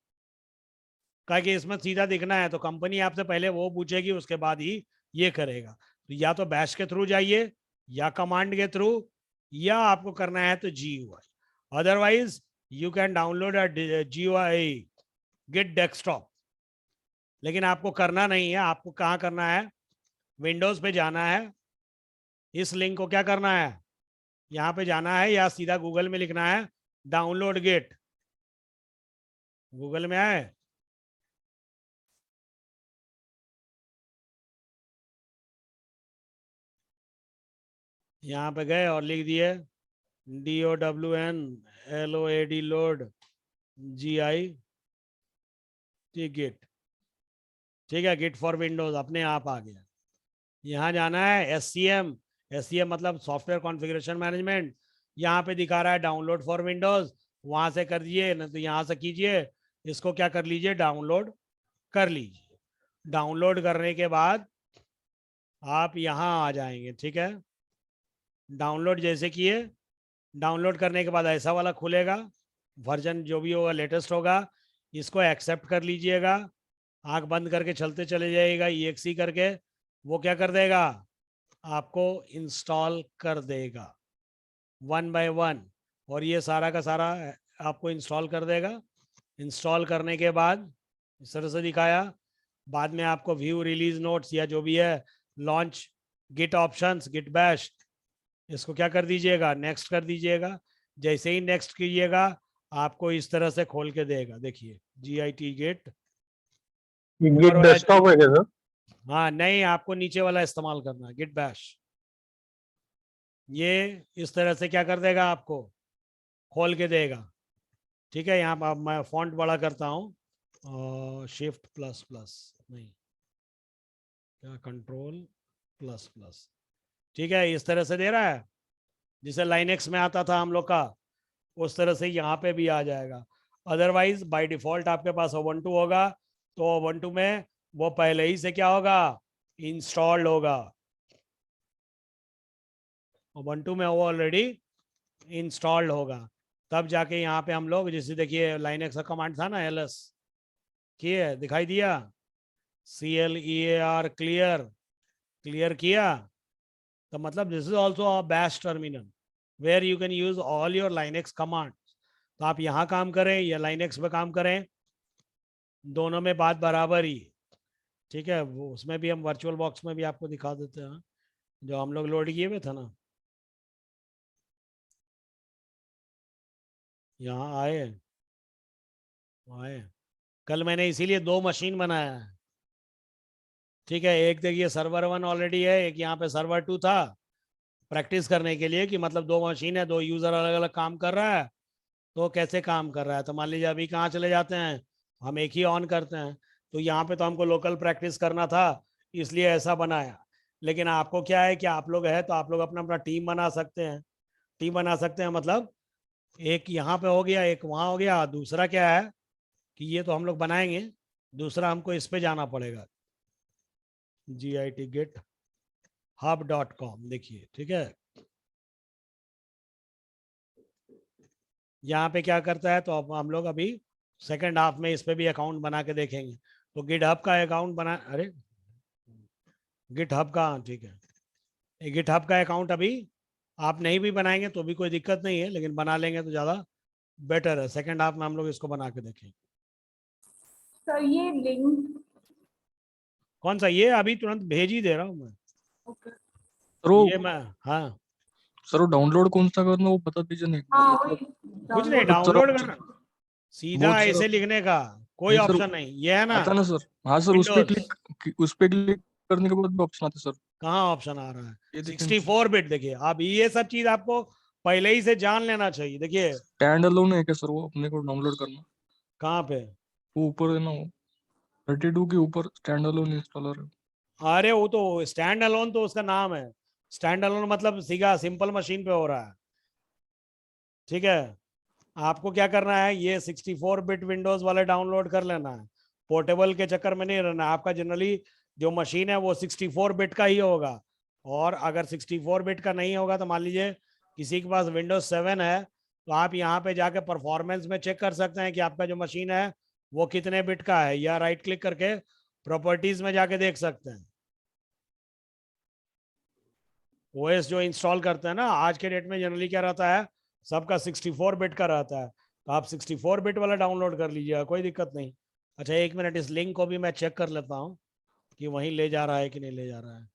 S1: कि इसमें सीधा दिखना है तो कंपनी आपसे पहले वो पूछेगी, उसके बाद ही ये करेगा। तो या तो बैश के थ्रू जाइए, या कमांड के थ्रू, या आपको करना है तो GUI। Otherwise you can download a GUI git desktop, लेकिन आपको करना नहीं है। आपको कहाँ करना है, विंडोज पे जाना है, इस लिंक को क्या करना है, यहाँ पे जाना है, या सीधा गूगल में लिखना है डाउनलोड गिट। गूगल में आए, यहाँ पे गए और लिख दिए DOWNLOAD लोड GIT गिट। ठीक है, गिट फॉर विंडोज अपने आप आ गया। यहाँ जाना है SCM मतलब सॉफ्टवेयर कॉन्फ़िगरेशन मैनेजमेंट, यहाँ पे दिखा रहा है डाउनलोड फॉर विंडोज, वहां से कर दिए, ना तो यहाँ से कीजिए, इसको क्या कर लीजिए, डाउनलोड कर लीजिए। डाउनलोड करने के बाद आप यहाँ आ जाएंगे, ठीक है। डाउनलोड जैसे किए, डाउनलोड करने के बाद ऐसा वाला खुलेगा, वर्जन जो भी होगा लेटेस्ट होगा, इसको एक्सेप्ट कर लीजिएगा, आंख बंद करके चलते चले जाइएगा, EXE करके वो क्या कर देगा, आपको इंस्टॉल कर देगा 1 by 1, और ये सारा का सारा आपको इंस्टॉल कर देगा। इंस्टॉल करने के बाद इस तरह से दिखाया, बाद में आपको व्यू रिलीज नोट्स या जो भी है, launch git options, git bash, इसको क्या कर दीजिएगा, नेक्स्ट कर दीजिएगा। जैसे ही नेक्स्ट कीजिएगा आपको इस तरह से खोल के देगा, देखिए GIT गिट
S5: गिट डेस्कटॉप है क्या सर?
S1: हाँ नहीं, आपको नीचे वाला इस्तेमाल करना है, गिट बैश। ये इस तरह से क्या कर देगा, आपको खोल के देगा, ठीक है। यहाँ पर मैं फॉन्ट बड़ा करता हूँ, शिफ्ट प्लस प्लस नहीं, क्या कंट्रोल प्लस प्लस, ठीक है। इस तरह से दे रहा है, जिसे लाइनेक्स में आता था हम लोग का, उस तरह से यहाँ पे भी आ जाएगा। अदरवाइज बाय डिफॉल्ट आपके पास Ubuntu होगा, तो Ubuntu में वो पहले ही से क्या होगा, इंस्टॉल्ड होगा। Ubuntu में वो ऑलरेडी इंस्टॉल्ड होगा, तब जाके यहाँ पे हम लोग, जैसे देखिए लाइनेक्स का कमांड था ना, LS किए, दिखाई दिया, CLEAR क्लियर, क्लियर किया, तो मतलब this is also a bash terminal where you can use all your Linux command. तो आप यहाँ काम करें या लाइनेक्स पे काम करें, दोनों में बात बराबर ही, ठीक है। वो उसमें भी हम वर्चुअल बॉक्स में भी आपको दिखा देते हैं, जो हम लोग लोड किए हुए थे ना, यहाँ आए आए, कल मैंने इसीलिए 2 मशीन बनाया है, ठीक है। एक देखिए सर्वर 1 ऑलरेडी है, एक यहाँ पे सर्वर 2 था, प्रैक्टिस करने के लिए कि मतलब 2 मशीन है, 2 यूजर अलग अलग काम कर रहा है, तो कैसे काम कर रहा है। तो मान लीजिए अभी कहाँ चले जाते हैं, हम एक ही ऑन करते हैं, तो यहाँ पे तो हमको लोकल प्रैक्टिस करना था, इसलिए ऐसा बनाया। लेकिन आपको क्या है कि आप लोग है तो आप लोग अपना अपना टीम बना सकते हैं, टीम बना सकते हैं, मतलब एक यहाँ पे हो गया, एक वहाँ हो गया। दूसरा क्या है कि ये तो हम लोग बनाएंगे, दूसरा हमको इस पे जाना पड़ेगा, github.com, देखिए, ठीक है। यहाँ पे क्या करता है, तो अब हम लोग अभी सेकंड हाफ में इस पे भी अकाउंट बना के देखेंगे। तो गिटहब का अकाउंट बना, अरे गिटहब का, ठीक है, गिटहब का अकाउंट अभी आप नहीं भी बनाएंगे तो भी कोई दिक्कत नहीं है, लेकिन बना लेंगे तो ज़्यादा बेटर है। सेकंड हाफ में हम लोग इसको बना के देखेंगे।
S6: सर ये लिंक
S1: कौन सा, ये अभी तुरंत भेज ही दे रहा हूँ मैं।
S8: सर वो
S1: ये मैं, हाँ
S8: सर वो डाउनलोड कौन सा करना वो बता दीजिए नहीं।
S6: हाँ
S8: मतलब
S1: कुछ नहीं,
S8: सर
S1: डाउनलोड करना, सीधा
S8: वो सर
S1: ऐसे लिखने का, कोई
S8: नहीं सर,
S1: ऑप्शन नहीं, ये है ना
S8: आता ना सर, हाँ सर, उस पे क्लिक करने के बाद भी ऑप्शन आता सर।
S1: कहाँ ऑप्शन आ रहा है,
S8: ये देखिए
S1: 64 बिट। देखिए अब ये सब चीज आपको पहले ही से जान लेना चाहिए। देखिए
S8: स्टैंड अलोन है क्या सर, वो अपने को डाउनलोड करना,
S1: कहाँ पे,
S8: वो ऊपर है ना, वो 32 के ऊपर स्टैंड अलोन इंस्टॉलर है।
S1: अरे वो तो स्टैंड अलोन तो उसका नाम है, स्टैंड अलोन मतलब सीधा सिंपल मशीन पे हो रहा है, ठीक है। आपको क्या करना है, ये 64 बिट विंडोज वाले डाउनलोड कर लेना है, पोर्टेबल के चक्कर में नहीं रहना। आपका जनरली जो मशीन है वो 64 बिट का ही होगा, और अगर 64 बिट का नहीं होगा तो मान लीजिए किसी के पास विंडोज 7 है, तो आप यहाँ पे जाके परफॉर्मेंस में चेक कर सकते हैं कि आपका जो मशीन है वो कितने बिट का है, या राइट क्लिक करके प्रॉपर्टीज में जाके देख सकते हैं। ओएस जो इंस्टॉल करते हैं ना आज के डेट में, जनरली क्या रहता है, सबका 64 बिट का रहता है, तो आप 64 बिट वाला डाउनलोड कर लीजिएगा, कोई दिक्कत नहीं। अच्छा 1 मिनट, इस लिंक को भी मैं चेक कर लेता हूँ कि वहीं ले जा रहा है कि नहीं ले जा रहा है।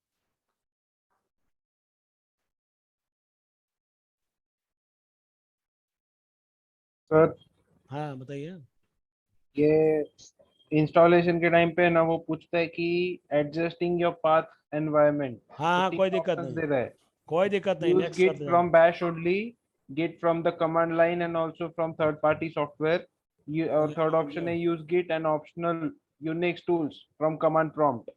S2: सर
S1: हाँ बताइए।
S2: ये इंस्टॉलेशन के टाइम पे ना वो पूछता है कि एडजस्टिंग योर पाथ एनवायरनमेंट,
S1: हाँ
S2: तो
S1: हाँ,
S2: 3
S1: कोई दिक्कत
S2: ऑप्शंस
S1: नहीं,
S2: दे रहा है।
S1: कोई दिक्कत नहीं,
S2: use
S1: नेक्स्ट
S2: git
S1: करते जाओ।
S2: from bash only, git from the command line and also from third party software. Or third option है use git and optional Unix tools from command prompt.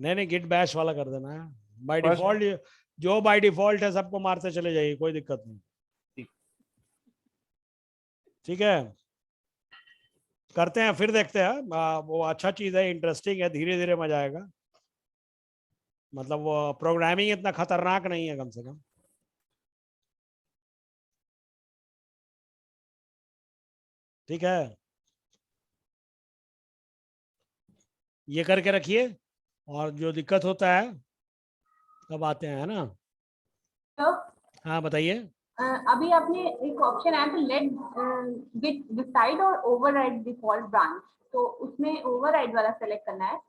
S1: नहीं गिट बैश वाला कर देना है, bye
S2: First-
S1: default जो by default है सबको मारते चले जाइए, कोई दिक्कत नहीं, ठीक है। करते हैं फिर देखते हैं, वो अच्छा चीज है, इंटरेस्टिंग है, धीरे धीरे मजा आएगा। मतलब वो प्रोग्रामिंग इतना खतरनाक नहीं है कम से कम। ठीक है, ये करके रखिए, और जो दिक्कत होता है तब आते हैं, है ना।
S11: तो
S1: हाँ बताइए।
S11: अभी आपने एक ऑप्शन आया था लेट गिट डिसाइड और ओवरराइड डिफॉल्ट ब्रांच, तो उसमें ओवरराइड वाला सेलेक्ट करना है।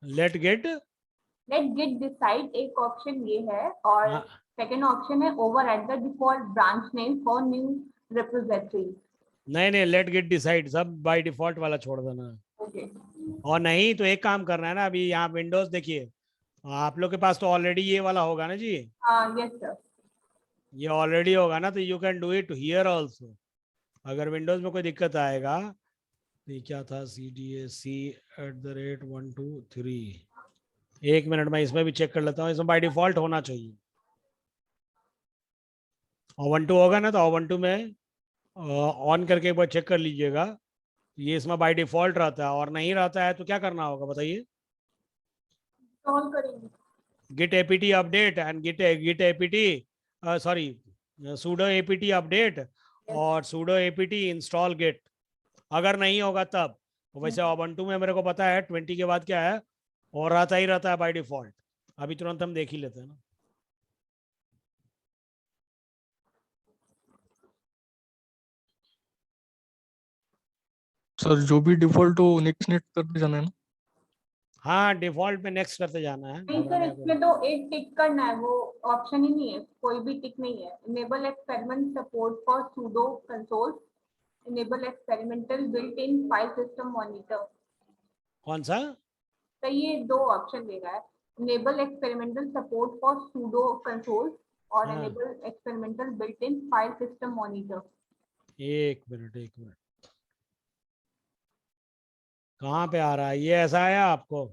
S1: लेट गिट
S11: डिसाइड एक ऑप्शन ये है, और
S1: हाँ,
S11: सेकंड ऑप्शन है override the default branch name for new representative.
S1: नहीं लेट गिट डिसाइड सब बाय डिफॉल्ट वाला छोड़ देना है।
S11: ओके।
S1: और नहीं तो एक काम करना है ना, अभी यहाँ विंडोज देखिए, आप लोग के पास तो ऑलरेडी ये वाला होगा ना जी,
S11: यस सर।
S1: ये ऑलरेडी होगा ना, तो you can do it here also. अगर विंडोज में कोई दिक्कत आएगा तो ये क्या था, CDAC@123। एक मिनट में इसमें भी चेक कर लेता हूँ, इसमें बाय डिफॉल्ट होना चाहिए। और 1 2 होगा ना, तो 1 2 में ऑन करके एक बार चेक कर लीजिएगा, ये इसमें बाय डिफॉल्ट रहता है। और नहीं रहता है तो क्या करना होगा बताइए।
S11: सॉल्व करेंगे।
S1: git apt update and git apt sorry sudo apt update और sudo apt इंस्टॉल git। अगर नहीं होगा तब, वैसे ubuntu में मेरे को पता है 20 के बाद क्या है, और रहता ही रहता है बाय डिफॉल्ट। अभी तुरंत हम देख ही लेते हैं ना।
S8: सर जो भी डिफॉल्ट हो नेक्स्ट नेट करते जाना है ना।
S1: हाँ डिफॉल्ट में नेक्स्ट करते जाना है,
S11: नहीं सर,
S1: घबराने का
S11: इसमें तो एक टिक करना है, वो ऑप्शन ही नहीं है, कोई भी टिक नहीं है। Enable experiment support for sudo console, enable experimental built in file system monitor.
S1: कौन सा।
S11: तो ये दो ऑप्शन दे रहा है, enable experimental support for sudo console और
S1: हाँ
S11: enable experimental built in file system monitor.
S1: एक मिनट कहाँ पे आ रहा है ये, ऐसा आया आपको।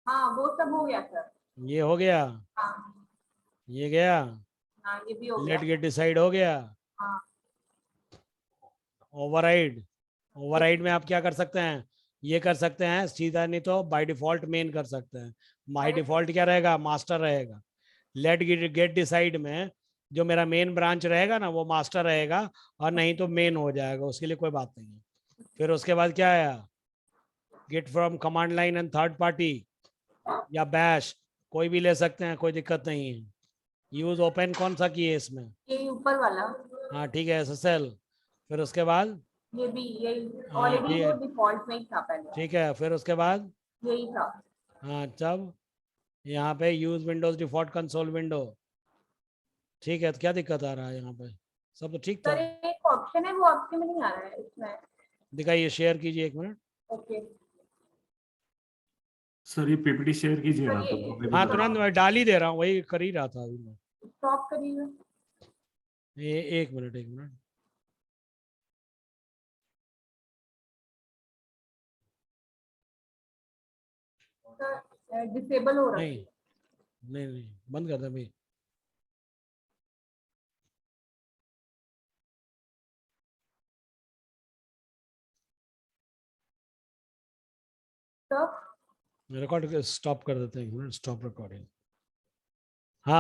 S11: हाँ वो सब हो गया सर।
S1: ये हो गया,
S11: हाँ
S1: ये गया,
S11: हाँ ये भी हो
S1: लेट
S11: गया।
S1: गेट डिसाइड हो गया।
S11: हाँ
S1: ओवरराइड में आप क्या कर सकते हैं, ये कर सकते हैं सीधा, नहीं तो बाय डिफॉल्ट मेन कर सकते हैं। बाय डिफॉल्ट क्या रहेगा, मास्टर रहेगा। लेट गेट डिसाइड में जो मेरा मेन ब्रांच रहेगा ना वो मास्टर रहेगा, और नहीं तो मेन हो जाएगा, उसके लिए कोई बात नहीं है। फिर उसके बाद क्या आया, get from command line and third party या बैश, कोई भी ले सकते हैं, कोई दिक्कत नहीं है। यूज ओपन कौन सा किए इसमें,
S11: ये ऊपर वाला,
S1: हाँ ठीक है SSL। फिर उसके बाद
S11: ये भी यही
S1: हाँ
S11: ऑलरेडी
S1: ठीक
S11: वो
S1: है,
S11: डिफॉल्ट में ही था पहले,
S1: ठीक है। फिर उसके बाद
S11: यही था।
S1: हाँ तब यहाँ पे use Windows default console window, ठीक है। तो क्या दिक्कत आ रहा है यहाँ पे, सब तो ठीक था।
S11: सर एक ऑप्शन है वो आपके में नहीं आ रहा है इसमें।
S1: दिखाइए, शेयर कीजिए एक मिनट।
S11: ओके
S3: सर ये पीपीटी शेयर कीजिए ना,
S11: सर,
S3: तो मैं भी
S1: हाँ
S3: लगा
S1: तुरंत मैं डाल ही दे रहा हूँ, वही कर ही रहा था अभी मैं।
S11: स्टॉप करिए।
S1: एक मिनट
S11: सर डिसेबल हो रहा है।
S1: नहीं बंद कर दे भाई।
S11: सर
S1: रिकॉर्ड स्टॉप कर देते हैं, एक मिनट, स्टॉप रिकॉर्डिंग।